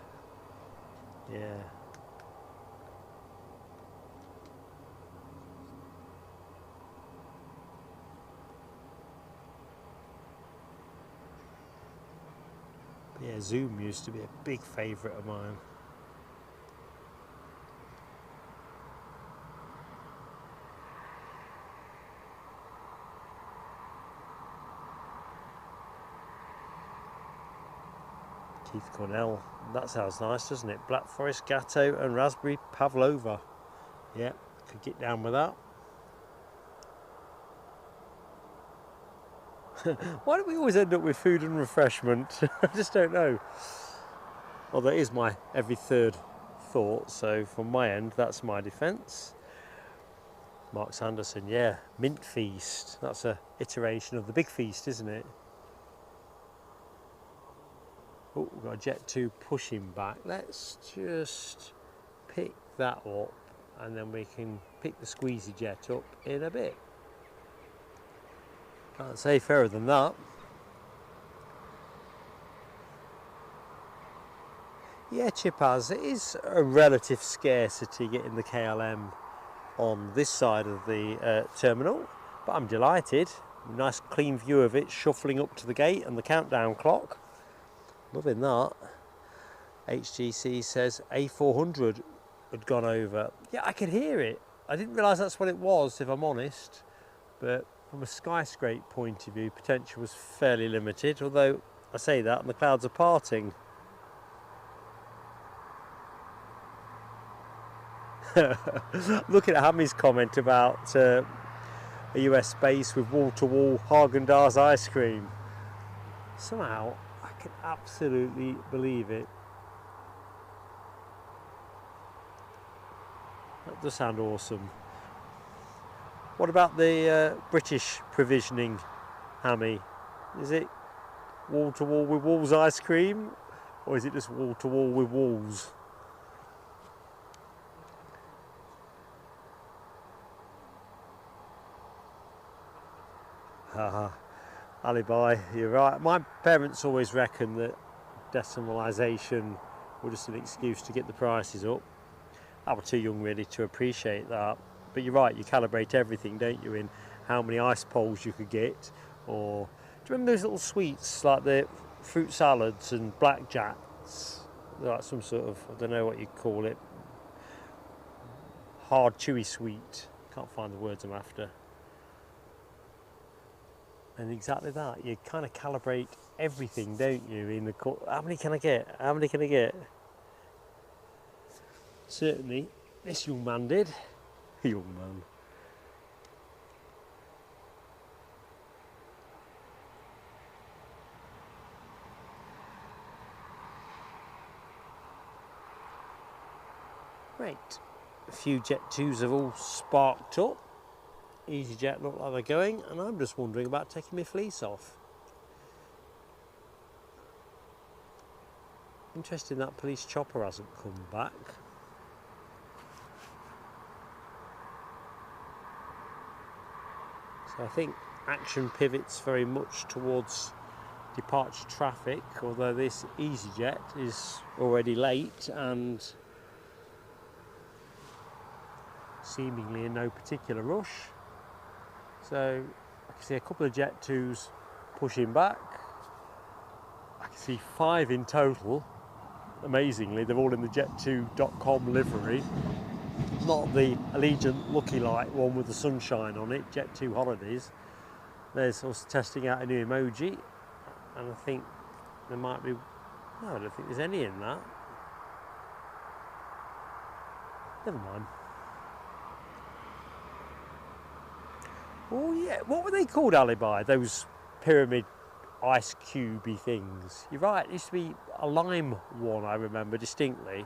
yeah. Yeah, Zoom used to be a big favourite of mine. Keith Cornell, that sounds nice, doesn't it? Black Forest Gatto and Raspberry Pavlova. Yeah, could get down with that. Why do we always end up with food and refreshment? I just don't know. Well, that is my every third thought, so from my end, that's my defence. Mark Sanderson, yeah, Mint Feast. That's a iteration of the Big Feast, isn't it? Oh, we've got a Jet 2 pushing back. Let's just pick that up and then we can pick the Squeezy Jet up in a bit. Can't say fairer than that. Yeah, Chipaz, it is a relative scarcity getting the KLM on this side of the terminal, but I'm delighted. Nice clean view of it shuffling up to the gate and the countdown clock. Loving that. HGC says A400 had gone over. Yeah, I could hear it. I didn't realise that's what it was, if I'm honest, but from a skyscraper point of view, potential was fairly limited, although I say that and the clouds are parting. Looking at Hammy's comment about a US base with wall-to-wall Haagen-Dazs ice cream. Somehow, I can absolutely believe it. That does sound awesome. What about the British provisioning, Hammy? Is it wall-to-wall with Walls ice cream, or is it just wall-to-wall with Walls? Haha, alibi, you're right. My parents always reckon that decimalisation was just an excuse to get the prices up. I was too young really to appreciate that. But you're right, you calibrate everything, don't you, in how many ice poles you could get, or do you remember those little sweets like the fruit salads and blackjacks? They're like some sort of, I don't know what you call it, hard chewy sweet. Can't find the words I'm after. And exactly that, you kind of calibrate everything, don't you, in the how many can I get? How many can I get? Certainly this young man did. Young man. Right, A few Jet 2s have all sparked up. EasyJet look like they're going, and I'm just wondering about taking my fleece off. Interesting that police chopper hasn't come back. So I think action pivots very much towards departure traffic, although this EasyJet is already late and seemingly in no particular rush. So I can see a couple of Jet 2s pushing back. I can see 5 in total. Amazingly, they're all in the jet2.com livery. Not the Allegiant Lucky Light one with the sunshine on it, Jet 2 Holidays. There's us testing out a new emoji, and I think there might be, no, I don't think there's any in that. Never mind. Oh yeah, what were they called, Alibi? Those pyramid ice cubey things. You're right, it used to be a lime one, I remember distinctly.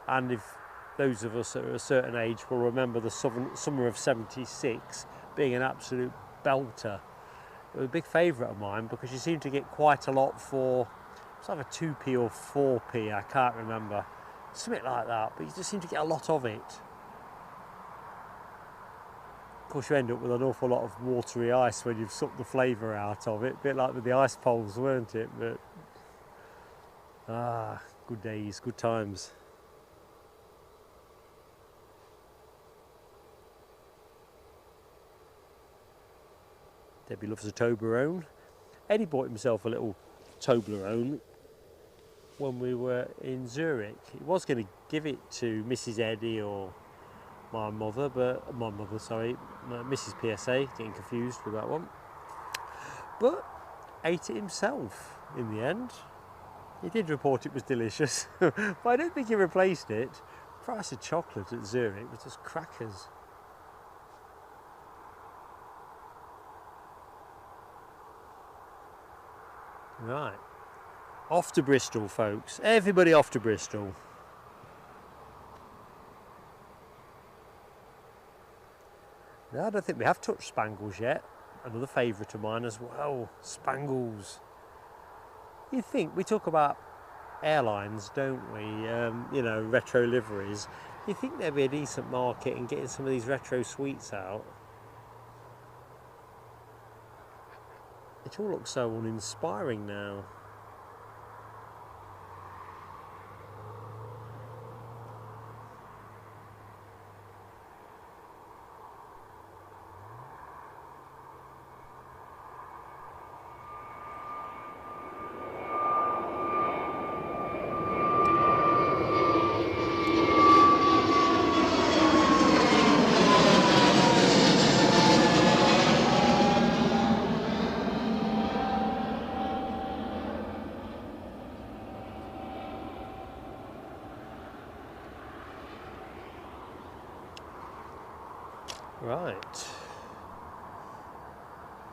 And if those of us at a certain age will remember the summer of '76 being an absolute belter. It was a big favourite of mine because you seem to get quite a lot for, it's either 2p or 4p, I can't remember. Something like that, but you just seem to get a lot of it. Of course, you end up with an awful lot of watery ice when you've sucked the flavour out of it. A bit like with the ice poles, weren't it? But good days, good times. Debbie loves a Toblerone. Eddie bought himself a little Toblerone when we were in Zurich. He was going to give it to Mrs. Eddie or Mrs. PSA, getting confused with that one. But ate it himself in the end. He did report it was delicious, but I don't think he replaced it. The price of chocolate at Zurich was just crackers. Right, off to Bristol, folks. Everybody off to Bristol. No, I don't think we have touched Spangles yet. Another favourite of mine as well, Spangles. You think, we talk about airlines, don't we? You know, retro liveries. You think there'd be a decent market in getting some of these retro suites out? It all looks so uninspiring now. Right.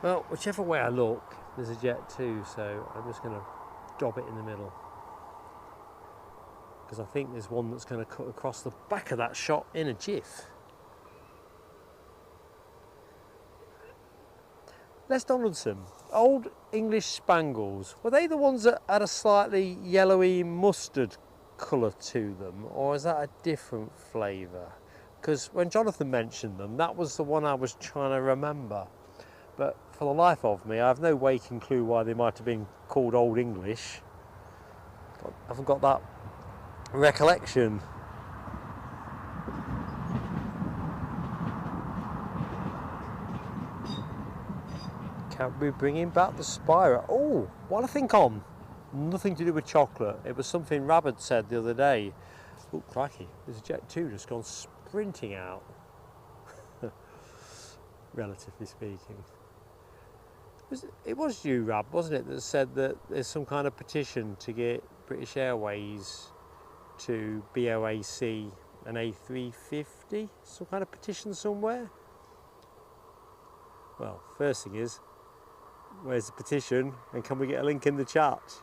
Well, whichever way I look, there's a Jet 2, so I'm just going to dob it in the middle. Because I think there's one that's going to cut across the back of that shot in a jiff. Les Donaldson, Old English Spangles, were they the ones that had a slightly yellowy mustard colour to them, or is that a different flavour? Because when Jonathan mentioned them, that was the one I was trying to remember. But for the life of me, I have no waking clue why they might have been called Old English. I haven't got that recollection. Can we bring him back the Spira? Oh, what I think on. Nothing to do with chocolate. It was something Rabbit said the other day. Oh, crikey, there's a Jet 2 just gone sprinting out. Relatively speaking. It was you, Rab, wasn't it, that said that there's some kind of petition to get British Airways to BOAC an A350? Some kind of petition somewhere? Well, first thing is, where's the petition and can we get a link in the chat?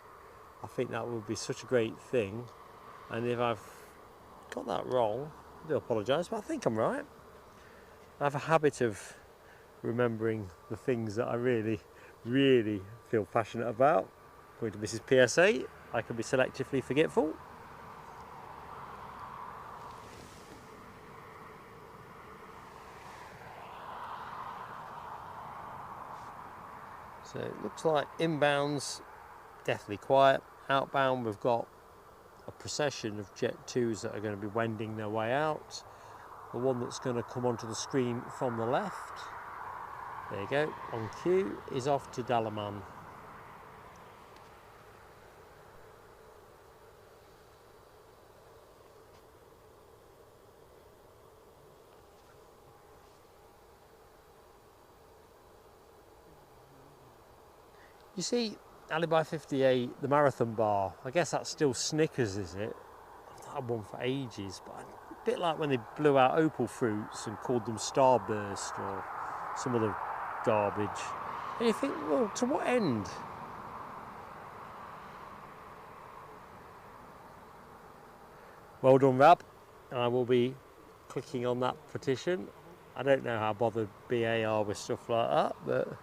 I think that would be such a great thing. And if I've got that wrong, I do apologise, but I think I'm right. I have a habit of remembering the things that I really, really feel passionate about. According to Mrs. PSA, I can be selectively forgetful. So it looks like inbound's definitely quiet. Outbound, we've got a procession of Jet 2s that are going to be wending their way out. The one that's going to come onto the screen from the left, there you go, on cue, is off to Dalaman. You see, Alibi 58, the marathon bar, I guess that's still Snickers, is it? I've not had one for ages, but a bit like when they blew out Opal fruits and called them Starburst or some other garbage. And you think, well, to what end? Well done, Rab. I will be clicking on that petition. I don't know how bothered BA are with stuff like that, but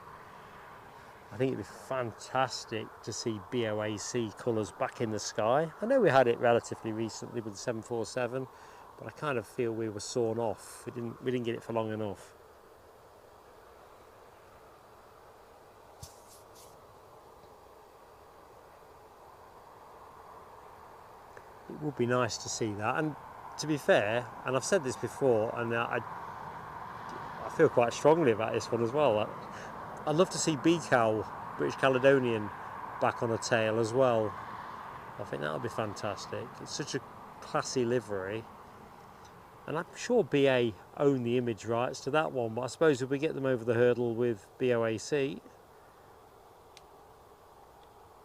I think it'd be fantastic to see BOAC colours back in the sky. I know we had it relatively recently with the 747, but I kind of feel we were sawn off. We didn't get it for long enough. It would be nice to see that. And to be fair, and I've said this before, and I feel quite strongly about this one as well. I'd love to see BCAL, British Caledonian, back on a tail as well. I think that would be fantastic. It's such a classy livery. And I'm sure BA own the image rights to that one, but I suppose if we get them over the hurdle with BOAC,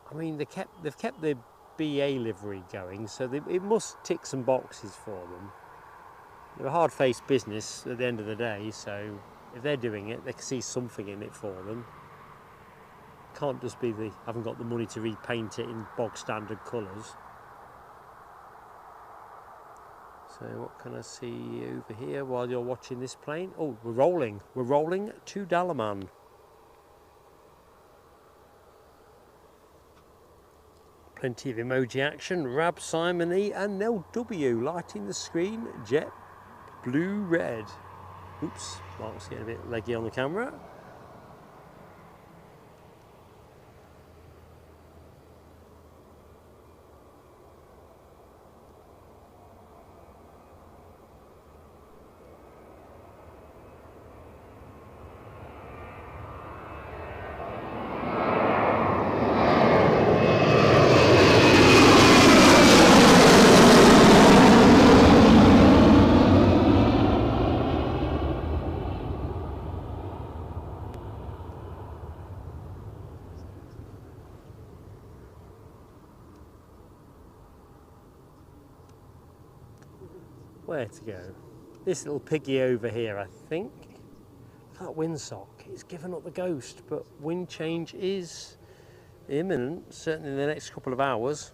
I mean, they've kept the BA livery going, so it must tick some boxes for them. They're a hard-faced business at the end of the day, so if they're doing it, they can see something in it for them. Can't just be they haven't got the money to repaint it in bog standard colours. So what can I see over here while you're watching this plane? Oh, we're rolling to Dalaman. Plenty of emoji action. Rab, Simon E and Nell W lighting the screen. Jet blue red. Oops, Mark's getting a bit leggy on the camera. Where to go? This little piggy over here, I think. That windsock, it's given up the ghost, but wind change is imminent, certainly in the next couple of hours.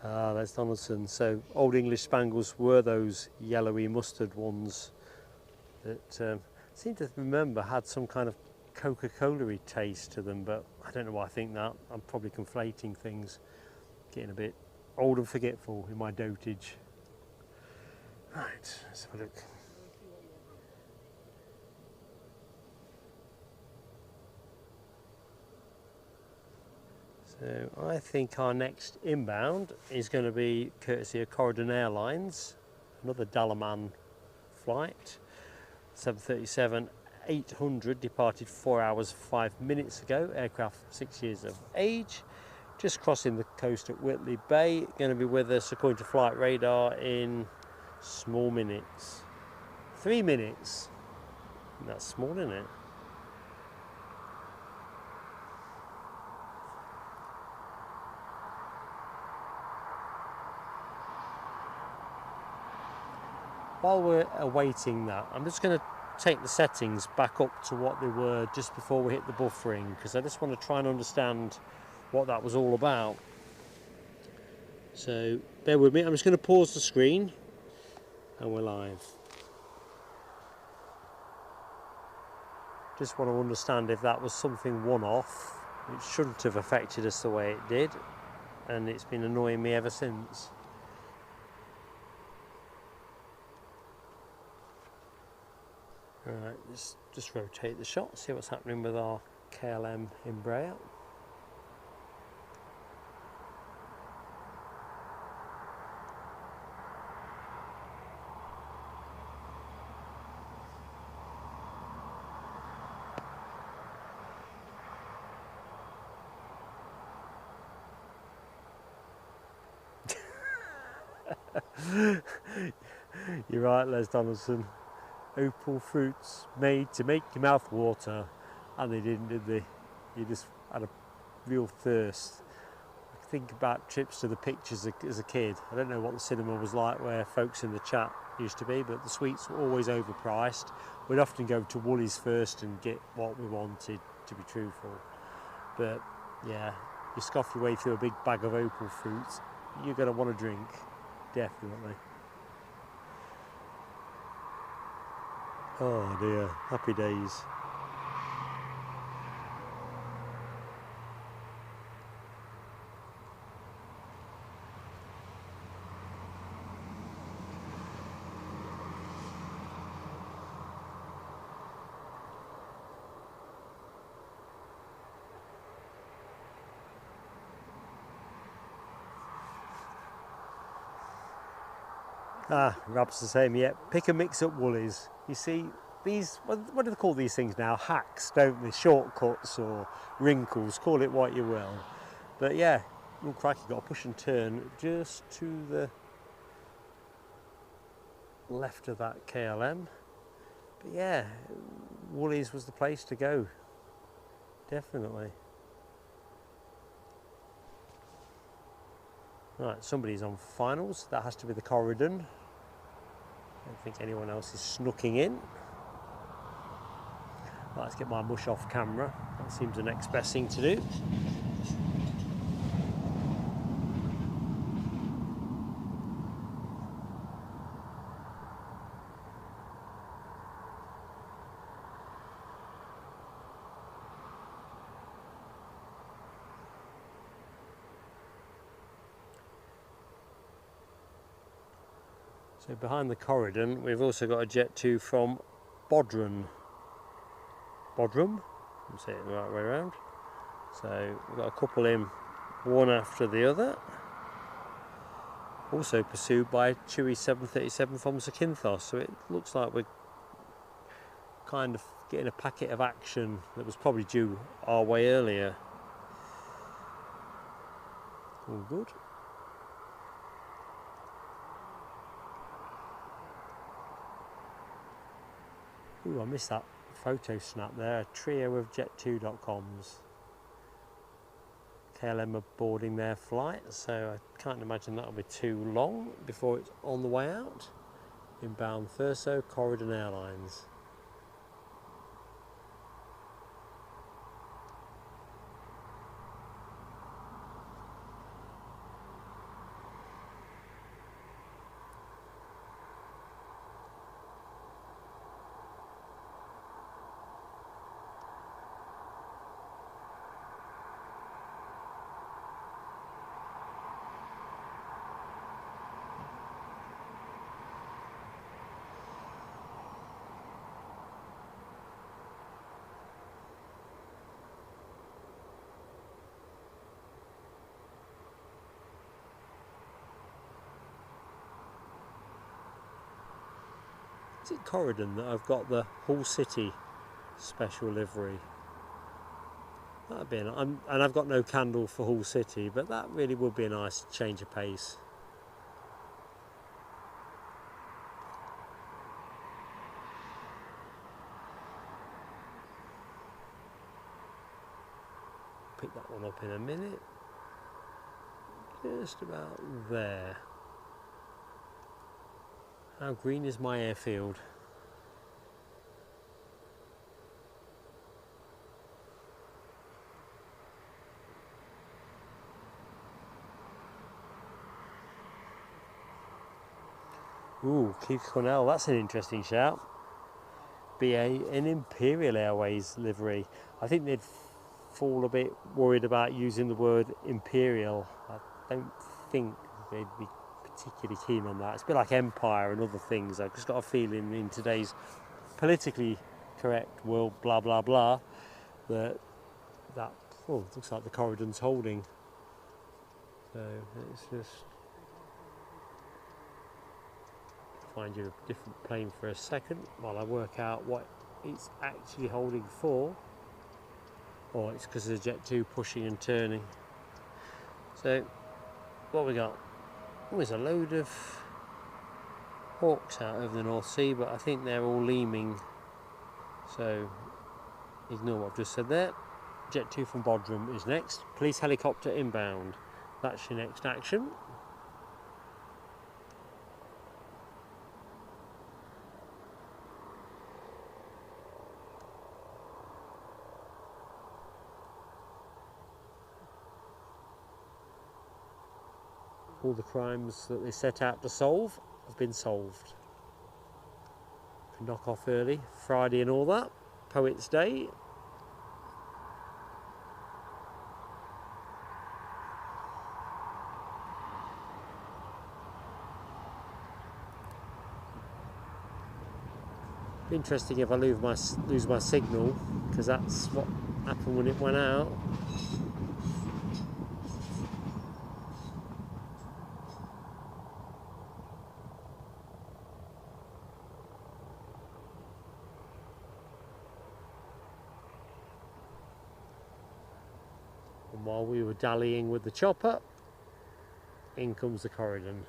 Ah, that's Donaldson. So Old English Spangles were those yellowy mustard ones that I seem to remember had some kind of Coca-Cola-y taste to them, but I don't know why I think that. I'm probably conflating things, getting a bit old and forgetful in my dotage. Right, let's have a look. So I think our next inbound is going to be courtesy of Corridor Airlines, another Dalaman flight, 737-800, departed 4 hours 5 minutes ago, aircraft 6 years of age, just crossing the coast at Whitley Bay, going to be with us according to flight radar in small minutes. 3 minutes, that's small, isn't it? while we're awaiting that, I'm just going to take the settings back up to what they were just before we hit the buffering, because I just want to try and understand what that was all about. So bear with me, I'm just going to pause the screen and we're live. Just want to understand if that was something one-off. It shouldn't have affected us the way it did, and it's been annoying me ever since. Alright, just rotate the shot, see what's happening with our KLM Embraer. You're right, Les Donaldson. Opal fruits made to make your mouth water, and they didn't, did they? You just had a real thirst. I think about trips to the pictures as a kid. I don't know what the cinema was like where folks in the chat used to be, but the sweets were always overpriced. We'd often go to Woolies first and get what we wanted, to be truthful. But yeah, you scoff your way through a big bag of opal fruits, you're going to want a drink, definitely. Oh dear, happy days. Rab's the same, yeah. Pick and mix at Woolies. You see, these, what do they call these things now? Hacks, don't they? Shortcuts or wrinkles, call it what you will. But yeah, oh crikey, got a push and turn just to the left of that KLM. But yeah, Woolies was the place to go, definitely. Right, somebody's on finals. That has to be the Corridon. I don't think anyone else is snooking in. Right, let's get my mush off camera. That seems the next best thing to do. So behind the Corridon, we've also got a Jet 2 from Bodrum. I'm saying it the right way around. So we've got a couple in, one after the other. Also pursued by a Chewy 737 from Zakynthos. So it looks like we're kind of getting a packet of action that was probably due our way earlier. All good. Ooh, I missed that photo snap there. A trio of Jet2.coms. KLM are boarding their flight, so I can't imagine that'll be too long before it's on the way out. Inbound Thurso, Corridon Airlines. Is it Corridon that I've got the Hull City special livery? That'd be and I've got no candle for Hull City, but that really would be a nice change of pace. Pick that one up in a minute. Just about there. How green is my airfield? Ooh, Keith Cornell, that's an interesting shout. Be an Imperial Airways livery. I think they'd fall a bit worried about using the word Imperial. I don't think they'd be particularly keen on that. It's a bit like Empire and other things. I've just got a feeling in today's politically correct world, blah blah blah, that looks like the Corridon's holding. So it's just find you a different plane for a second while I work out what it's actually holding for. Oh, it's because of the Jet 2 pushing and turning. So what we got? Oh, there's a load of hawks out over the North Sea, but I think they're all leaming, so ignore what I've just said there. Jet 2 from Bodrum is next. Police helicopter inbound. That's your next action. All the crimes that they set out to solve have been solved. Knock off early, Friday and all that. Poets' Day. Interesting if I lose my signal, because that's what happened when it went out. And while we were dallying with the chopper, in comes the Corridon.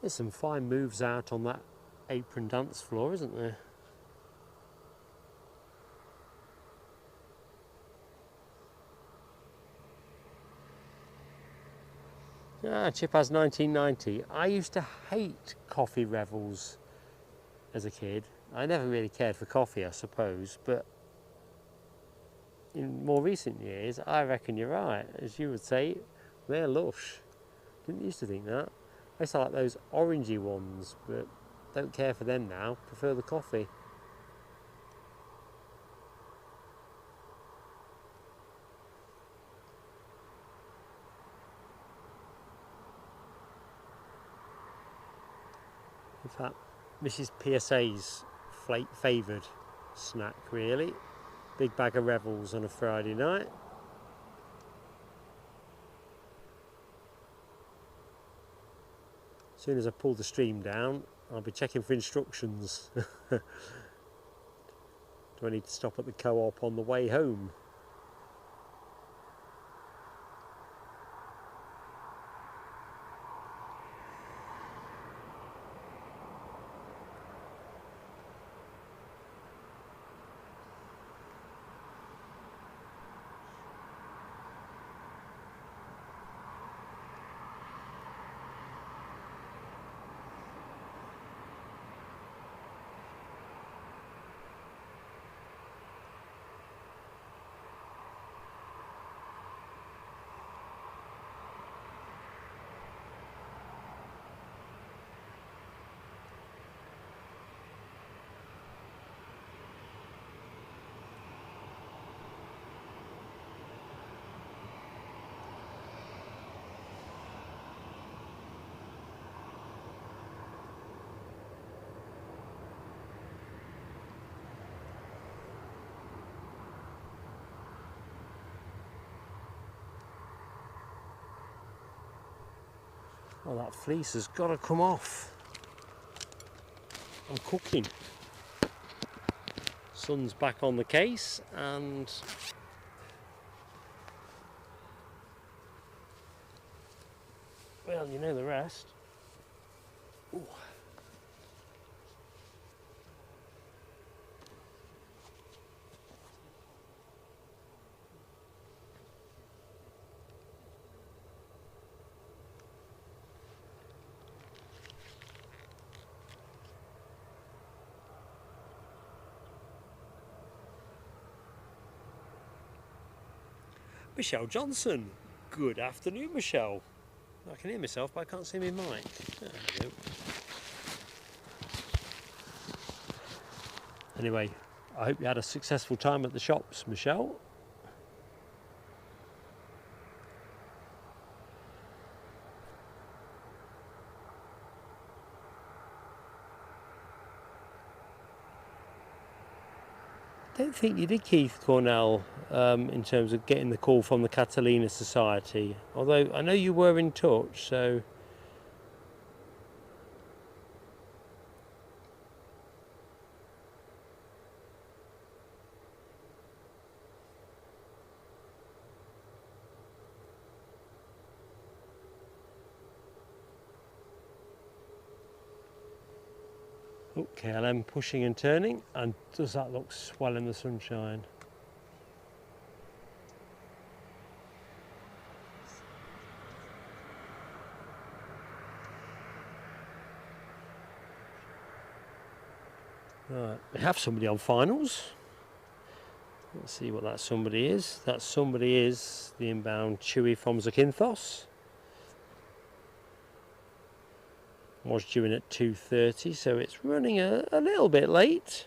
There's some fine moves out on that apron dance floor, isn't there? Chip has 1990. I used to hate coffee revels as a kid. I never really cared for coffee, I suppose, but in more recent years, I reckon you're right. As you would say, they're lush. Didn't used to think that. I used to like those orangey ones, but don't care for them now. Prefer the coffee. In fact, Mrs. PSA's favoured snack, really. Big bag of Revels on a Friday night. As soon as I pull the stream down, I'll be checking for instructions. Do I need to stop at the co-op on the way home? Oh, that fleece has got to come off. I'm cooking. Sun's back on the case and well, you know the rest. Ooh. Michelle Johnson. Good afternoon, Michelle. I can hear myself, but I can't see my mic. There we go. Anyway, I hope you had a successful time at the shops, Michelle. I don't think you did, Keith Cornell, in terms of getting the call from the Catalina Society. Although I know you were in touch, so... Oh, KLM pushing and turning, and does that look swell in the sunshine? Right, we have somebody on finals. Let's see what that somebody is. That somebody is the inbound Chewy from Zakynthos. Was due in at 2:30, so it's running a little bit late.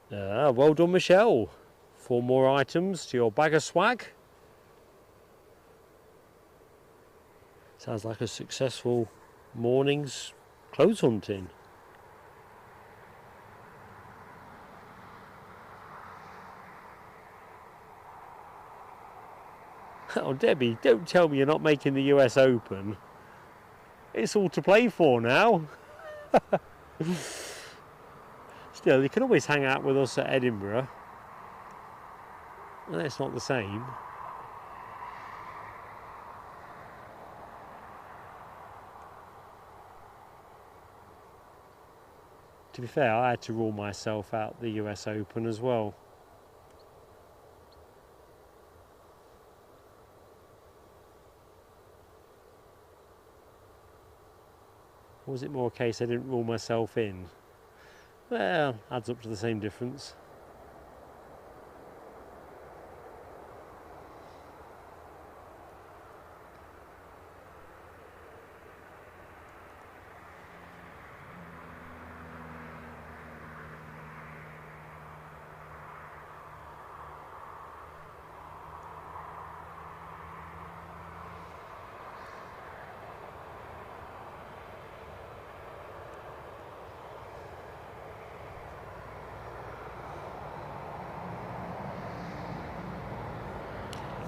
Well done, Michelle. 4 more items to your bag of swag. Sounds like a successful morning's clothes hunting. Oh, Debbie, don't tell me you're not making the US Open. It's all to play for now. Still, you can always hang out with us at Edinburgh. Well, that's not the same. To be fair, I had to rule myself out the US Open as well. Or was it more a case I didn't rule myself in? Well, adds up to the same difference.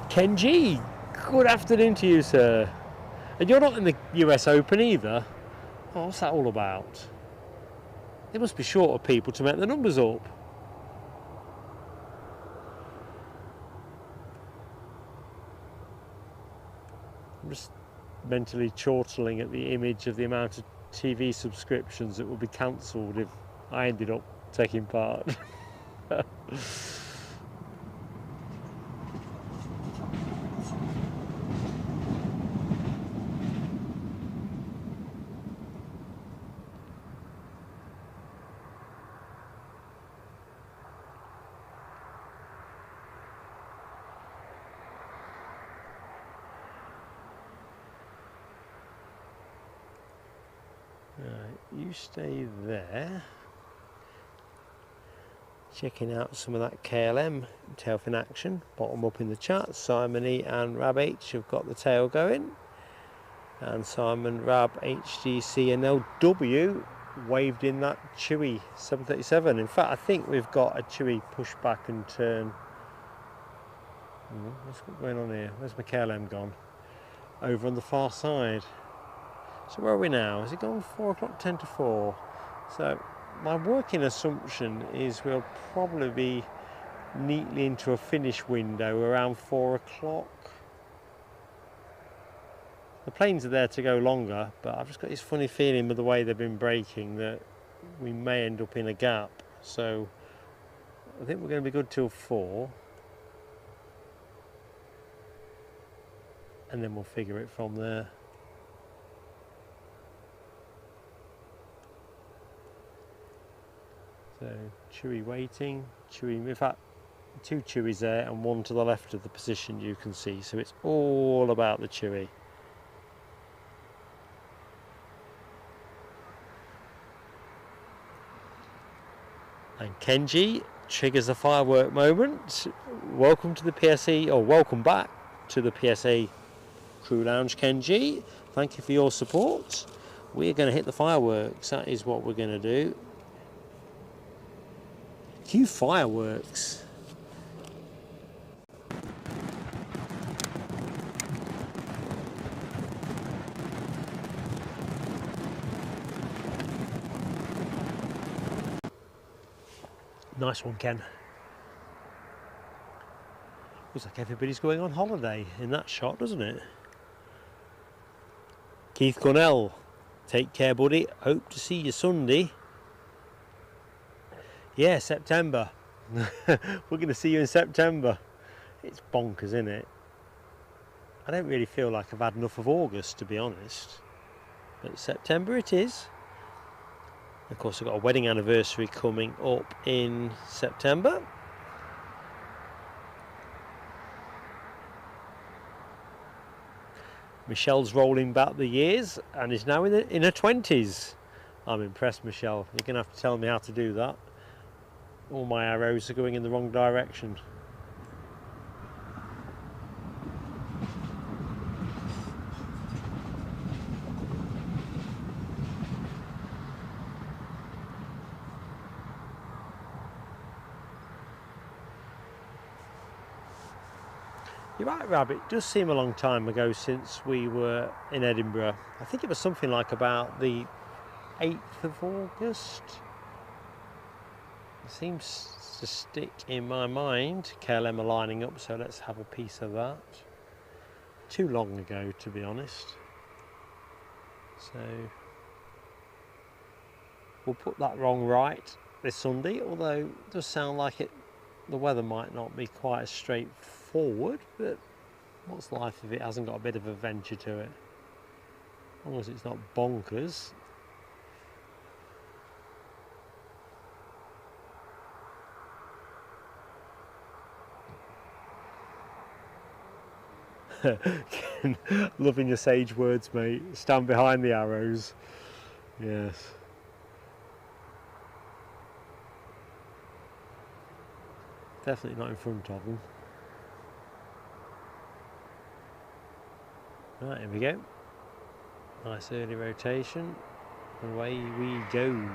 Kenji, good afternoon to you, sir. And you're not in the US Open either. Oh, what's that all about? They must be short of people to make the numbers up. I'm just mentally chortling at the image of the amount of TV subscriptions that would be cancelled if I ended up taking part. You stay there, checking out some of that KLM tailfin in action. Bottom up in the chat, Simon E and Rab H have got the tail going, and Simon, Rab, HDC and LW waved in that Chewy 737. In fact, I think we've got a Chewy push back and turn What's going on here? Where's my KLM gone? Over on the far side. So where are we now? Has it gone 4 o'clock, 10 to 4? So my working assumption is we'll probably be neatly into a finish window around 4 o'clock. The planes are there to go longer, but I've just got this funny feeling with the way they've been braking that we may end up in a gap. So I think we're going to be good till 4. And then we'll figure it from there. So Chewy waiting, Chewy, in fact 2 Chewies there and 1 to the left of the position you can see, so it's all about the Chewy. And Kenji triggers the firework moment. Welcome to the PSA, or welcome back to the PSA Crew Lounge, Kenji. Thank you for your support. We're going to hit the fireworks. That is what we're going to do. Cue fireworks. Nice one, Ken. Looks like everybody's going on holiday in that shot, doesn't it? Keith Cornell, take care, buddy. Hope to see you Sunday. Yeah, September. We're going to see you in September. It's bonkers, isn't it? I don't really feel like I've had enough of August, to be honest. But September it is. Of course, I've got a wedding anniversary coming up in September. Michelle's rolling back the years and is now in her 20s. I'm impressed, Michelle. You're going to have to tell me how to do that. All my arrows are going in the wrong direction. You're right, Rabbit. It does seem a long time ago since we were in Edinburgh. I think it was something like about the 8th of August. It seems to stick in my mind. KLM are lining up, so let's have a piece of that. Too long ago, to be honest. So we'll put that wrong right this Sunday, although it does sound like the weather might not be quite as straightforward, but what's life if it hasn't got a bit of adventure to it? As long as it's not bonkers. Loving your sage words, mate. Stand behind the arrows. Yes. Definitely not in front of them. Right, here we go. Nice early rotation. Away we go.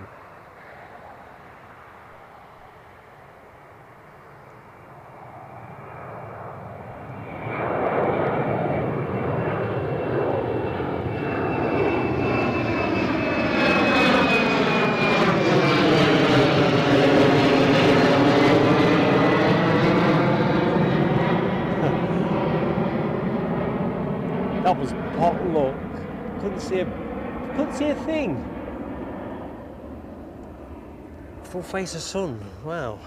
That was pot luck. Couldn't see a thing. Full face of sun. Wow.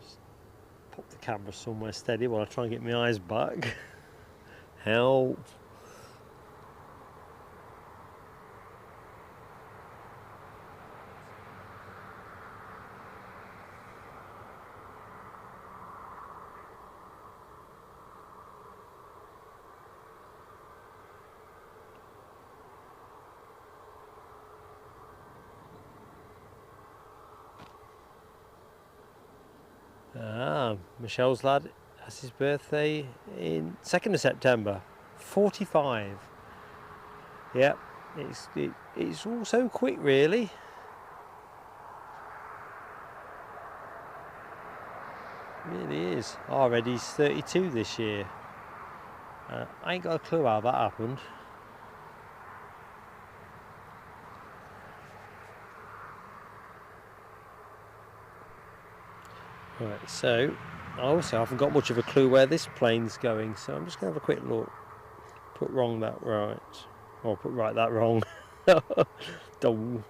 Just pop the camera somewhere steady while I try and get my eyes back. Help. Michelle's lad has his birthday in 2nd of September. 45. Yep, It's all so quick, really. It really is. Already he's 32 this year. I ain't got a clue how that happened. Right, so I also haven't got much of a clue where this plane's going, so I'm just going to have a quick look. Put wrong that right. Or put right that wrong. Don't.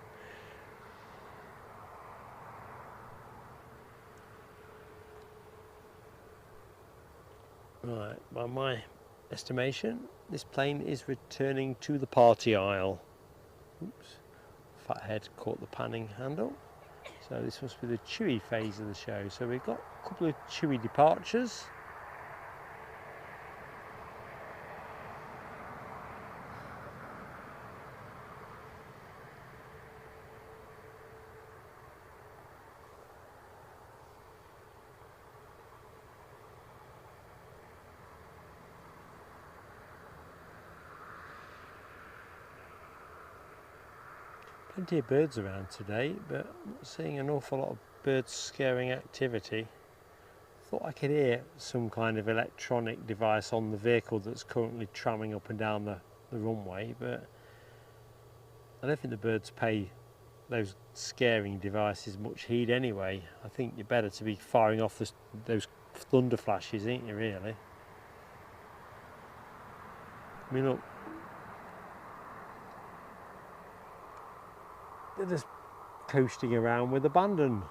Right, by my estimation, this plane is returning to the party aisle. Oops, fathead caught the panning handle. So this must be the chewy phase of the show. So we've got a couple of chewy departures. Plenty of birds around today, but I'm not seeing an awful lot of bird scaring activity. Thought I could hear some kind of electronic device on the vehicle that's currently tramming up and down the runway, but I don't think the birds pay those scaring devices much heed anyway. I think you're better to be firing off those thunder flashes, ain't you, really? I mean, look, they're just coasting around with abandon.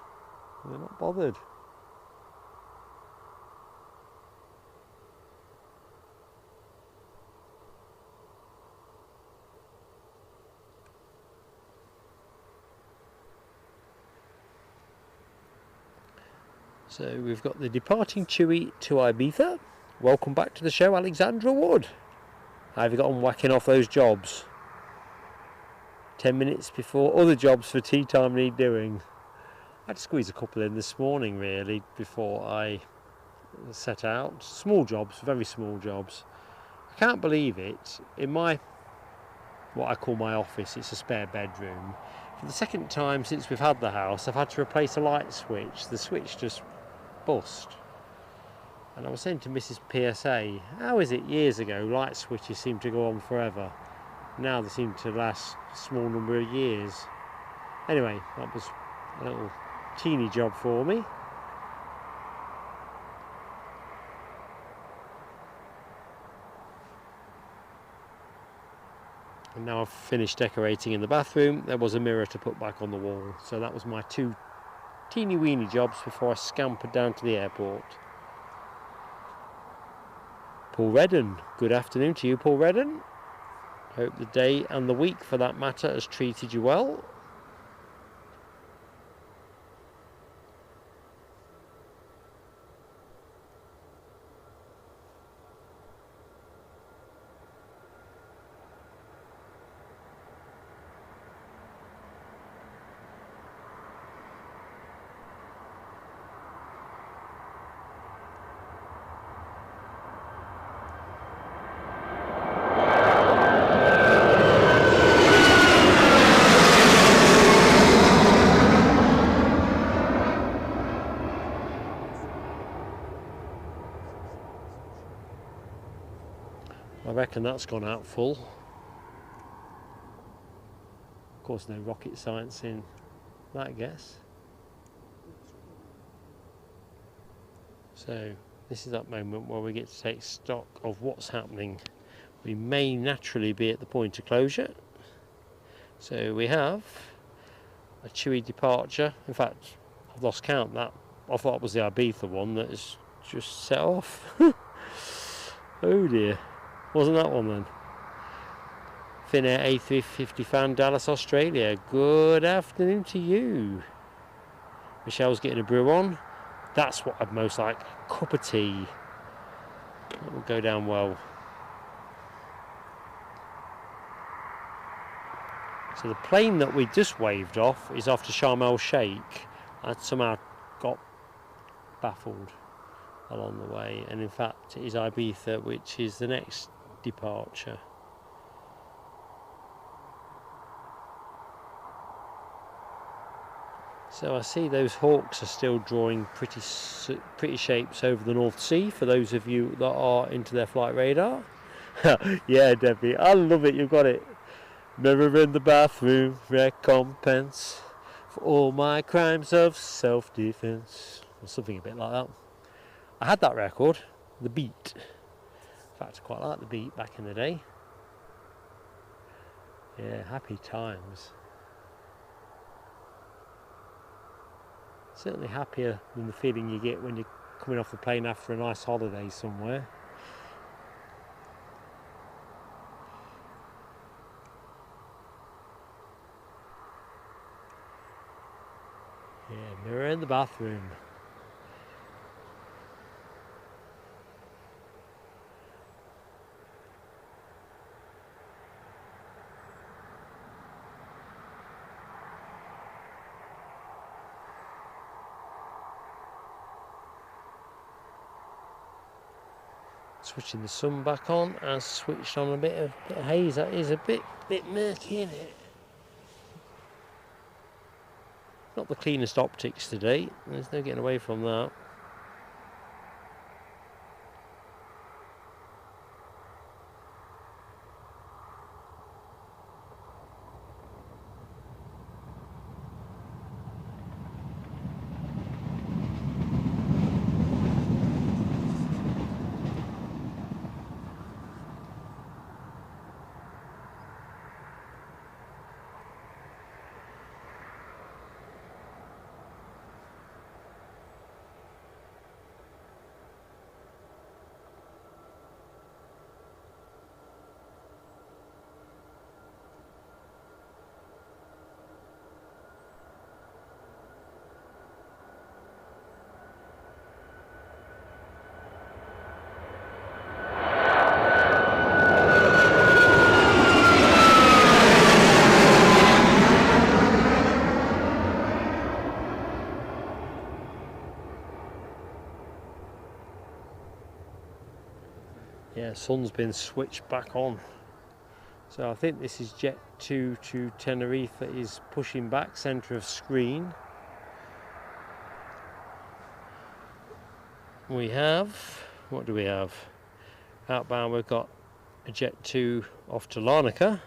They're not bothered. So we've got the departing Chewy to Ibiza. Welcome back to the show, Alexandra Wood. How have you got on whacking off those jobs? 10 minutes before other jobs for tea time need doing. I had to squeeze a couple in this morning, really, before I set out. Small jobs, very small jobs. I can't believe it. In what I call my office, it's a spare bedroom. For the second time since we've had the house, I've had to replace a light switch. The switch just bust. And I was saying to Mrs. PSA, how is it years ago light switches seemed to go on forever? Now they seem to last a small number of years. Anyway, that was a little teeny job for me. And now I've finished decorating in the bathroom. There was a mirror to put back on the wall. So that was my two teeny weeny jobs before I scampered down to the airport. Paul Redden, good afternoon to you, Paul Redden. Hope the day and the week for that matter has treated you well. I reckon that's gone out full. Of course, no rocket science in that, I guess. So this is that moment where we get to take stock of what's happening. We may naturally be at the point of closure. So we have a Chewy departure. In fact, I've lost count. That I thought it was the Ibiza one that has just set off. Oh dear. Wasn't that one then? Finnair A350 fan, Dallas, Australia. Good afternoon to you. Michelle's getting a brew on. That's what I'd most like. A cup of tea. That will go down well. So the plane that we just waved off is off to Sharm el Sheikh. I somehow got baffled along the way, and in fact it is Ibiza, which is the next departure. So I see those hawks are still drawing pretty shapes over the North Sea, for those of you that are into their flight radar. Yeah, Debbie, I love it, you've got it. Mirror in the bathroom, recompense for all my crimes of self-defense. Or something a bit like that. I had that record, The Beat. In fact, I quite like The Beat back in the day. Yeah, happy times. Certainly happier than the feeling you get when you're coming off the plane after a nice holiday somewhere. Yeah, mirror in the bathroom. Switching the sun back on and switched on a bit of haze. That is a bit murky, isn't it? Not the cleanest optics today. There's no getting away from that. Yeah, sun's been switched back on. So I think this is Jet 2 to Tenerife that is pushing back, centre of screen. We have, what do we have? Outbound we've got a Jet 2 off to Larnaca.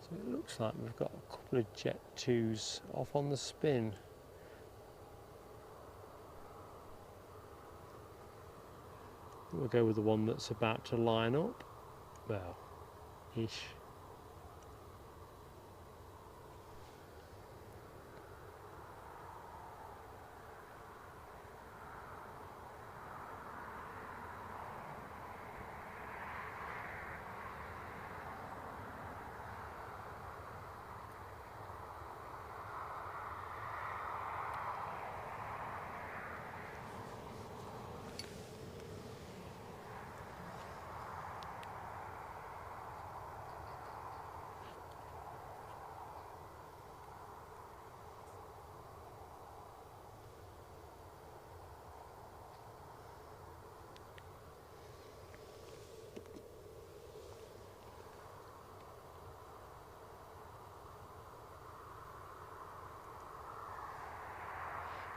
So it looks like we've got a couple of Jet 2s off on the spin. We'll go with the one that's about to line up. Well, ish.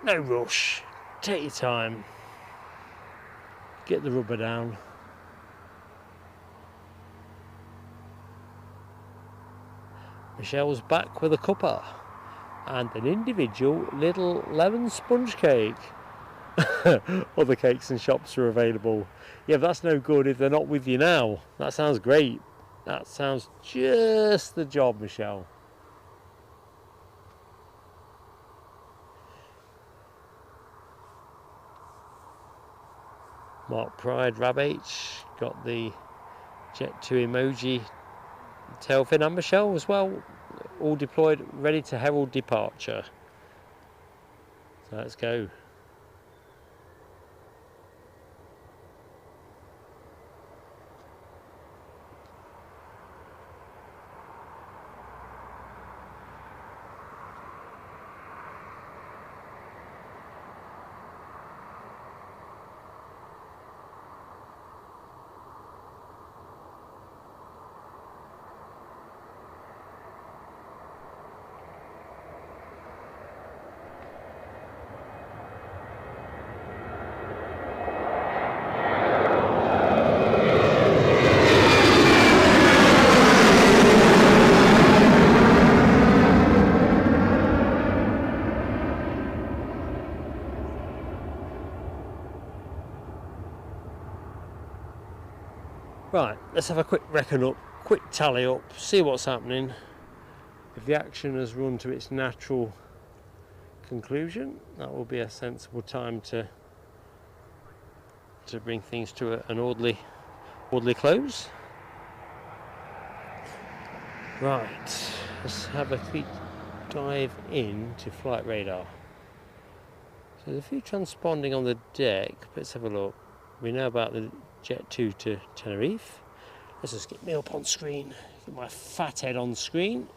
No rush, take your time, get the rubber down. Michelle's back with a cuppa and an individual little lemon sponge cake. Other cakes and shops are available. Yeah, but that's no good if they're not with you now. That sounds great. That sounds just the job, Michelle. Mark Pride, Rab H, got the Jet 2 emoji tail fin, and Michelle as well, all deployed, ready to herald departure. So let's go. Right, let's have a quick reckon up, quick tally up, see what's happening. If the action has run to its natural conclusion, that will be a sensible time to bring things to an orderly close. Right, let's have a quick dive into flight radar. So there's a few transponding on the deck. Let's have a look. We know about the Jet 2 to Tenerife. Let's just get me up on screen, get my fat head on screen.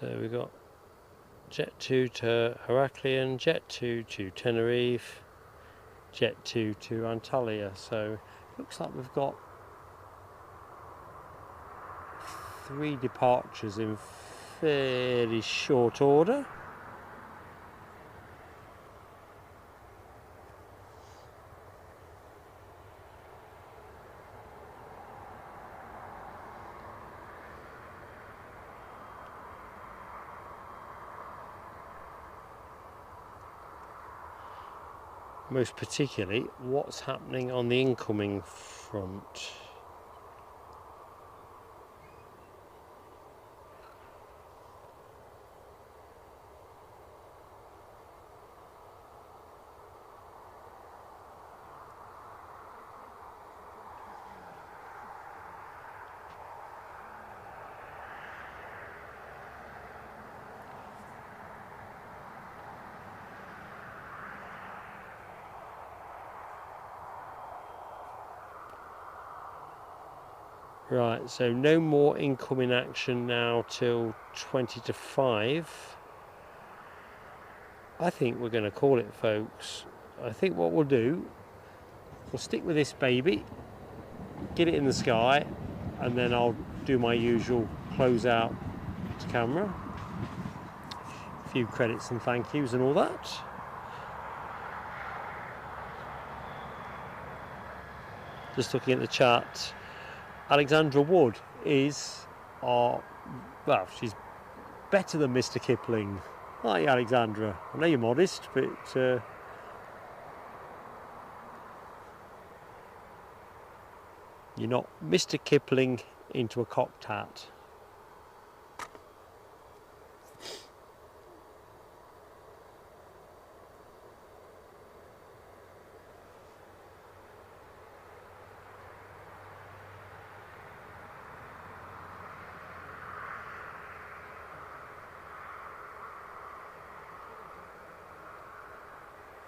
So we've got Jet 2 to Heraklion, Jet 2 to Tenerife, Jet 2 to Antalya. So looks like we've got 3 departures in fairly short order. Most particularly, what's happening on the incoming front. Right, so no more incoming action now till 20 to 5. I think we're going to call it, folks. I think what we'll do, we'll stick with this baby, get it in the sky, and then I'll do my usual close out to camera. A few credits and thank yous and all that. Just looking at the chat. Alexandra Wood is well, she's better than Mr. Kipling. Hi, Alexandra. I know you're modest, but you're not Mr. Kipling into a cocked hat.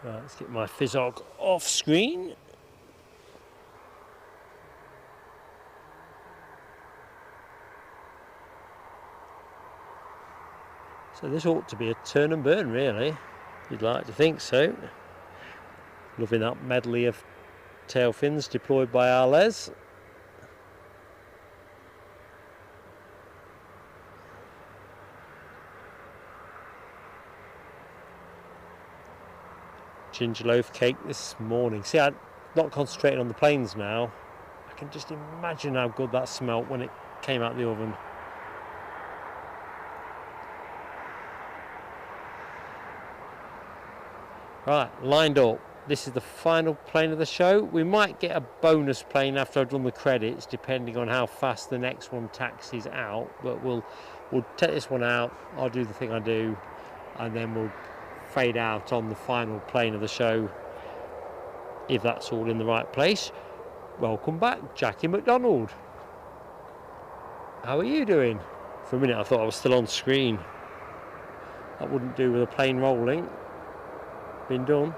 Right, let's get my Fizzog off screen. So this ought to be a turn and burn, really. You'd like to think so. Loving that medley of tail fins deployed by Arles. Ginger loaf cake this morning. See, I'm not concentrating on the planes now. I can just imagine how good that smelt when it came out of the oven. Right, lined up. This is the final plane of the show. We might get a bonus plane after I've done the credits, depending on how fast the next one taxis out. But we'll take this one out. I'll do the thing I do, and then we'll fade out on the final plane of the show, if that's all in the right place. Welcome back, Jackie McDonald. How are you doing? For a minute I thought I was still on screen. That wouldn't do with a plane rolling. Been done.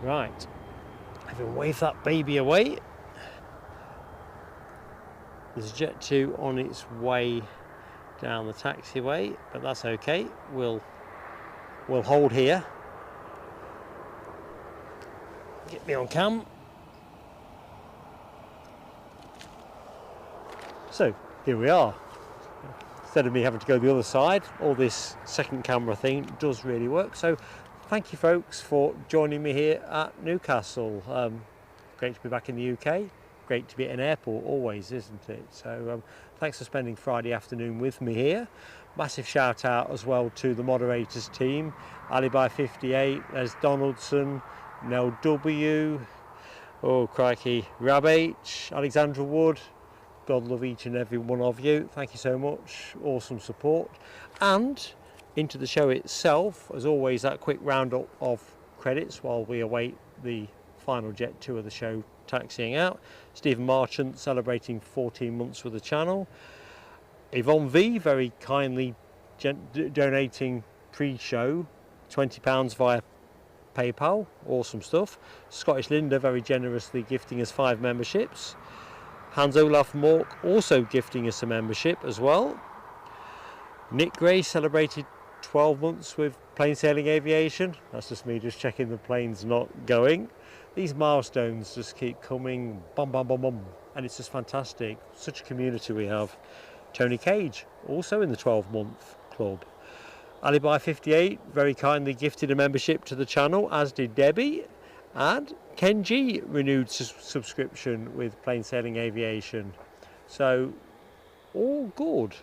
Right, having waved that baby away, there's Jet 2 on its way down the taxiway, but that's okay. We'll hold here. Get me on cam. So here we are. Instead of me having to go the other side, all this second camera thing does really work. So thank you folks for joining me here at Newcastle. Great to be back in the UK. Great to be at an airport always, isn't it? So thanks for spending Friday afternoon with me here. Massive shout out as well to the moderators team. Alibi 58, there's Donaldson, Nell W, oh crikey, Rab H, Alexandra Wood. God love each and every one of you. Thank you so much. Awesome support. And into the show itself, as always, that quick roundup of credits while we await the final Jet 2 of the show taxiing out. Stephen Marchant celebrating 14 months with the channel. Yvonne V very kindly donating pre-show £20 via PayPal. Awesome stuff. Scottish Linda very generously gifting us 5 memberships. Hans Olaf Mork also gifting us a membership as well. Nick Gray celebrated 12 months with Plain Sailing Aviation. That's just me just checking the plane's not going. These milestones just keep coming, bum bum bum bum, and it's just fantastic. Such a community we have. Tony Cage also in the 12-month club. Alibi 58 very kindly gifted a membership to the channel, as did Debbie. And Ken G renewed subscription with Plain Sailing Aviation. So all good.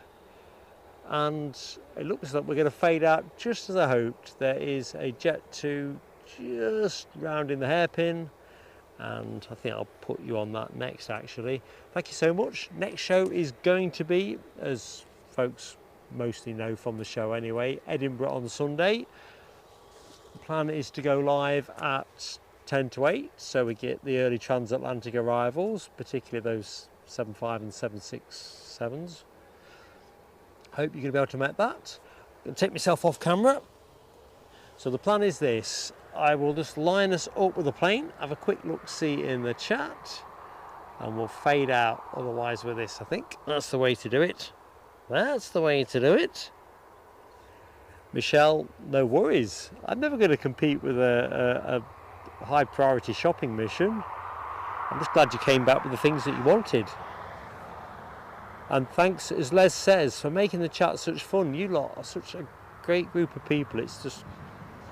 And it looks like we're going to fade out just as I hoped. There is a Jet 2 just rounding the hairpin, and I think I'll put you on that next actually. Thank you so much. Next show is going to be, as folks mostly know from the show anyway, Edinburgh on Sunday. The plan is to go live at 10 to 8, so we get the early transatlantic arrivals, particularly those 75 and 767s. Hope you're going to be able to make that. I'm going to take myself off camera. So the plan is this: I will just line us up with the plane, have a quick look-see in the chat, and we'll fade out otherwise with this. I think that's the way to do it. That's the way to do it. Michelle, no worries. I'm never going to compete with a high priority shopping mission. I'm just glad you came back with the things that you wanted. And thanks, as Les says, for making the chat such fun. You lot are such a great group of people. It's just,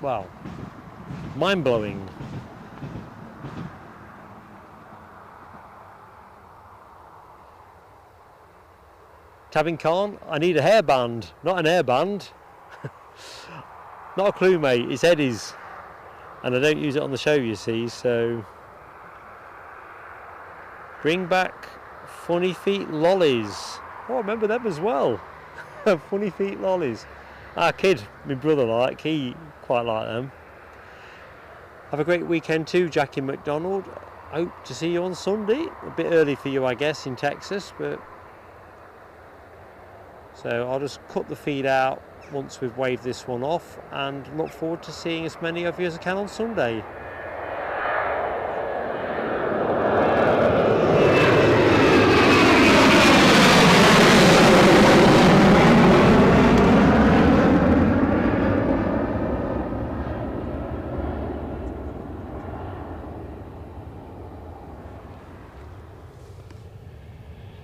wow, mind-blowing. Tabin Khan, I need a hairband, not an airband. Not a clue, mate. It's Eddie's. And I don't use it on the show, you see, so bring back Funny Feet Lollies. Oh, I remember them as well. Funny Feet Lollies. Our kid, my brother, he quite liked them. Have a great weekend too, Jackie McDonald. Hope to see you on Sunday. A bit early for you, I guess, in Texas, but so I'll just cut the feed out once we've waved this one off, and look forward to seeing as many of you as I can on Sunday.